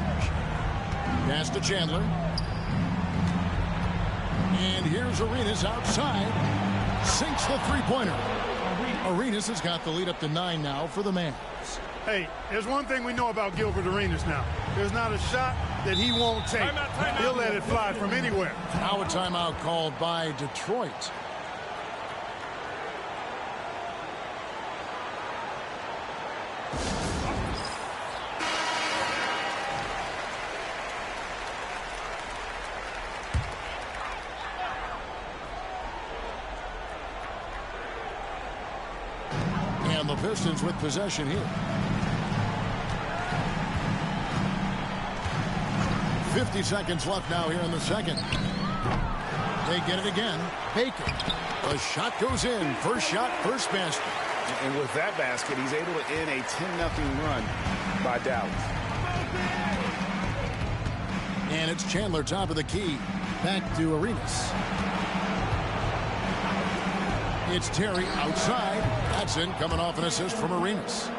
Pass to Chandler. And here's Arenas outside. Sinks the three-pointer. Arenas has got the lead up to 9 now for the Mavs. Hey, there's one thing we know about Gilbert Arenas now. There's not a shot that he won't take. He'll let it fly from anywhere. Now a timeout called by Detroit. And the Pistons with possession here. 50 seconds left now here in the second. They get it again. Baker. The shot goes in. First shot, first basket. And with that basket, he's able to end a 10-0 run by Dallas. And it's Chandler top of the key. Back to Arenas. It's Terry outside. That's in, coming off an assist from Arenas.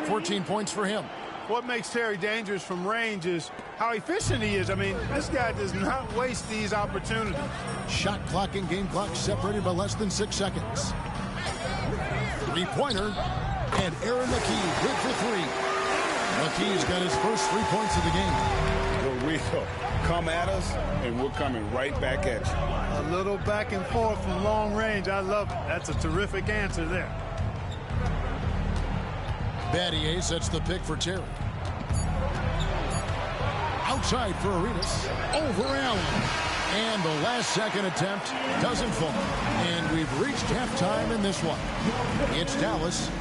14 points for him. What makes Terry dangerous from range is how efficient he is. I mean, this guy does not waste these opportunities. Shot clock and game clock separated by less than 6 seconds. Three-pointer. And Aaron McKee good for 3. McKee's got his first 3 points of the game. Well, we come at us, and we're coming right back at you. A little back and forth from long range. I love it. That's a terrific answer there. Battier sets the pick for Terry. outside for Arenas. Over Allen. And the last-second attempt doesn't fall. And we've reached halftime in this one. It's Dallas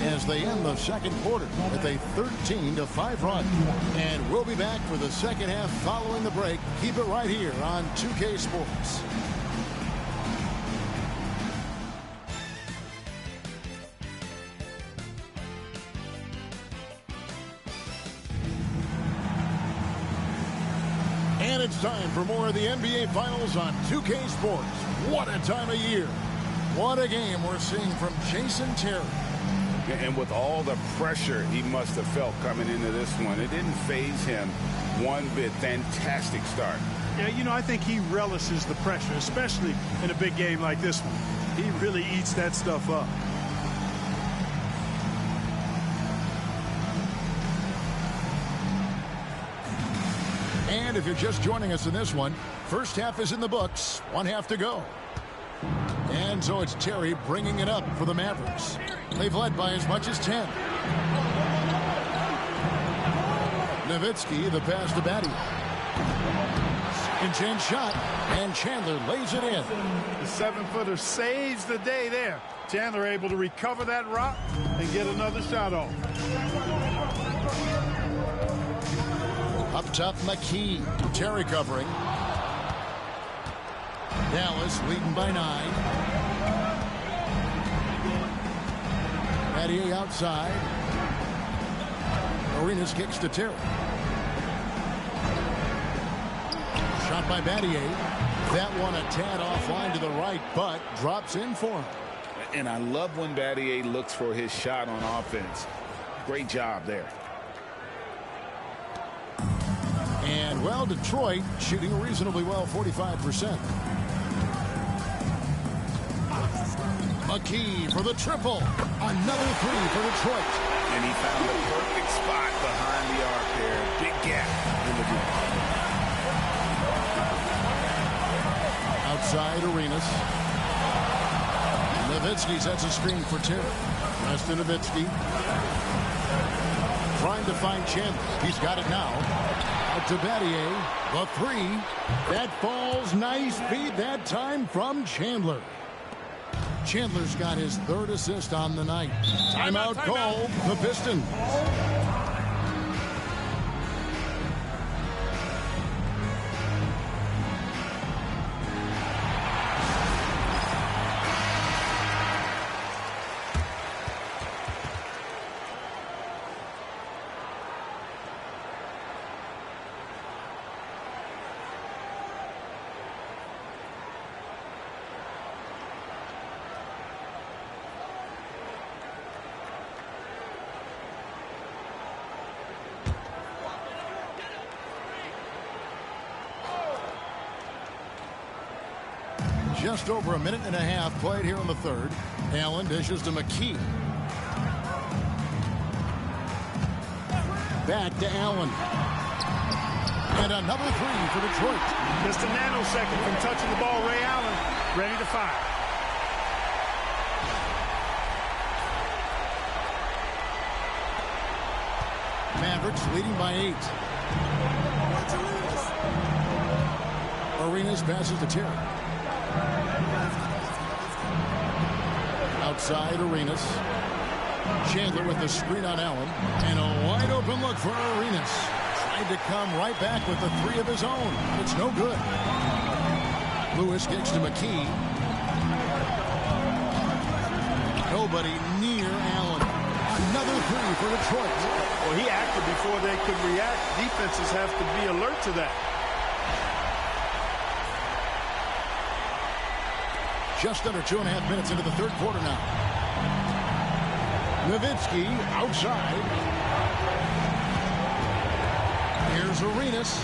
as they end the second quarter with a 13-5 run. And we'll be back for the second half following the break. Keep it right here on 2K Sports. And it's time for more of the NBA Finals on 2K Sports. What a time of year. What a game we're seeing from Jason Terry. And with all the pressure he must have felt coming into this one, it didn't faze him one bit. Fantastic start. Yeah, you know, I think he relishes the pressure, especially in a big game like this one. He really eats that stuff up. And if you're just joining us in this one, first half is in the books. One half to go. And so it's Terry bringing it up for the Mavericks. They've led by as much as 10. Nowitzki, the pass to Batty. Second chance shot, and Chandler lays it in. The 7-footer saves the day there. Chandler able to recover that rock and get another shot off. Up top, McKee. Terry covering. Dallas leading by 9. Battier outside. Arenas kicks to Terry. Shot by Battier. That one a tad offline to the right, but drops in for him. And I love when Battier looks for his shot on offense. Great job there. And, well, Detroit shooting reasonably well, 45%. McKee for the triple. Another three for Detroit. And he found the perfect spot behind the arc there. Big gap in the group. Outside Arenas. Nowitzki sets a screen for Terry. Pass to Nowitzki. Trying to find Chandler. He's got it now. Out to Battier. The three. That falls. Nice feed that time from Chandler. Chandler's got his third assist on the night. Timeout called. The Pistons. Just over a minute and a half played here in the third. Allen dishes to McKee. Back to Allen. And another three for Detroit. Just a nanosecond from touching the ball. Ray Allen ready to fire. Mavericks leading by 8. Arenas passes to Terry. Outside Arenas. Chandler with the screen on Allen. And a wide open look for Arenas. Tried to come right back with the three of his own. It's no good. Lewis kicks to McKee. Nobody near Allen. Another three for Detroit. Well, he acted before they could react. Defenses have to be alert to that. Just under 2.5 minutes into the third quarter now. Nowitzki outside. Here's Arenas.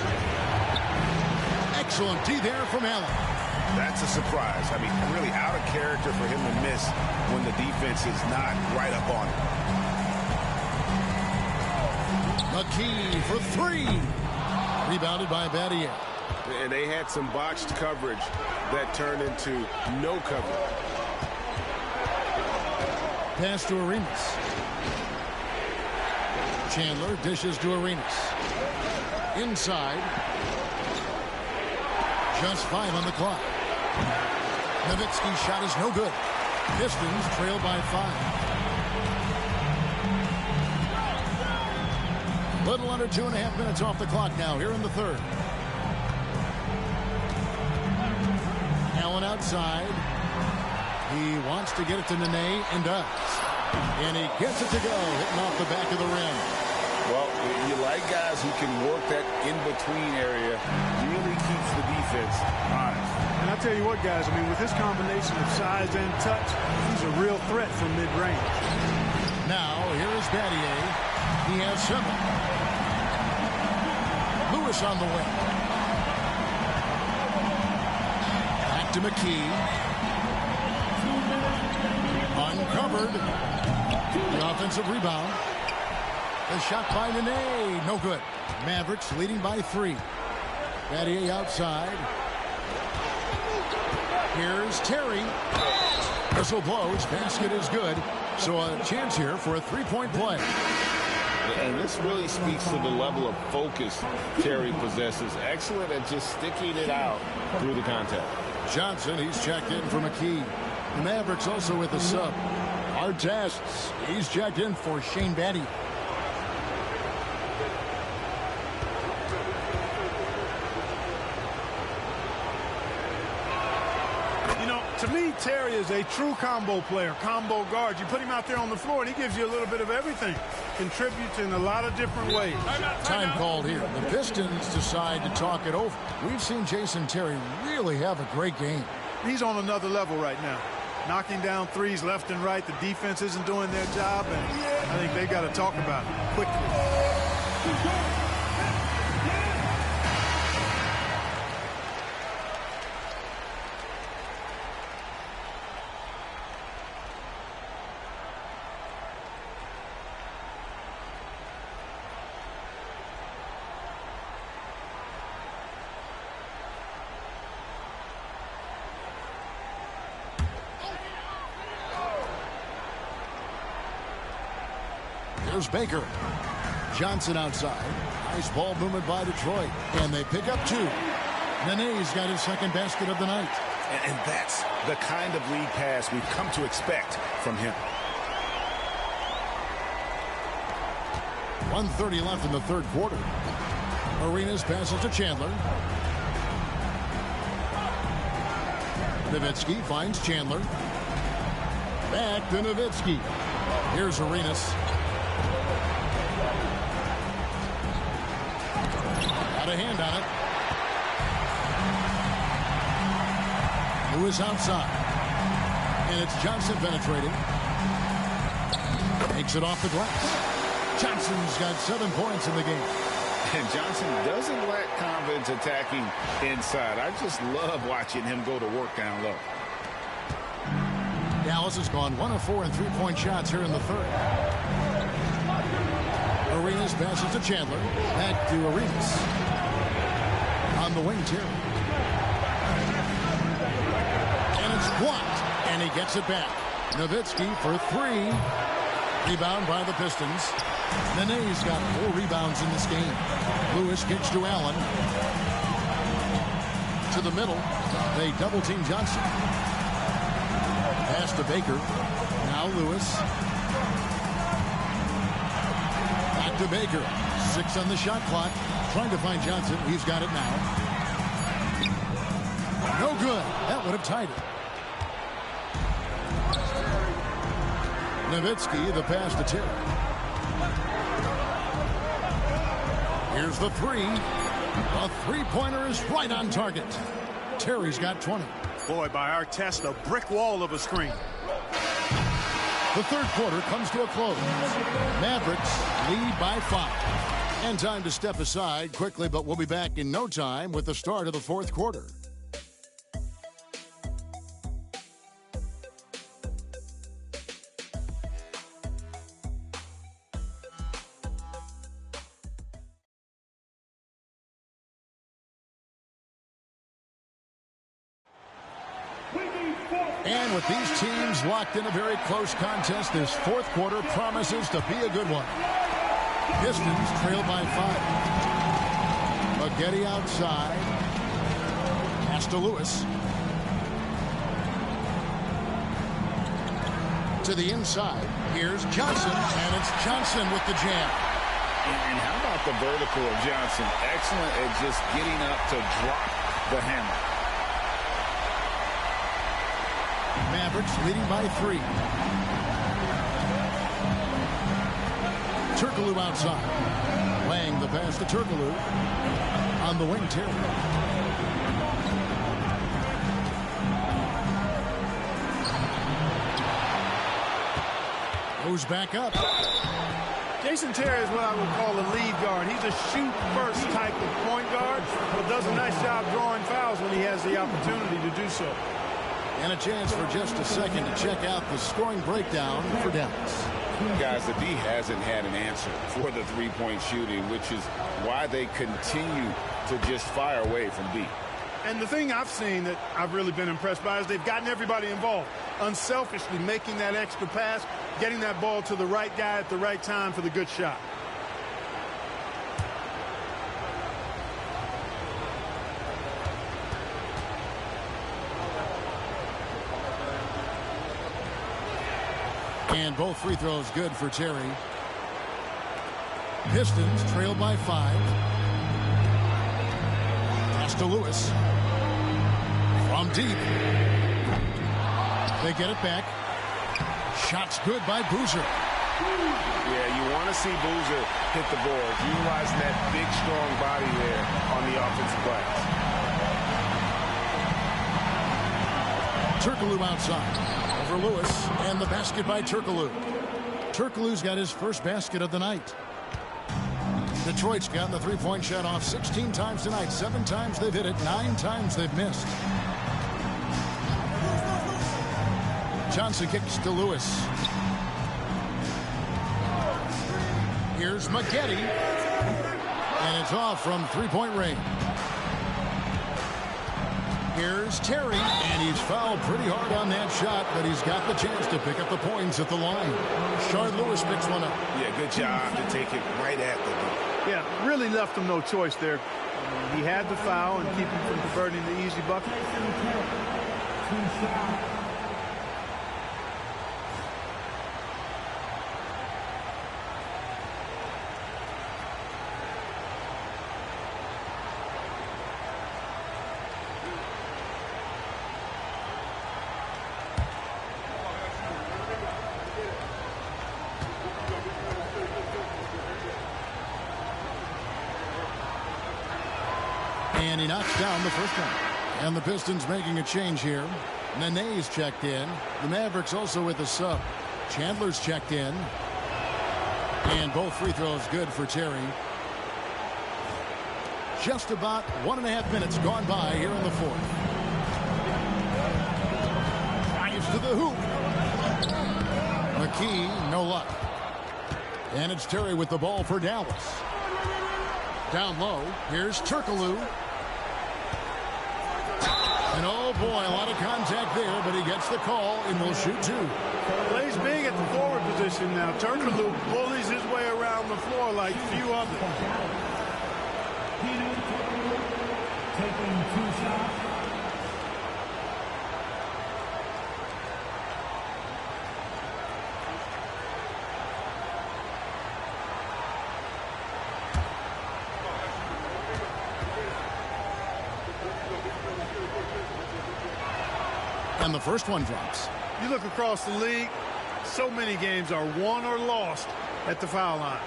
Excellent D there from Allen. That's a surprise. I mean, really out of character for him to miss when the defense is not right up on him. McKee for three. Rebounded by Battier. And they had some botched coverage that turned into no coverage. Pass to Arenas. Chandler dishes to Arenas. Inside. Just 5 on the clock. Nowitzki's shot is no good. Pistons trail by 5. Little under 2.5 minutes off the clock now here in the third. Allen outside. He wants to get it to Nene and does. And he gets it to go, hitting off the back of the rim. Well, you like guys who can work that in-between area. Really keeps the defense honest. And I'll tell you what, guys, I mean, with his combination of size and touch, he's a real threat from mid-range. Now, here is Battier. He has 7. Lewis on the wing. Back to McKee. Uncovered. The offensive rebound. The shot by Nene. No good. Mavericks leading by 3. Battier outside. Here's Terry. Whistle blows. Basket is good. So a chance here for a 3-point play. And this really speaks to the level of focus Terry possesses. Excellent at just sticking it out through the contact. Johnson, he's checked in for McKee. The Mavericks also with a sub. Artests, he's checked in for Shane Battier. To me, Terry is a true combo player, combo guard. You put him out there on the floor, and he gives you a little bit of everything. Contributes in a lot of different ways. Time called here. The Pistons decide to talk it over. We've seen Jason Terry really have a great game. He's on another level right now. Knocking down threes left and right. The defense isn't doing their job, and I think they got to talk about it quickly. Here's Baker. Johnson outside. Nice ball movement by Detroit. And they pick up 2. Nene's got his second basket of the night. And that's the kind of lead pass we've come to expect from him. 1:30 left in the third quarter. Arenas passes to Chandler. Nowitzki finds Chandler. Back to Nowitzki. Here's Arenas. Got a hand on it. Lewis outside. And it's Johnson penetrating. Takes it off the glass. Johnson's got 7 points in the game. And Johnson doesn't lack confidence attacking inside. I just love watching him go to work down low. Dallas has gone 1 of 4 in 3-point shots here in the third. Arenas passes to Chandler. Back to Arenas. On the wing, Terry. And it's blocked. And he gets it back. Nowitzki for 3. Rebound by the Pistons. Nene's got 4 rebounds in this game. Lewis kicks to Allen. To the middle. They double-team Johnson. Pass to Baker. Now Lewis. Back to Baker. 6 on the shot clock. Trying to find Johnson. He's got it now. No good. That would have tied it. Nowitzki, the pass to Terry. Here's the 3. A 3-pointer is right on target. Terry's got 20. Boy, by our test, a brick wall of a screen. The third quarter comes to a close. Mavericks lead by 5. And time to step aside quickly, but we'll be back in no time with the start of the fourth quarter. And with these teams locked in a very close contest, this fourth quarter promises to be a good one. Pistons trail by 5. Spaghetti outside. Pass to Lewis. To the inside. Here's Johnson, and it's Johnson with the jam. And how about the vertical of Johnson? Excellent at just getting up to drop the hammer. Mavericks leading by 3. Turkoglu outside. Laying the pass to Turkoglu. On the wing, Terry. Goes back up. Jason Terry is what I would call a lead guard. He's a shoot-first type of point guard, but does a nice job drawing fouls when he has the opportunity to do so. And a chance for just a second to check out the scoring breakdown for Dallas. Guys, the D hasn't had an answer for the three-point shooting, which is why they continue to just fire away from D. And the thing I've seen that I've really been impressed by is they've gotten everybody involved, unselfishly making that extra pass, getting that ball to the right guy at the right time for the good shot. And both free throws good for Terry. Pistons trail by 5. Pass to Lewis. From deep. They get it back. Shots good by Boozer. Yeah, you want to see Boozer hit the board, utilizing that big, strong body there on the offensive glass. Turkoglu outside. Over Lewis, and the basket by Turkoglu. Turkoglu's got his first basket of the night. Detroit's gotten the three-point shot off 16 times tonight. 7 times they've hit it, 9 times they've missed. Johnson kicks to Lewis. Here's McGetty. And it's off from three-point range. Here's Terry, and he's fouled pretty hard on that shot, but he's got the chance to pick up the points at the line. Shard Lewis picks one up. Yeah, good job to take it right at the goal. Yeah, really left him no choice there. He had the foul and keep him from converting the easy bucket. And he knocks down the first one. And the Pistons making a change here. Nene's checked in. The Mavericks also with a sub. Chandler's checked in. And both free throws good for Terry. Just about 1.5 minutes gone by here in the fourth. Drives to the hoop. McKee, no luck. And it's Terry with the ball for Dallas. Down low, here's Turkoglu. And oh boy, a lot of contact there, but he gets the call and will shoot 2. Plays big at the forward position now. Turkoglu bullies his way around the floor like few others. Taking 2 shots. And the first one drops. You look across the league, so many games are won or lost at the foul line.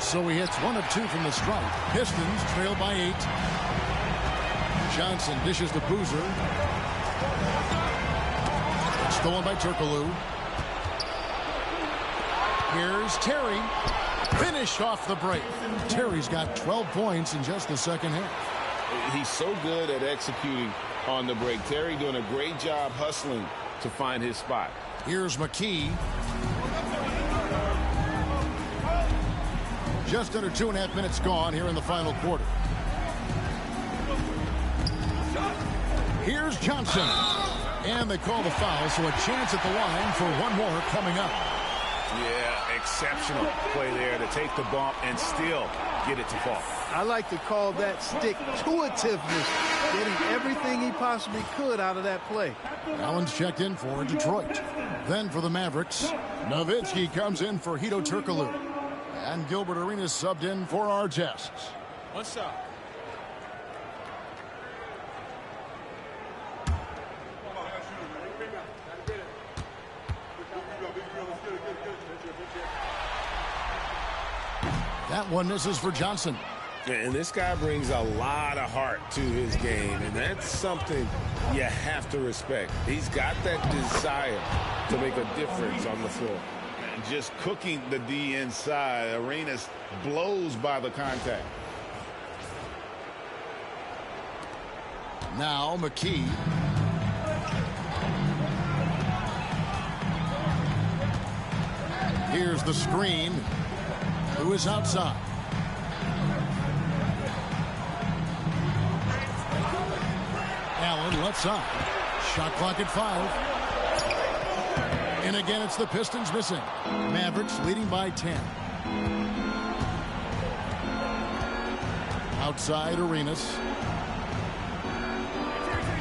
So he hits 1 of 2 from the stripe. Pistons trail by 8. Johnson dishes to Boozer. Stolen by Turkoglu. Here's Terry. Finished off the break. Terry's got 12 points in just the second half. He's so good at executing on the break. Terry doing a great job hustling to find his spot. Here's McKee. Just under 2.5 minutes gone here in the final quarter. Here's Johnson. And they call the foul, so a chance at the line for one more coming up. Yeah, exceptional play there to take the bump and still get it to fall. I like to call that stick-to-itiveness, getting everything he possibly could out of that play. Allen's checked in for Detroit. Then for the Mavericks, Nowitzki comes in for Hedo Turkoglu. And Gilbert Arenas subbed in for Artest. One shot. That one misses for Johnson. And this guy brings a lot of heart to his game, and that's something you have to respect. He's got that desire to make a difference on the floor. And just cooking the D inside, Arenas blows by the contact. Now McKee. Here's the screen. Who is outside? Allen left side. Shot clock at 5. And again, it's the Pistons missing. Mavericks leading by 10. Outside Arenas.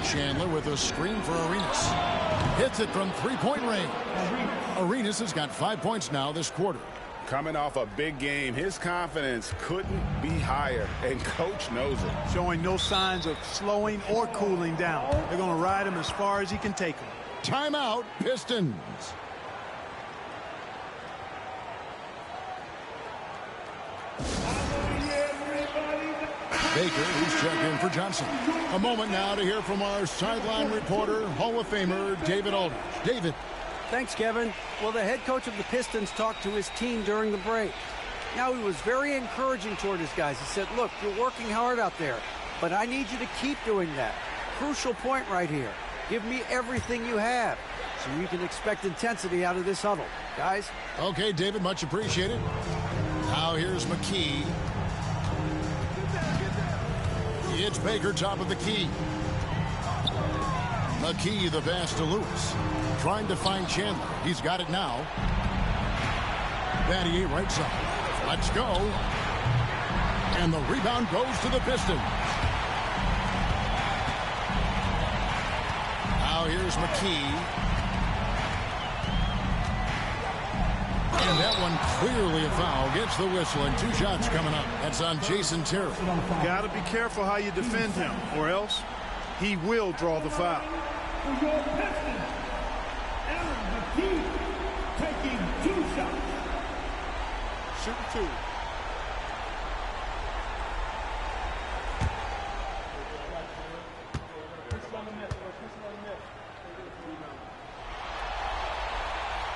Chandler with a screen for Arenas. Hits it from three-point range. Arenas has got 5 points now this quarter. Coming off a big game, his confidence couldn't be higher, and coach knows it. Showing no signs of slowing or cooling down. They're going to ride him as far as he can take him. Timeout, Pistons. Baker, who's checked in for Johnson. A moment now to hear from our sideline reporter, Hall of Famer David Aldridge. David. Thanks, Kevin. Well, the head coach of the Pistons talked to his team during the break. Now, he was very encouraging toward his guys. He said, look, you're working hard out there, but I need you to keep doing that. Crucial point right here. Give me everything you have so you can expect intensity out of this huddle. Guys? Okay, David, much appreciated. Now here's McKee. It's Baker, top of the key. McKee, the pass to Lewis. Trying to find Chandler. He's got it now. Battier right side. Let's go. And the rebound goes to the Pistons. Now here's McKee. And that one clearly a foul. Gets the whistle, and 2 shots coming up. That's on Jason Terry. Got to be careful how you defend him, or else he will draw the foul. Taking 2 shots. Shooting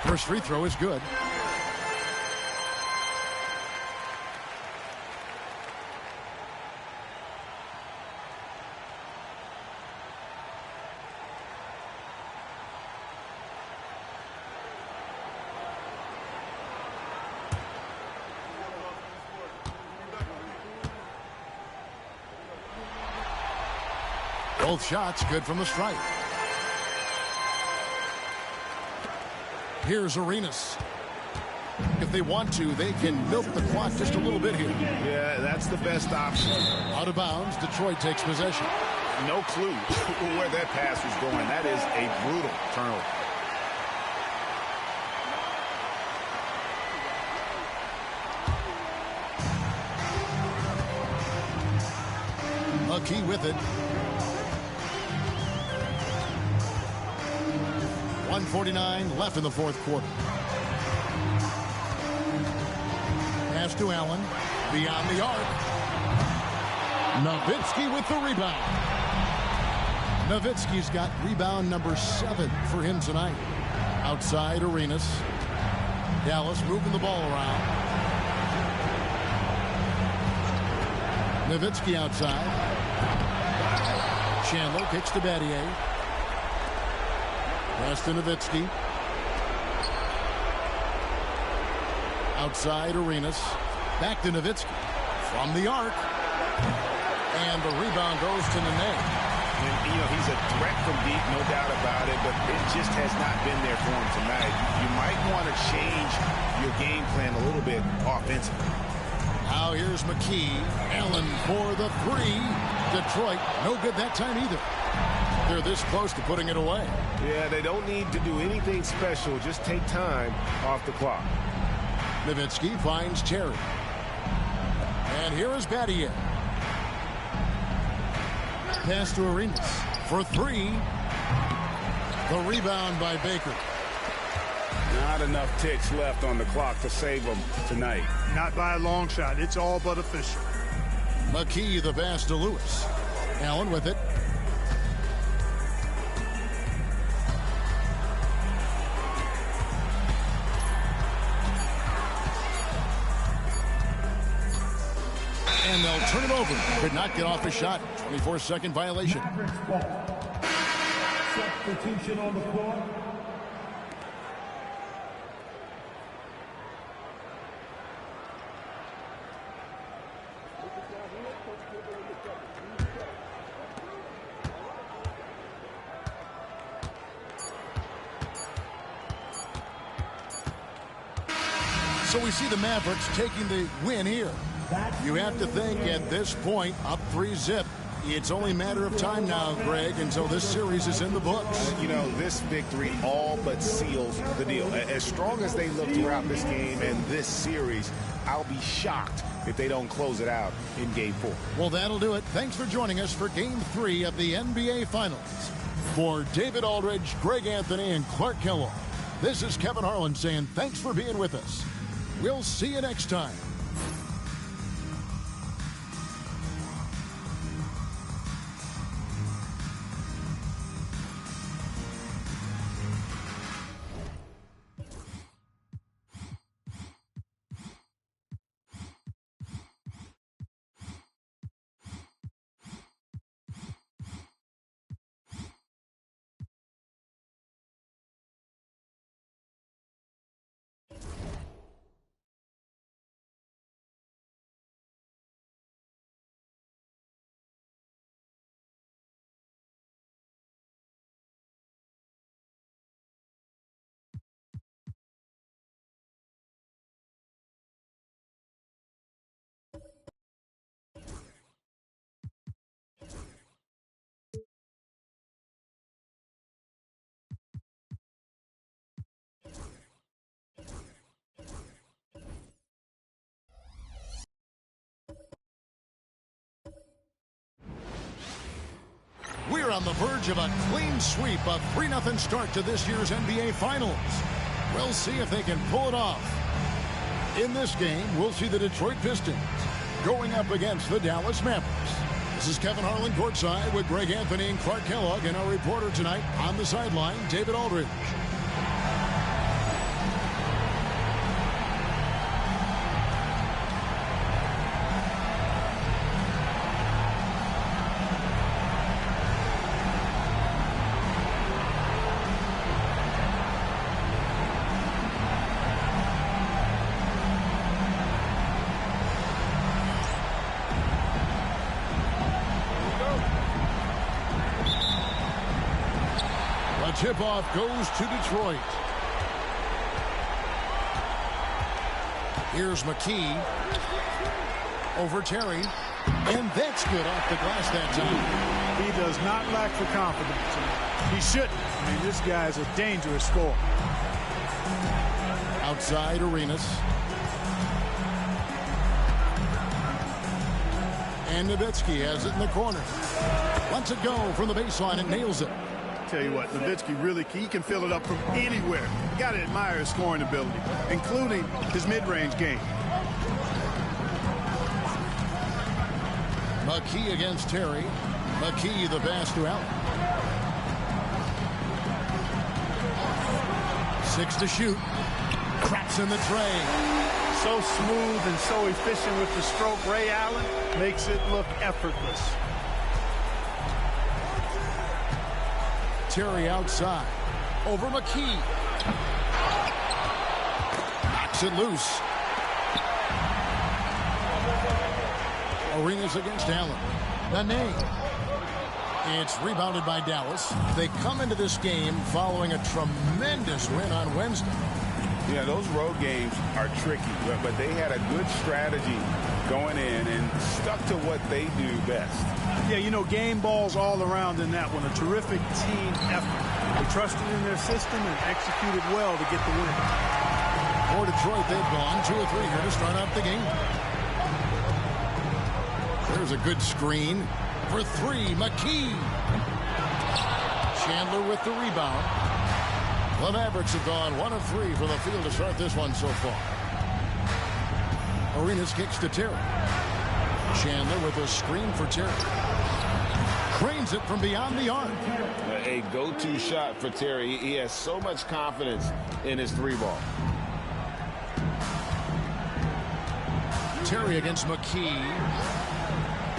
2. First free throw is good. Both shots good from the stripe. Here's Arenas. If they want to, they can milk the clock just a little bit here. Yeah, that's the best option. Out of bounds, Detroit takes possession. No clue where that pass was going. That is a brutal turnover. McKee with it. 1:49 left in the fourth quarter. Pass to Allen. Beyond the arc. Nowitzki with the rebound. Nowitzki's got rebound number 7 for him tonight. Outside Arenas. Dallas moving the ball around. Nowitzki outside. Chandler kicks to Battier. Pass to Nowitzki. Outside Arenas. Back to Nowitzki. From the arc. And the rebound goes to Nene. And, he's a threat from deep, no doubt about it, but it just has not been there for him tonight. You might want to change your game plan a little bit offensively. Now here's McKee. Allen for the three. Detroit, no good that time either. They're this close to putting it away. Yeah, they don't need to do anything special. Just take time off the clock. Nowitzki finds Terry. And here is Battier. Pass to Arenas for three. The rebound by Baker. Not enough ticks left on the clock to save them tonight. Not by a long shot. It's all but official. McKee the pass to Lewis. Allen with it. And they'll turn it over. Could not get off a shot. 24-second violation. Substitution on the floor. So we see the Mavericks taking the win here. You have to think at this point, up 3-zip. It's only a matter of time now, Greg, until this series is in the books. This victory all but seals the deal. As strong as they look throughout this game and this series, I'll be shocked if they don't close it out in Game 4. Well, that'll do it. Thanks for joining us for Game 3 of the NBA Finals. For David Aldridge, Greg Anthony, and Clark Kellogg, this is Kevin Harlan saying thanks for being with us. We'll see you next time. We're on the verge of a clean sweep, a 3-0 start to this year's NBA Finals. We'll see if they can pull it off. In this game, we'll see the Detroit Pistons going up against the Dallas Mavericks. This is Kevin Harlan courtside with Greg Anthony and Clark Kellogg, and our reporter tonight on the sideline, David Aldridge. Tip-off goes to Detroit. Here's McKee. Over Terry. And that's good off the glass that time. He does not lack for confidence. He shouldn't. I mean, this guy's a dangerous scorer. Outside Arenas. And Nowitzki has it in the corner. Lets it go from the baseline and nails it. Tell you what, Nowitzki really, he can fill it up from anywhere. Got to admire his scoring ability, including his mid-range game. McKee against Terry. McKee the pass to Allen. 6 to shoot. Craps in the tray. So smooth and so efficient with the stroke. Ray Allen makes it look effortless. Terry outside. Over McKee. Knocks it loose. Arenas against Allen. Nene. It's rebounded by Dallas. They come into this game following a tremendous win on Wednesday. Yeah, those road games are tricky, but they had a good strategy going in and stuck to what they do best. Yeah, you know, game balls all around in that one. A terrific team effort. They trusted in their system and executed well to get the win. For Detroit, they've gone 2 or 3 here to start out the game. There's a good screen for 3. McKee. Chandler with the rebound. The Mavericks have gone 1 of 3 from the field to start this one so far. Arenas kicks to Terry. Chandler with a screen for Terry. Cranes it from beyond the arc. A go-to shot for Terry. He has so much confidence in his 3-ball. Terry against McKee.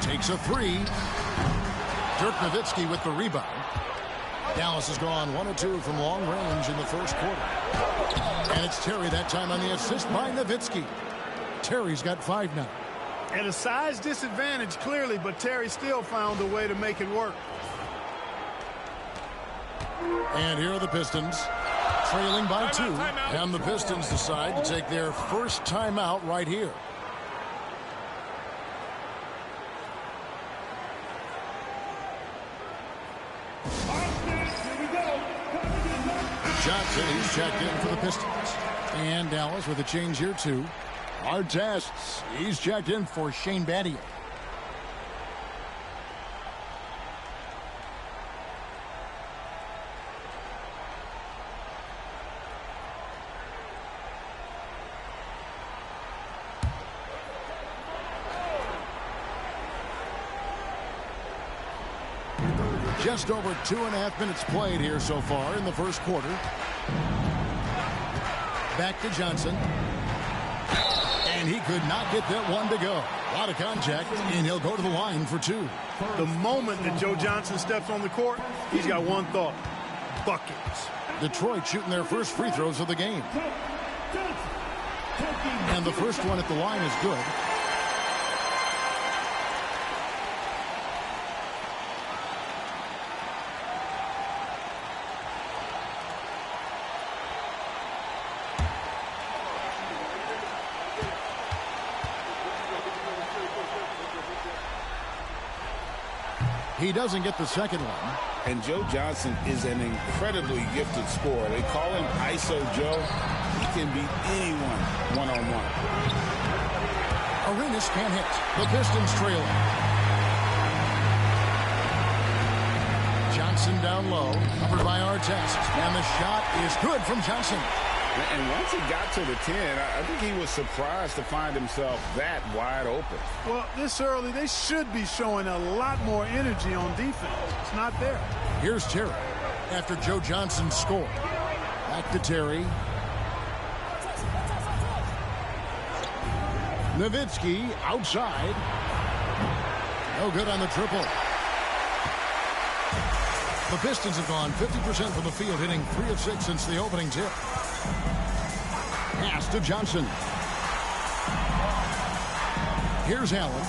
Takes a 3. Dirk Nowitzki with the rebound. Dallas has gone 1 of 2 from long range in the first quarter. And it's Terry that time on the assist by Nowitzki. Terry's got 5 now. At a size disadvantage, clearly, but Terry still found a way to make it work. And here are the Pistons, trailing by 2. And the Pistons decide to take their first timeout right here. Johnson, he's checked in for the Pistons. And Dallas with a change here, too. Artests, he's checked in for Shane Battier. Just over 2.5 minutes played here so far in the first quarter. Back to Johnson. And he could not get that one to go. A lot of contact, and he'll go to the line for 2. The moment that Joe Johnson steps on the court, he's got one thought: buckets. Detroit shooting their first free throws of the game. And the first one at the line is good. He doesn't get the second one. And Joe Johnson is an incredibly gifted scorer. They call him ISO Joe. He can beat anyone one-on-one. Arenas can't hit. The Pistons trailing. Johnson down low, covered by Artest. And the shot is good from Johnson. And once he got to the 10, I think he was surprised to find himself that wide open. Well, this early, they should be showing a lot more energy on defense. It's not there. Here's Terry after Joe Johnson scored. Back to Terry. Nowitzki outside. No good on the triple. The Pistons have gone 50% from the field, hitting 3 of 6 since the opening tip. Pass to Johnson. Here's Allen.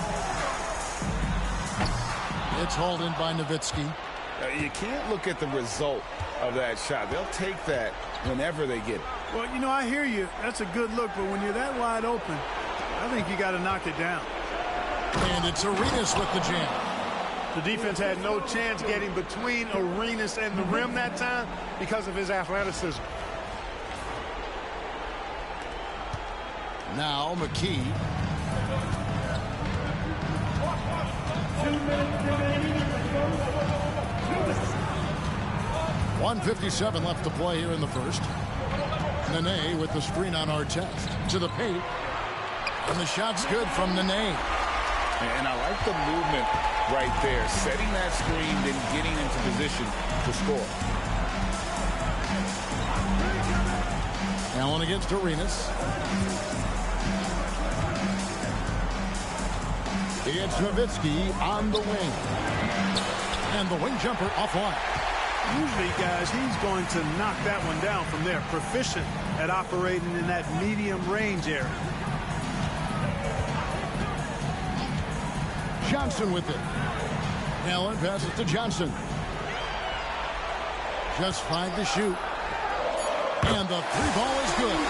It's hauled in by Nowitzki. You can't look at the result of that shot. They'll take that whenever they get it. Well, you know, I hear you. That's a good look, but when you're that wide open, I think you got to knock it down. And it's Arenas with the jam. The defense had no chance getting between Arenas and the rim that time because of his athleticism. Now McKee. .157 left to play here in the first. Nene with the screen on Artest. To the paint. And the shot's good from Nene. And I like the movement right there. Setting that screen, then getting into position to score. Allen against Arenas. It's Nowitzki on the wing. And the wing jumper offline. Usually, guys, he's going to knock that one down from there. Proficient at operating in that medium range area. Johnson with it. Allen passes to Johnson. Just 5 to shoot. And the 3-ball is good.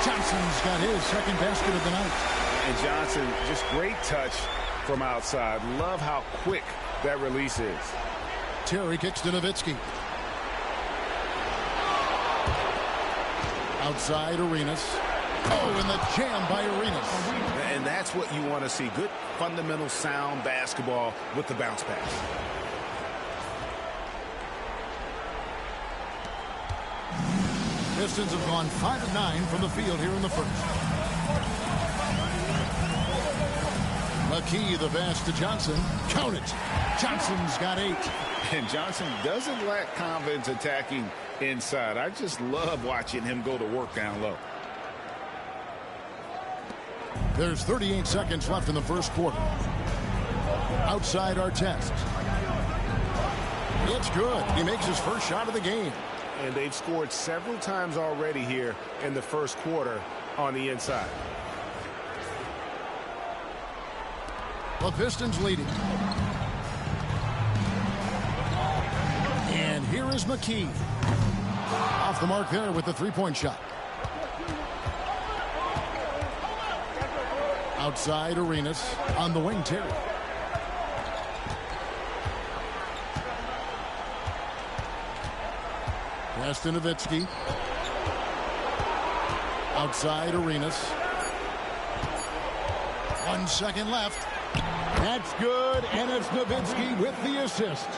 Johnson's got his second basket of the night. And Johnson, just great touch from outside. Love how quick that release is. Terry kicks to Nowitzki. Outside Arenas. Oh, and the jam by Arenas. And that's what you want to see. Good, fundamental, sound basketball with the bounce pass. Pistons have gone 5 of 9 from the field here in the first. McKee, the pass to Johnson. Count it. Johnson's got 8. And Johnson doesn't lack confidence attacking inside. I just love watching him go to work down low. There's 38 seconds left in the first quarter. Outside Artest. It's good. He makes his first shot of the game. And they've scored several times already here in the first quarter on the inside. The Pistons leading. And here is McKee. Off the mark there with the three-point shot. Outside Arenas. On the wing, Terry. Pass to Nowitzki. Outside Arenas. 1 second left. That's good, and it's Nowitzki with the assist.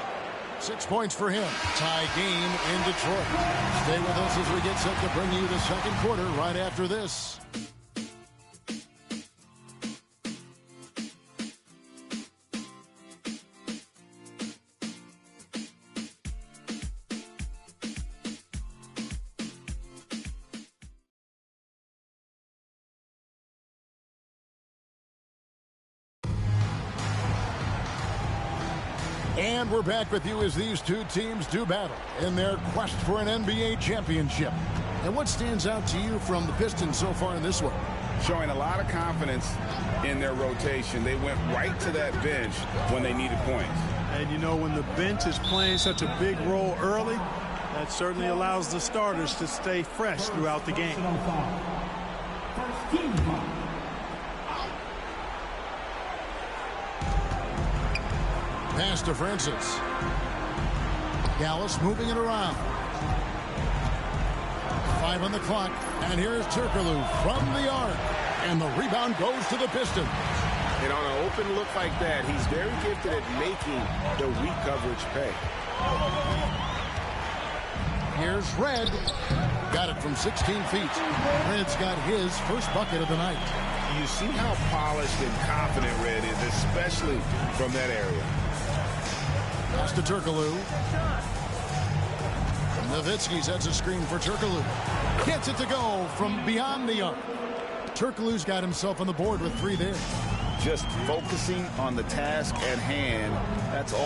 6 points for him. Tie game in Detroit. Stay with us as we get set to bring you the second quarter right after this. And we're back with you as these two teams do battle in their quest for an NBA championship. And what stands out to you from the Pistons so far in this one? Showing a lot of confidence in their rotation. They went right to that bench when they needed points. And you know, when the bench is playing such a big role early, that certainly allows the starters to stay fresh throughout the game. Pass to Francis. Dallas moving it around. 5 on the clock. And here's Turkoglu from the arc. And the rebound goes to the Pistons. And on an open look like that, he's very gifted at making the weak coverage pay. Here's Red. Got it from 16 feet. Red's got his first bucket of the night. You see how polished and confident Red is, especially from that area. Pass to Turkoglu. Nowitzki sets a screen for Turkoglu. Gets it to go from beyond the arc. Turkoglu's got himself on the board with 3 there. Just focusing on the task at hand, that's all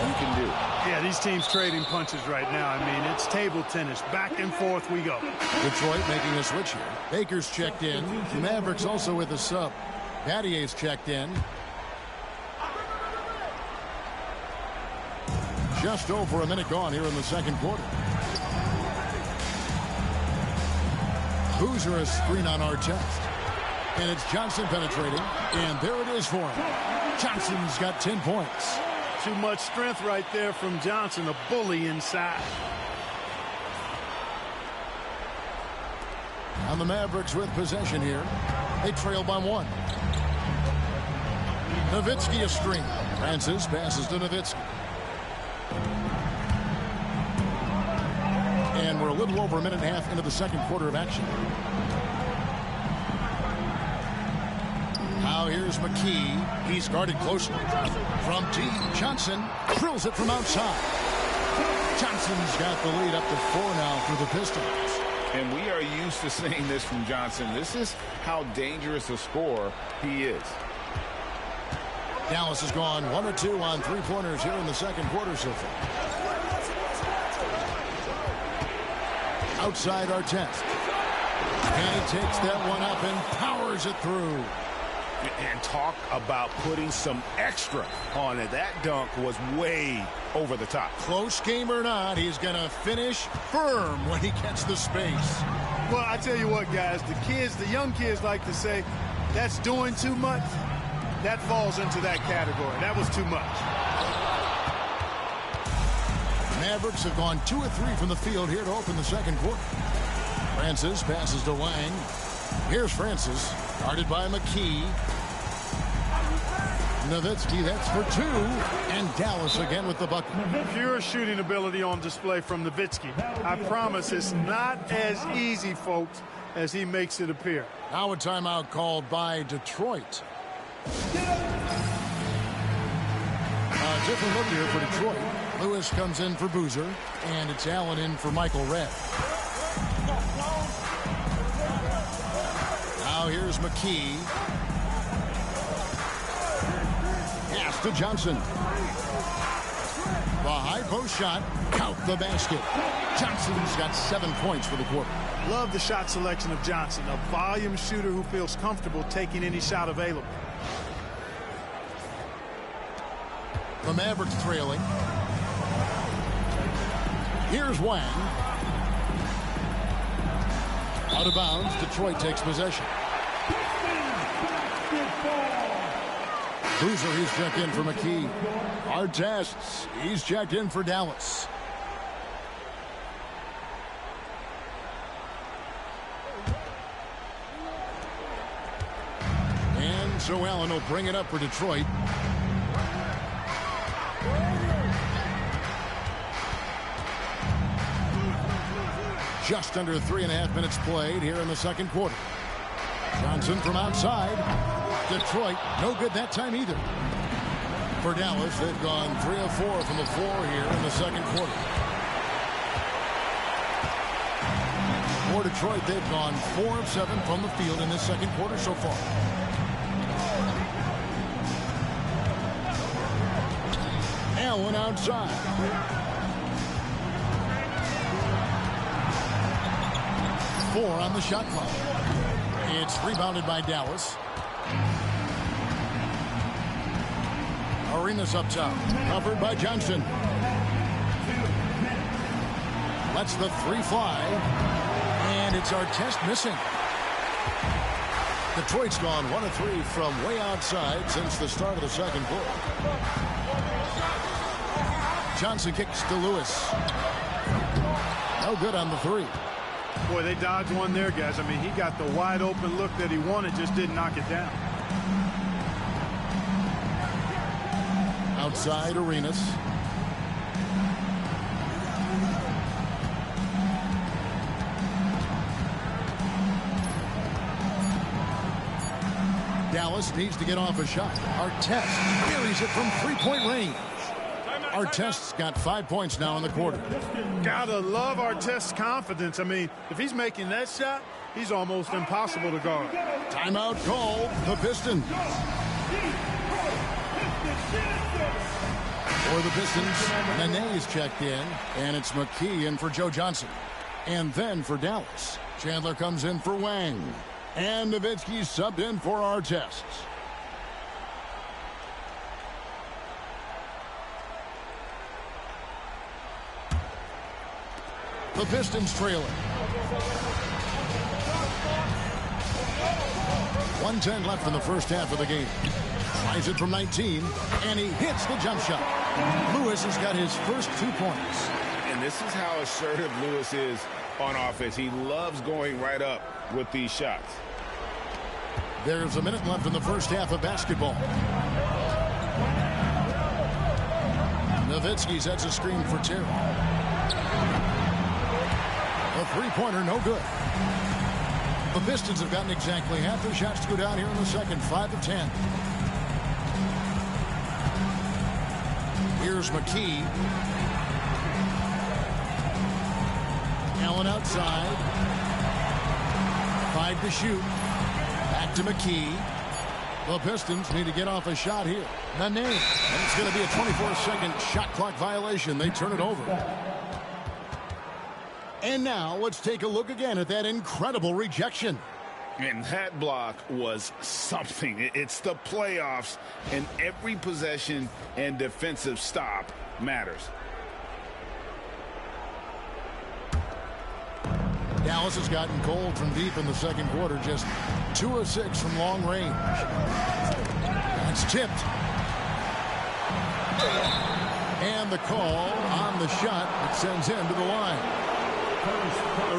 you can do. Yeah, these teams trading punches right now. I mean, it's table tennis. Back and forth we go. Detroit making a switch here. Baker's checked in. The Mavericks also with a sub. Battier's checked in. Just over a minute gone here in the second quarter. Boozer a screen on Artest. And it's Johnson penetrating. And there it is for him. Johnson's got 10 points. Too much strength right there from Johnson, a bully inside. And the Mavericks with possession here. They trail by 1. Nowitzki a screen. Francis passes to Nowitzki. And we're a little over a minute and a half into the second quarter of action. Now here's McKee. He's guarded closely. From deep, Johnson drills it from outside. Johnson's got the lead up to 4 now for the Pistons. And we are used to seeing this from Johnson. This is how dangerous a scorer he is. Dallas has gone 1 of 2 on 3-pointers here in the second quarter so far. Outside Artest. And he takes that one up and powers it through. And talk about putting some extra on it. That dunk was way over the top. Close game or not, he's going to finish firm when he gets the space. Well, I tell you what, guys, the young kids like to say, that's doing too much. That falls into that category. That was too much. Mavericks have gone 2 of 3 from the field here to open the second quarter. Francis passes to Wang. Here's Francis, guarded by McKee. Nowitzki, that's for 2. And Dallas again with the bucket. Pure shooting ability on display from Nowitzki. I promise it's not as easy, folks, as he makes it appear. Now a timeout called by Detroit. A different look here for Detroit. Lewis comes in for Boozer, and it's Allen in for Michael Redd. Now here's McKee. Pass to Johnson. The high post shot. Count the basket. Johnson's got 7 points for the quarter. Love the shot selection of Johnson, a volume shooter who feels comfortable taking any shot available. The Mavericks trailing. Here's Wang. Out of bounds, Detroit takes possession. Boozer, he's checked in for McKee. Artests, he's checked in for Dallas. And so Allen will bring it up for Detroit. Just under 3.5 minutes played here in the second quarter. Johnson from outside. Detroit, no good that time either. For Dallas, they've gone 3 of 4 from the floor here in the second quarter. For Detroit, they've gone 4 of 7 from the field in this second quarter so far. Allen outside. Four on the shot clock. It's rebounded by Dallas. Arenas up top. Covered by Johnson. Lets the 3 fly. And it's Artest missing. Detroit's gone 1 of 3 from way outside since the start of the second quarter. Johnson kicks to Lewis. No good on the 3. Boy, they dodged one there, guys. I mean, he got the wide open look that he wanted, just didn't knock it down. Outside Arenas. Dallas needs to get off a shot. Artest buries it from 3-point range. Artest's got 5 points now in the quarter. Gotta love Artest's confidence. I mean, if he's making that shot, he's almost impossible to guard. Timeout called. The Pistons. For the Pistons, Nene's checked in, and it's McKee in for Joe Johnson. And then for Dallas, Chandler comes in for Wang. And Nowitzki subbed in for Artest. The Pistons trailing. 1:10 left in the first half of the game. Tries it from 19, and he hits the jump shot. Lewis has got his first 2 points. And this is how assertive Lewis is on offense. He loves going right up with these shots. There's a minute left in the first half of basketball. Nowitzki sets a screen for Terry. A 3-pointer, no good. The Pistons have gotten exactly half their shots to go down here in the second, 5 of 10. Here's McKee. Allen outside. 5 to shoot. Back to McKee. The Pistons need to get off a shot here. Nene. And it's going to be a 24-second shot clock violation. They turn it over. And now let's take a look again at that incredible rejection. And that block was something. It's the playoffs, and every possession and defensive stop matters. Dallas has gotten cold from deep in the second quarter, just 2 of 6 from long range. That's tipped. And the call on the shot that sends him to the line.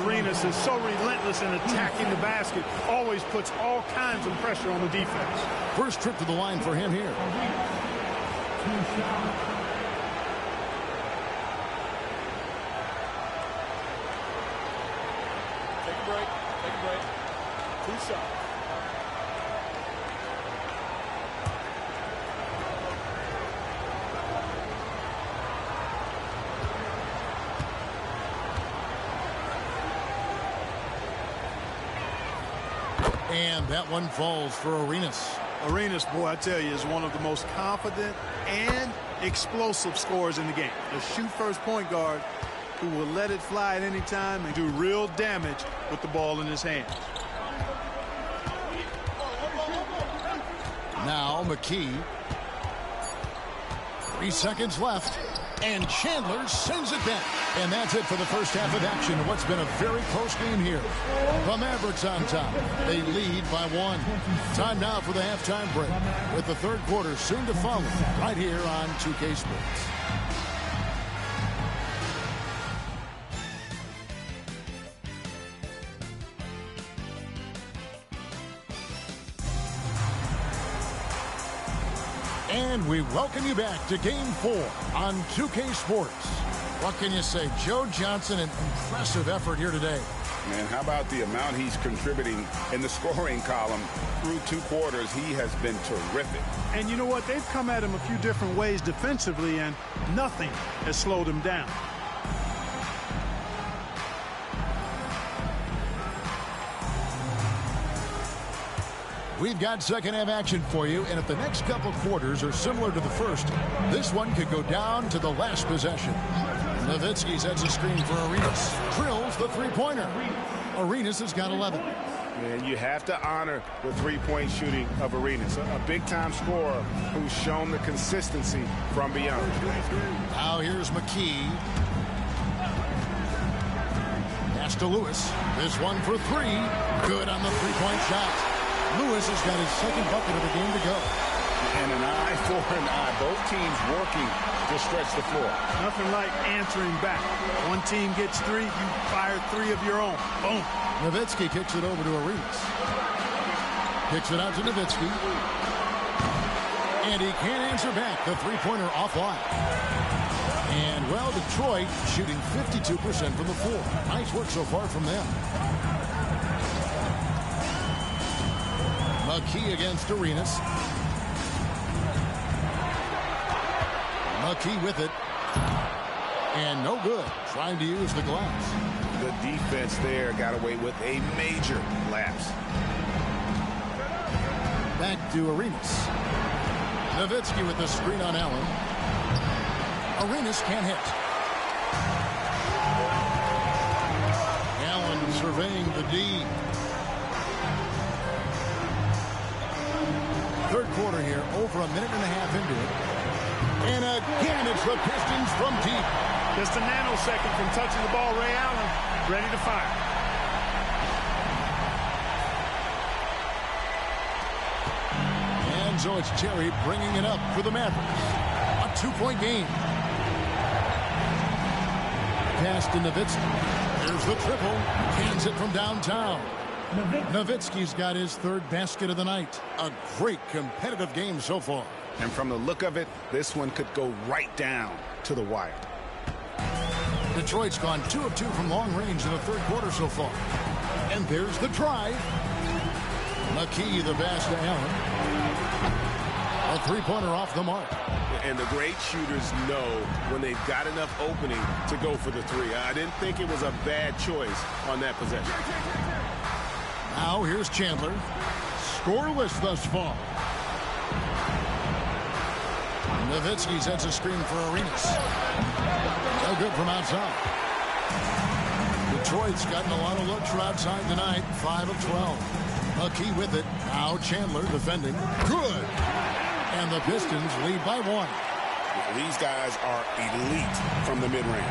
Arenas is so relentless in attacking the basket, always puts all kinds of pressure on the defense. First trip to the line for him here. Take a break. Take a break. 2 shots. And that one falls for Arenas. Arenas, boy, I tell you, is one of the most confident and explosive scorers in the game. A shoot-first point guard who will let it fly at any time and do real damage with the ball in his hands. Now McKee. 3 seconds left. And Chandler sends it back. And that's it for the first half of action. What's been a very close game here. The Mavericks on top. They lead by 1. Time now for the halftime break, with the third quarter soon to follow right here on 2K Sports. And we welcome you back to Game 4 on 2K Sports. What can you say? Joe Johnson, an impressive effort here today. Man, how about the amount he's contributing in the scoring column through 2 quarters? He has been terrific. And you know what? They've come at him a few different ways defensively, and nothing has slowed him down. We've got second half action for you, and if the next couple quarters are similar to the first, this one could go down to the last possession. Nowitzki sets a screen for Arenas. Drills the three-pointer. Arenas has got 11. And you have to honor the three-point shooting of Arenas, a big-time scorer who's shown the consistency from beyond. Now here's McKee. Pass to Lewis. This one for 3. Good on the three-point shot. Lewis has got his second bucket of the game to go. And an eye for an eye. Both teams working to stretch the floor. Nothing like answering back. One team gets 3, you fire 3 of your own. Boom. Nowitzki kicks it over to Arenas. Kicks it out to Nowitzki. And he can't answer back. The three-pointer offline. And, well, Detroit shooting 52% from the floor. Nice work so far from them. McKee against Arenas. McKee with it. And no good. Trying to use the glass. The defense there got away with a major lapse. Back to Arenas. Nowitzki with the screen on Allen. Arenas can't hit. Allen surveying the D. Third quarter here, over a minute and a half into it. And again, it's the Pistons from deep. Just a nanosecond from touching the ball. Ray Allen ready to fire. And so it's Terry bringing it up for the Mavericks. A 2-point game. Pass to Nowitzki. Here's the triple. Cans it from downtown. Nowitzki's got his third basket of the night. A great competitive game so far. And from the look of it, this one could go right down to the wire. Detroit's gone 2 of 2 from long range in the third quarter so far. And there's the drive. McKee, the pass to Allen. A three-pointer off the mark. And the great shooters know when they've got enough opening to go for the 3. I didn't think it was a bad choice on that possession. Now here's Chandler. Scoreless thus far. Nowitzki sets a screen for Arenas. No good from outside. Detroit's gotten a lot of looks from outside tonight. 5 of 12. McKee with it. Now Chandler defending. Good. And the Pistons lead by 1. These guys are elite from the mid-range.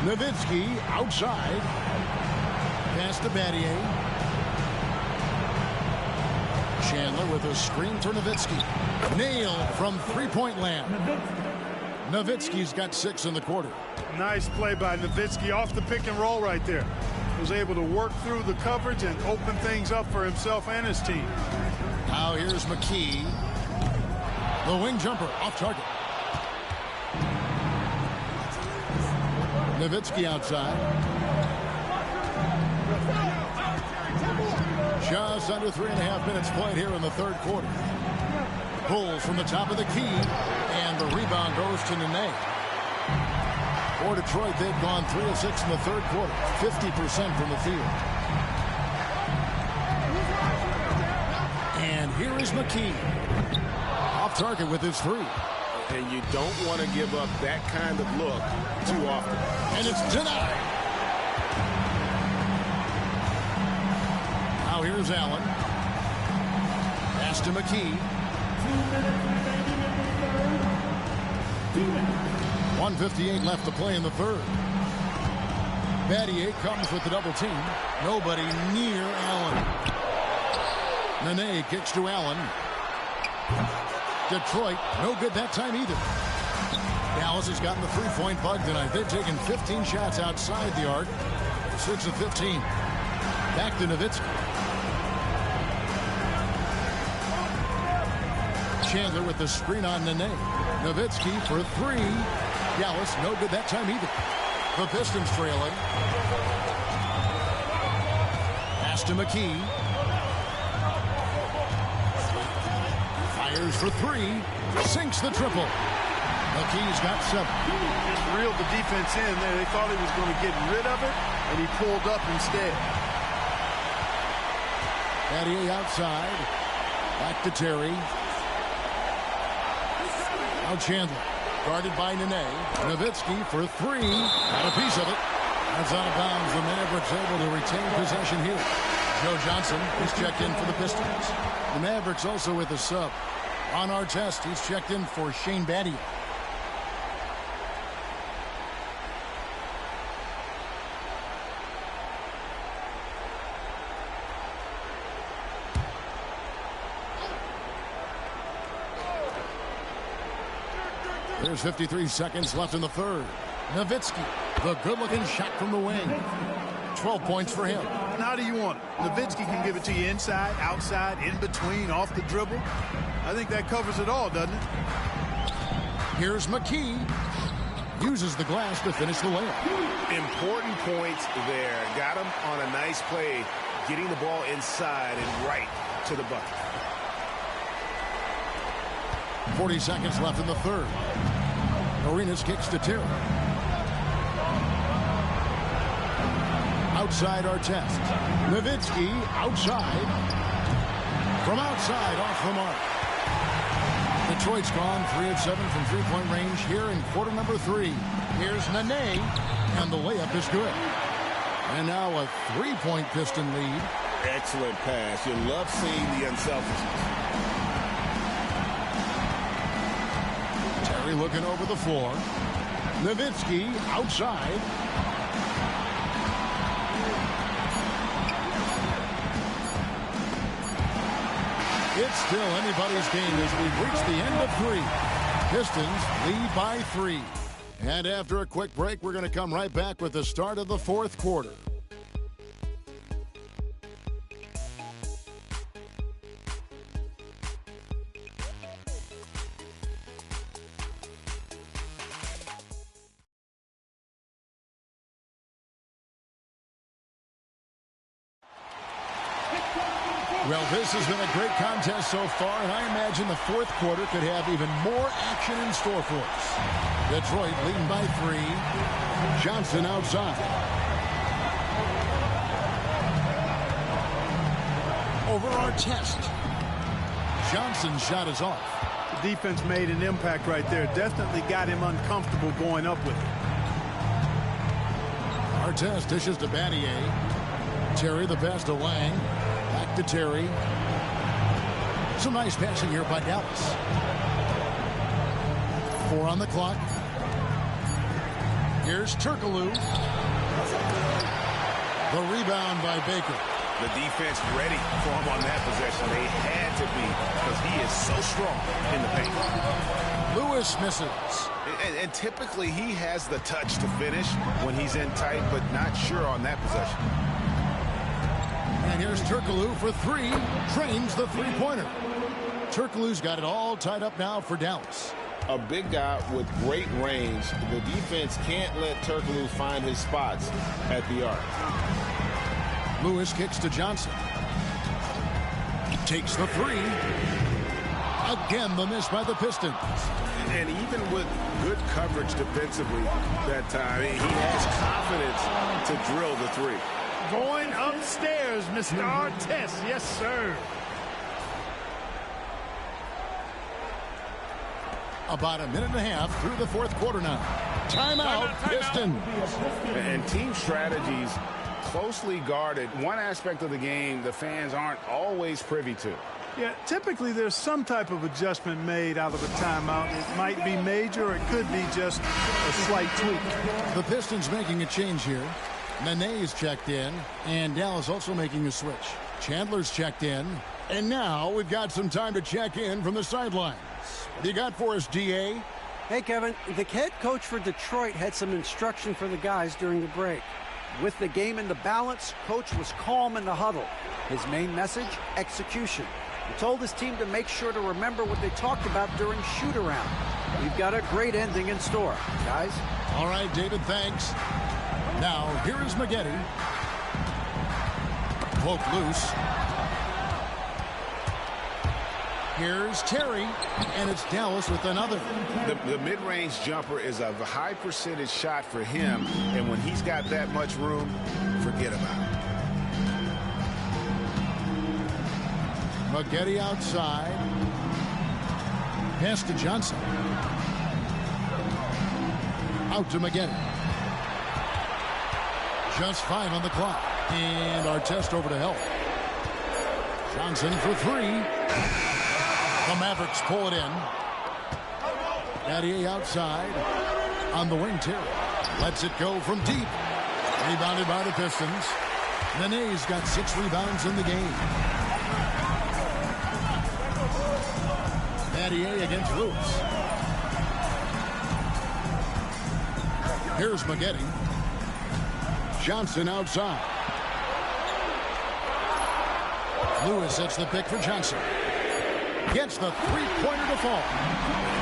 Nowitzki outside. Pass to Battier. Chandler with a screen for Nowitzki. Nailed from three-point land. Nowitzki's got 6 in the quarter. Nice play by Nowitzki off the pick and roll right there. Was able to work through the coverage and open things up for himself and his team. Now here's McKee. The wing jumper off target. Nowitzki outside. Just under 3.5 minutes played here in the third quarter. Pulls from the top of the key, and the rebound goes to Nene. For Detroit, they've gone 3 of 6 in the third quarter, 50% from the field. And here is McKee. Off target with his 3. And you don't want to give up that kind of look too often. And it's denied. Now here's Allen. Pass to McKee. 1:58 left to play in the third. Battier comes with the double team. Nobody near Allen. Nene kicks to Allen. Detroit, no good that time either. Dallas has gotten the three-point bug tonight. They've taken 15 shots outside the arc. 6 of 15. Back to Nowitzki. Chandler with the screen on Nene. Nowitzki for 3. Dallas, no good that time either. The Pistons trailing. Pass to McKee. Fires for 3. Sinks the triple. McKee's got 7. Just reeled the defense in there. They thought he was going to get rid of it, and he pulled up instead. Battier outside. Back to Terry. Now Chandler. Guarded by Nene. Nowitzki for 3. Got a piece of it. That's out of bounds. The Mavericks able to retain possession here. Joe Johnson is checked in for the Pistons. The Mavericks also with a sub. On our test, he's checked in for Shane Battier. There's 53 seconds left in the third. Nowitzki, the good-looking shot from the wing. 12 points for him. And how do you want it? Nowitzki can give it to you inside, outside, in between, off the dribble. I think that covers it all, doesn't it? Here's McKee. Uses the glass to finish the layup. Important points there. Got him on a nice play, getting the ball inside and right to the bucket. 40 seconds left in the third. Arenas kicks to Terry. Outside our test. Nowitzki outside. From outside off the mark. Detroit's gone 3 of 7 from three-point range here in quarter number 3. Here's Nene, and the layup is good. And now a 3-point Piston lead. Excellent pass. You love seeing the unselfishness. Looking over the floor. Nowitzki outside. It's still anybody's game as we've reached the end of 3. Pistons lead by 3. And after a quick break, we're going to come right back with the start of the fourth quarter. Well, this has been a great contest so far, and I imagine the fourth quarter could have even more action in store for us. Detroit leading by 3. Johnson outside. Over our test. Johnson's shot is off. The defense made an impact right there. Definitely got him uncomfortable going up with it. Our test dishes to Battier. Terry, the pass to Lang. Back to Terry. Some nice passing here by Dallas. 4 on the clock. Here's Turkoglu. The rebound by Baker. The defense ready for him on that possession. They had to be because he is so strong in the paint. Lewis misses. And typically he has the touch to finish when he's in tight, but not sure on that possession. And here's Turkoglu for 3. Drains the three-pointer. Turkoglu's got it all tied up now for Dallas. A big guy with great range. The defense can't let Turkoglu find his spots at the arc. Lewis kicks to Johnson. Takes the 3. Again, the miss by the Pistons. And even with good coverage defensively that time, he has confidence to drill the 3. Going upstairs, Mr. Artest. Yes, sir. About a minute and a half through the fourth quarter now. Timeout, Pistons. And team strategies closely guarded. One aspect of the game the fans aren't always privy to. Yeah, typically there's some type of adjustment made out of a timeout. It might be major or it could be just a slight tweak. The Pistons making a change here. Nene's checked in, and Dallas also making a switch. Chandler's checked in, and now we've got some time to check in from the sidelines. What do you got for us, DA? Hey, Kevin, the head coach for Detroit had some instruction for the guys during the break. With the game in the balance, coach was calm in the huddle. His main message, execution. He told his team to make sure to remember what they talked about during shoot-around. We've got a great ending in store, guys. All right, David, thanks. Now, here is Maggette. Poke loose. Here's Terry, and it's Dallas with another. The mid-range jumper is a high percentage shot for him, and when he's got that much room, forget about it. Maggette outside. Pass to Johnson. Out to Maggette. Just 5 on the clock. And Artest over to help. Johnson for 3. The Mavericks pull it in. Battier outside. On the wing, Terry. Lets it go from deep. Rebounded by the Pistons. Nene's got 6 rebounds in the game. Battier against Lewis. Here's Maggette. Johnson outside. Lewis hits the pick for Johnson. Gets the three-pointer to fall.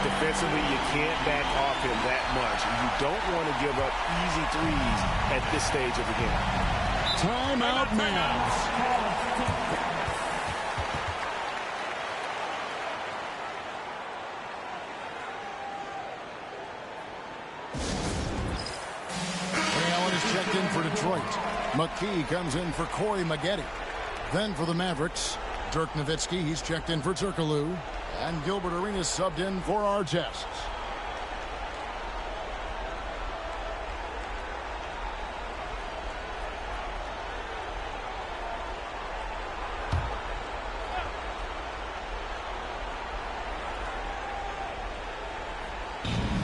Defensively, you can't back off him that much. You don't want to give up easy threes at this stage of the game. Timeout, Mavs. Ray Allen is checked in for Detroit. McKee comes in for Corey Maggette. Then for the Mavericks, Dirk Nowitzki, he's checked in for Turkoglu. And Gilbert Arenas subbed in for Artest.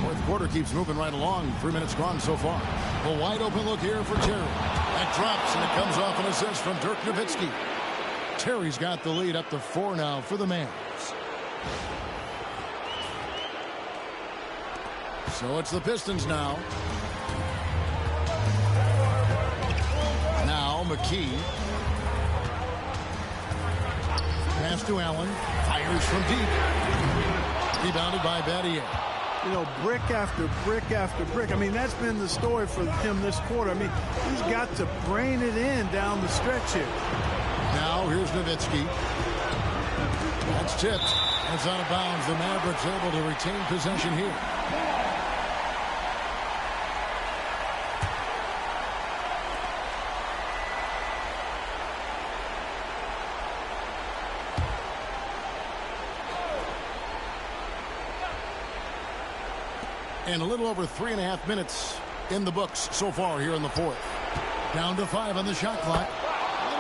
Fourth quarter keeps moving right along. 3 minutes gone so far. A wide open look here for Terry. That drops, and it comes off an assist from Dirk Nowitzki. Terry's got the lead up to 4 now for the Mavs. So it's the Pistons now. Now McKee. Pass to Allen. Fires from deep. Rebounded by Battier. You know, brick after brick after brick. I mean, that's been the story for him this quarter. I mean, he's got to brain it in down the stretch here. Now here's Nowitzki. That's tipped. That's out of bounds. The Mavericks able to retain possession here. And a little over 3.5 minutes in the books so far here in the fourth. Down to 5 on the shot clock.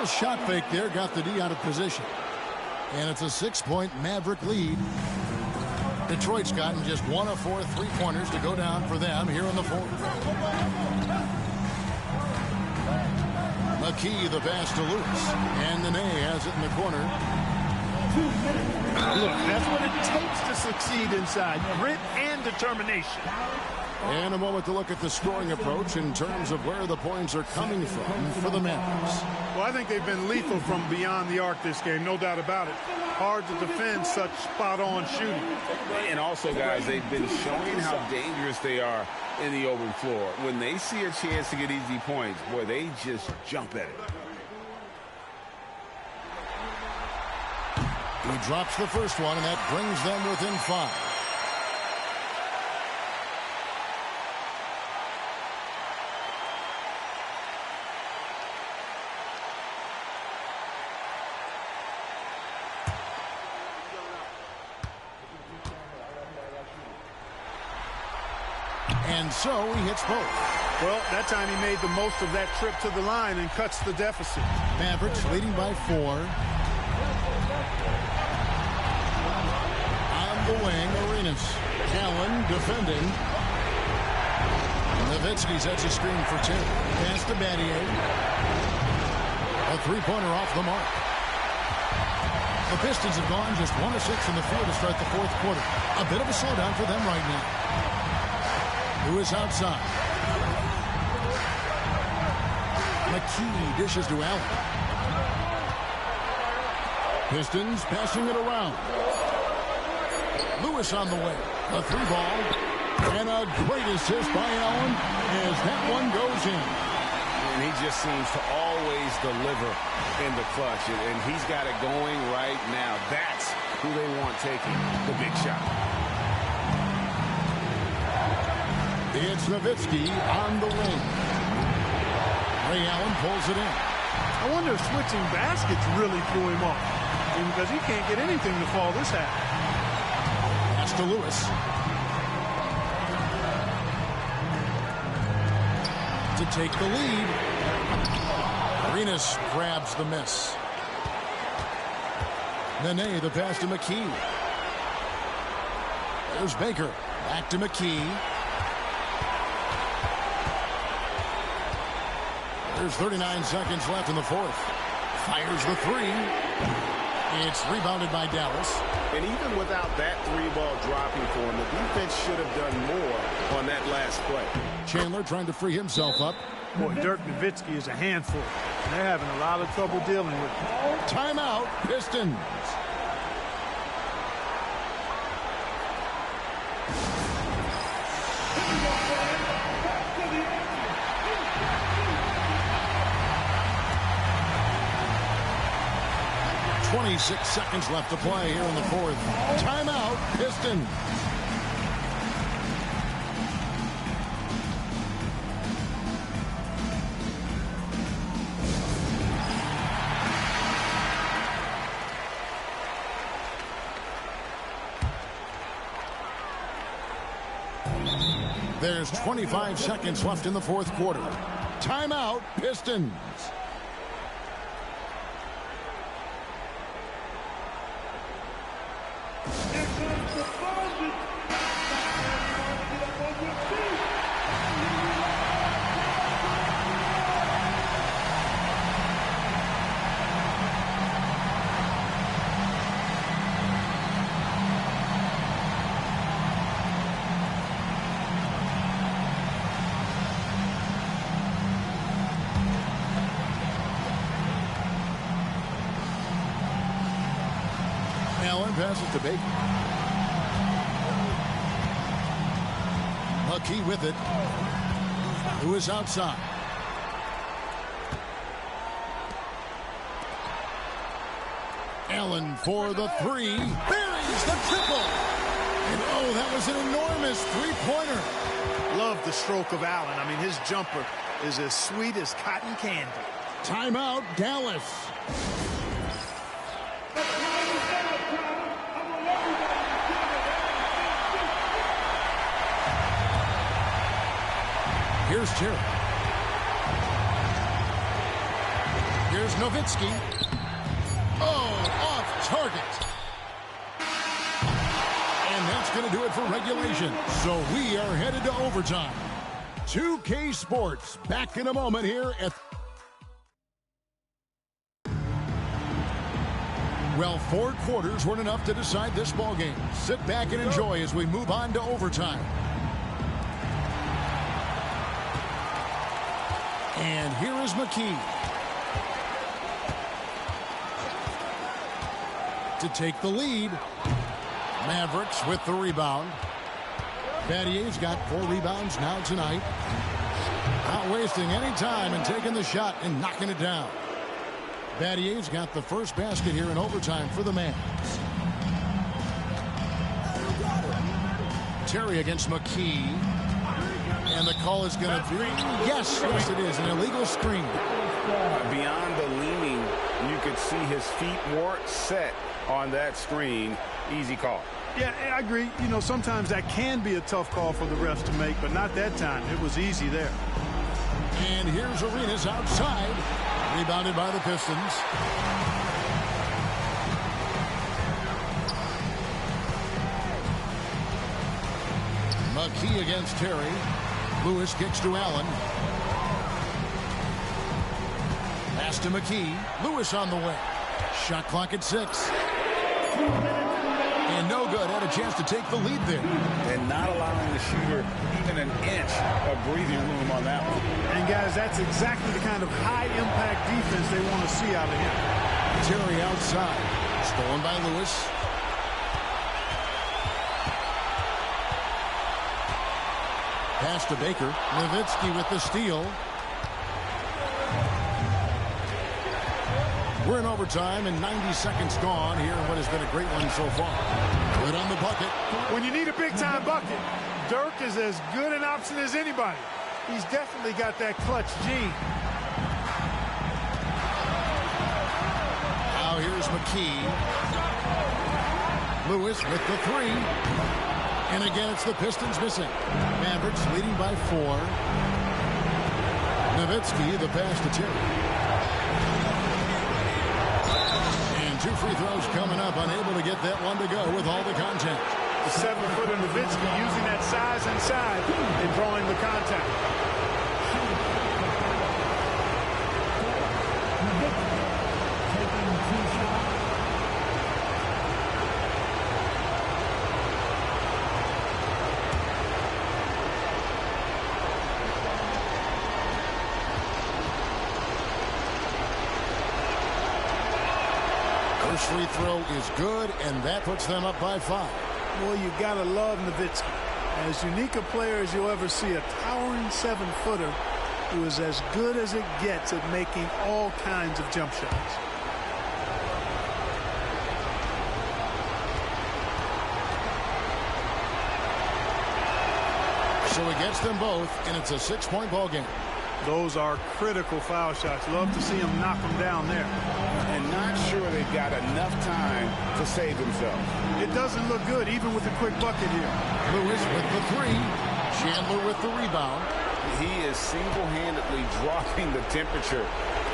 little shot fake there got the D out of position. And it's a 6-point Maverick lead. Detroit's gotten just 1 of 4 3-pointers to go down for them here in the fourth. McKee the pass to Lewis. And Nene has it in the corner. Look, that's what it takes to succeed inside. Grit and determination. And a moment to look at the scoring approach in terms of where the points are coming from for the Mavericks. Well, I think they've been lethal from beyond the arc this game, no doubt about it. Hard to defend such spot-on shooting. And also, guys, they've been showing how dangerous they are in the open floor. When they see a chance to get easy points, boy, they just jump at it. He drops the first one, and that brings them within 5. And so he hits both. Well, that time he made the most of that trip to the line and cuts the deficit. Mavericks leading by 4. On the wing, Arenas. Allen defending. Nowitzki sets a screen for 2. Pass to Battier. A 3-pointer off the mark. The Pistons have gone just 1 of 6 in the field to start the fourth quarter. A bit of a slowdown for them right now. Who is outside? McKee dishes to Allen. Pistons passing it around. Lewis on the way. A 3-ball. And a great assist by Allen as that one goes in. And he just seems to always deliver in the clutch. And he's got it going right now. That's who they want taking the big shot. It's Nowitzki on the wing. Ray Allen pulls it in. I wonder if switching baskets really threw him off. Because he can't get anything to fall this half. Pass to Lewis. To take the lead. Arenas grabs the miss. Nene the pass to McKee. There's Baker. Back to McKee. There's 39 seconds left in the fourth. Fires the 3. It's rebounded by Dallas. And even without that 3-ball dropping for him, the defense should have done more on that last play. Chandler trying to free himself up. Boy, Dirk Nowitzki is a handful. And they're having a lot of trouble dealing with him. Timeout, Pistons. .26 seconds left to play here in the fourth. Timeout, Pistons. There's 25 seconds left in the fourth quarter. Timeout, Pistons. Allen passes to Baker. McKee with it. Who is outside? Allen for the 3. Buries the triple. And oh, that was an enormous 3-pointer. Love the stroke of Allen. I mean, his jumper is as sweet as cotton candy. Timeout, Dallas. Here's Terry. Here's Here's Nowitzki. Oh, off target. And that's going to do it for regulation. So we are headed to overtime. 2K Sports back in a moment here at... Well, 4 quarters weren't enough to decide this ballgame. Sit back and enjoy as we move on to overtime. And here is McKee to take the lead. Mavericks with the rebound. Battier's got 4 rebounds now tonight. Not wasting any time and taking the shot and knocking it down. Battier's got the first basket here in overtime for the Mavs. Terry against McKee. And the call is going to be, yes, it is, an illegal screen. Beyond the leaning, you could see his feet weren't set on that screen. Easy call. Yeah, I agree. You know, sometimes that can be a tough call for the refs to make, but not that time. It was easy there. And here's Arenas outside. Rebounded by the Pistons. McKee against Terry. Lewis kicks to Allen. Pass to McKee. Lewis on the way. Shot clock at 6. And no good. Had a chance to take the lead there. And not allowing the shooter even an inch of breathing room on that one. And, guys, that's exactly the kind of high-impact defense they want to see out of him. Terry outside. Stolen by Lewis. Pass to Baker. Nowitzki with the steal. We're in overtime and 90 seconds gone here in what has been a great one so far. Good on the bucket. When you need a big-time bucket, Dirk is as good an option as anybody. He's definitely got that clutch gene. Now here's McKee. Lewis with the 3. And again, it's the Pistons missing. Mavericks leading by 4. Nowitzki, the pass to Terry. And 2 free throws coming up. Unable to get that one to go with all the contact. The 7-footer Nowitzki using that size inside and drawing the contact. First free throw is good, and that puts them up by 5. Boy, you gotta love Nowitzki. As unique a player as you'll ever see, a towering 7-footer who is as good as it gets at making all kinds of jump shots. So he gets them both, and it's a 6-point ball game. Those are critical foul shots. Love to see him knock them down there. And not sure they've got enough time to save themselves. It doesn't look good, even with the quick bucket here. Lewis with the 3. Chandler with the rebound. He is single-handedly dropping the temperature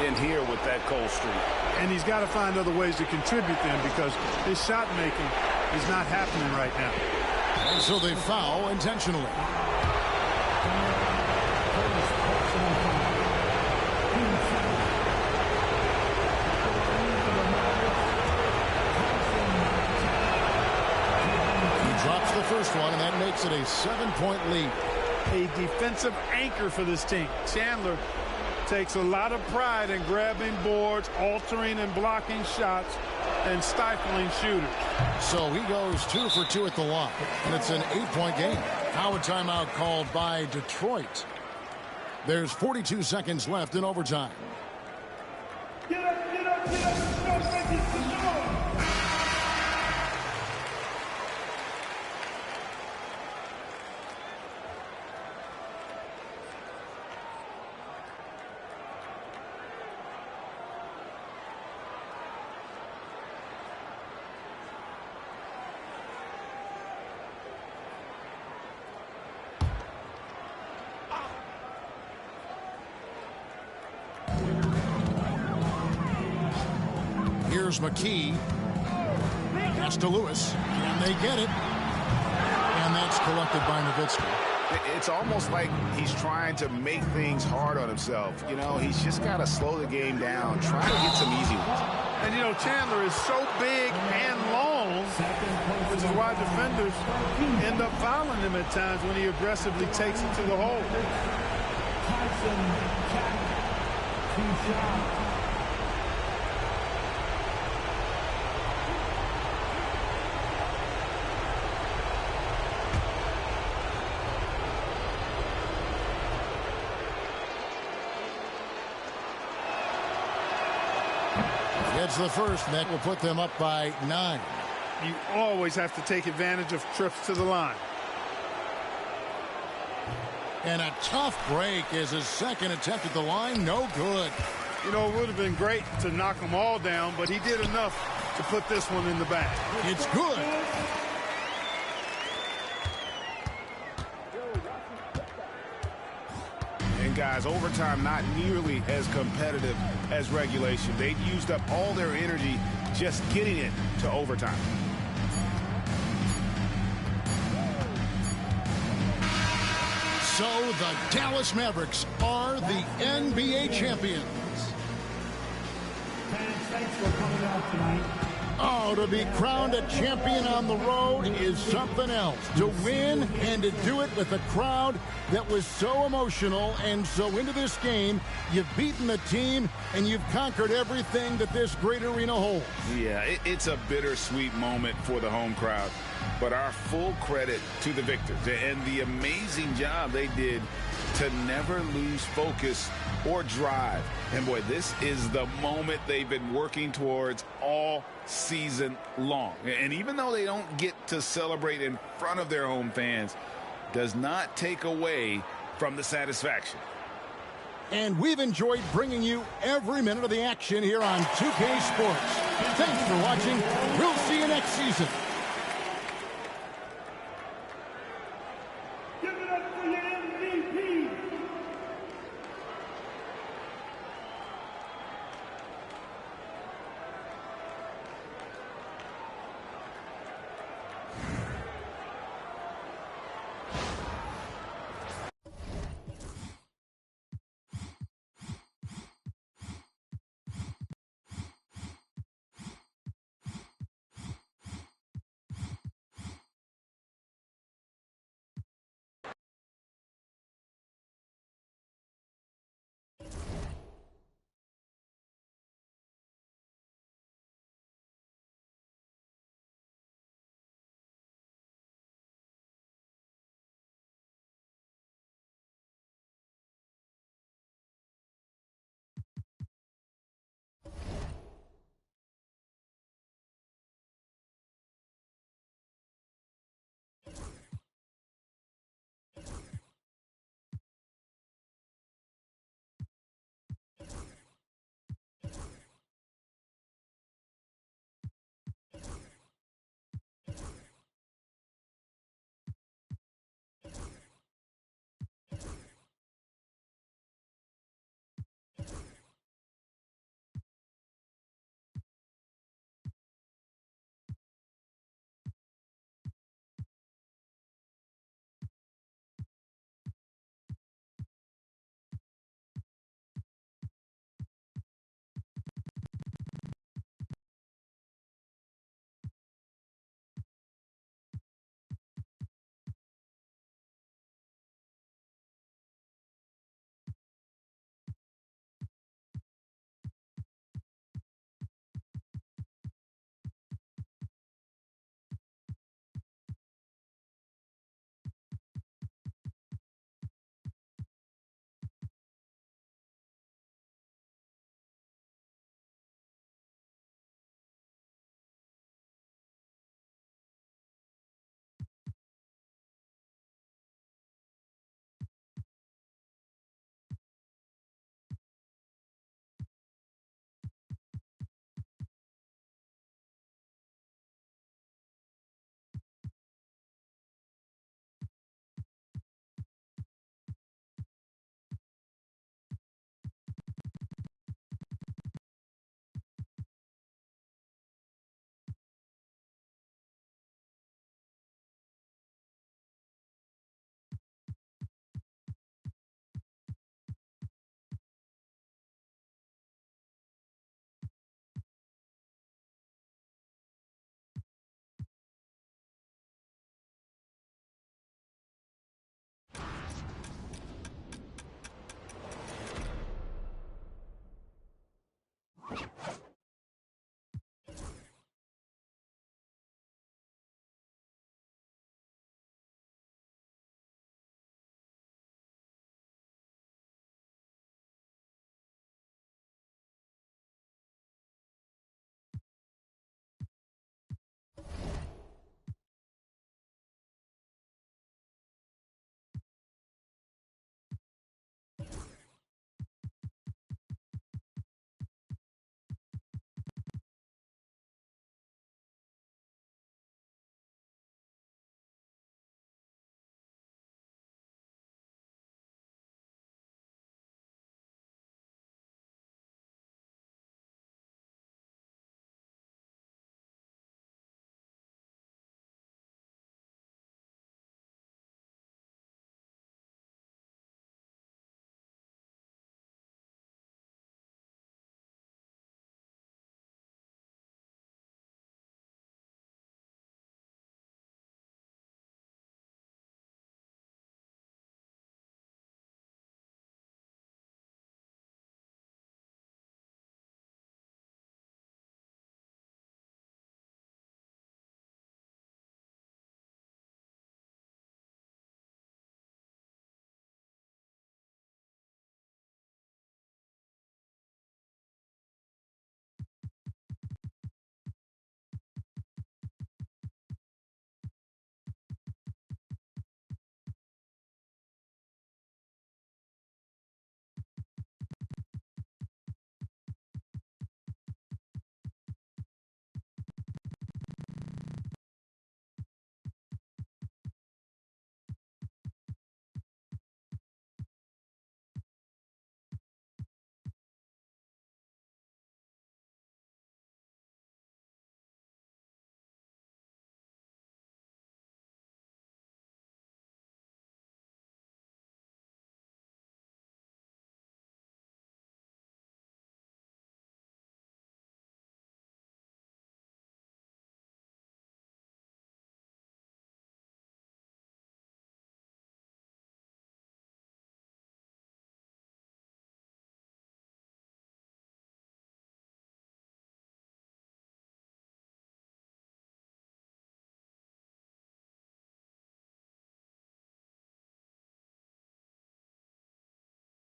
in here with that cold streak. And he's got to find other ways to contribute then, because his shot making is not happening right now. And so they foul intentionally. Drops the first one, and that makes it a 7-point lead. A defensive anchor for this team. Chandler takes a lot of pride in grabbing boards, altering and blocking shots, and stifling shooters. So he goes 2 for 2 at the line, and it's an 8-point game. Now a timeout called by Detroit. There's 42 seconds left in overtime. Get up, get up, get up. Here's McKee. Pass to Lewis. Can they get it? And that's collected by Nowitzki. It's almost like he's trying to make things hard on himself. You know, he's just got to slow the game down, try to get some easy ones. And, you know, Chandler is so big and long, which is why defenders end up fouling him at times when he aggressively takes it to the hole. Gets the first, and that will put them up by 9. You always have to take advantage of trips to the line. And a tough break is his second attempt at the line. No good. You know, it would have been great to knock them all down, but he did enough to put this one in the bag. It's good. And guys, overtime not nearly as competitive as regulation. They used up all their energy just getting it to overtime. So the Dallas Mavericks are the NBA champions. Thanks for coming out tonight. Oh, to be crowned a champion on the road is something else. To win and to do it with a crowd that was so emotional and so into this game, you've beaten the team and you've conquered everything that this great arena holds. Yeah, it's a bittersweet moment for the home crowd. But our full credit to the victors and the amazing job they did to never lose focus or drive. And boy, this is the moment they've been working towards all season long. And even though they don't get to celebrate in front of their home fans, does not take away from the satisfaction. And we've enjoyed bringing you every minute of the action here on 2K Sports. Thanks for watching. We'll see you next season.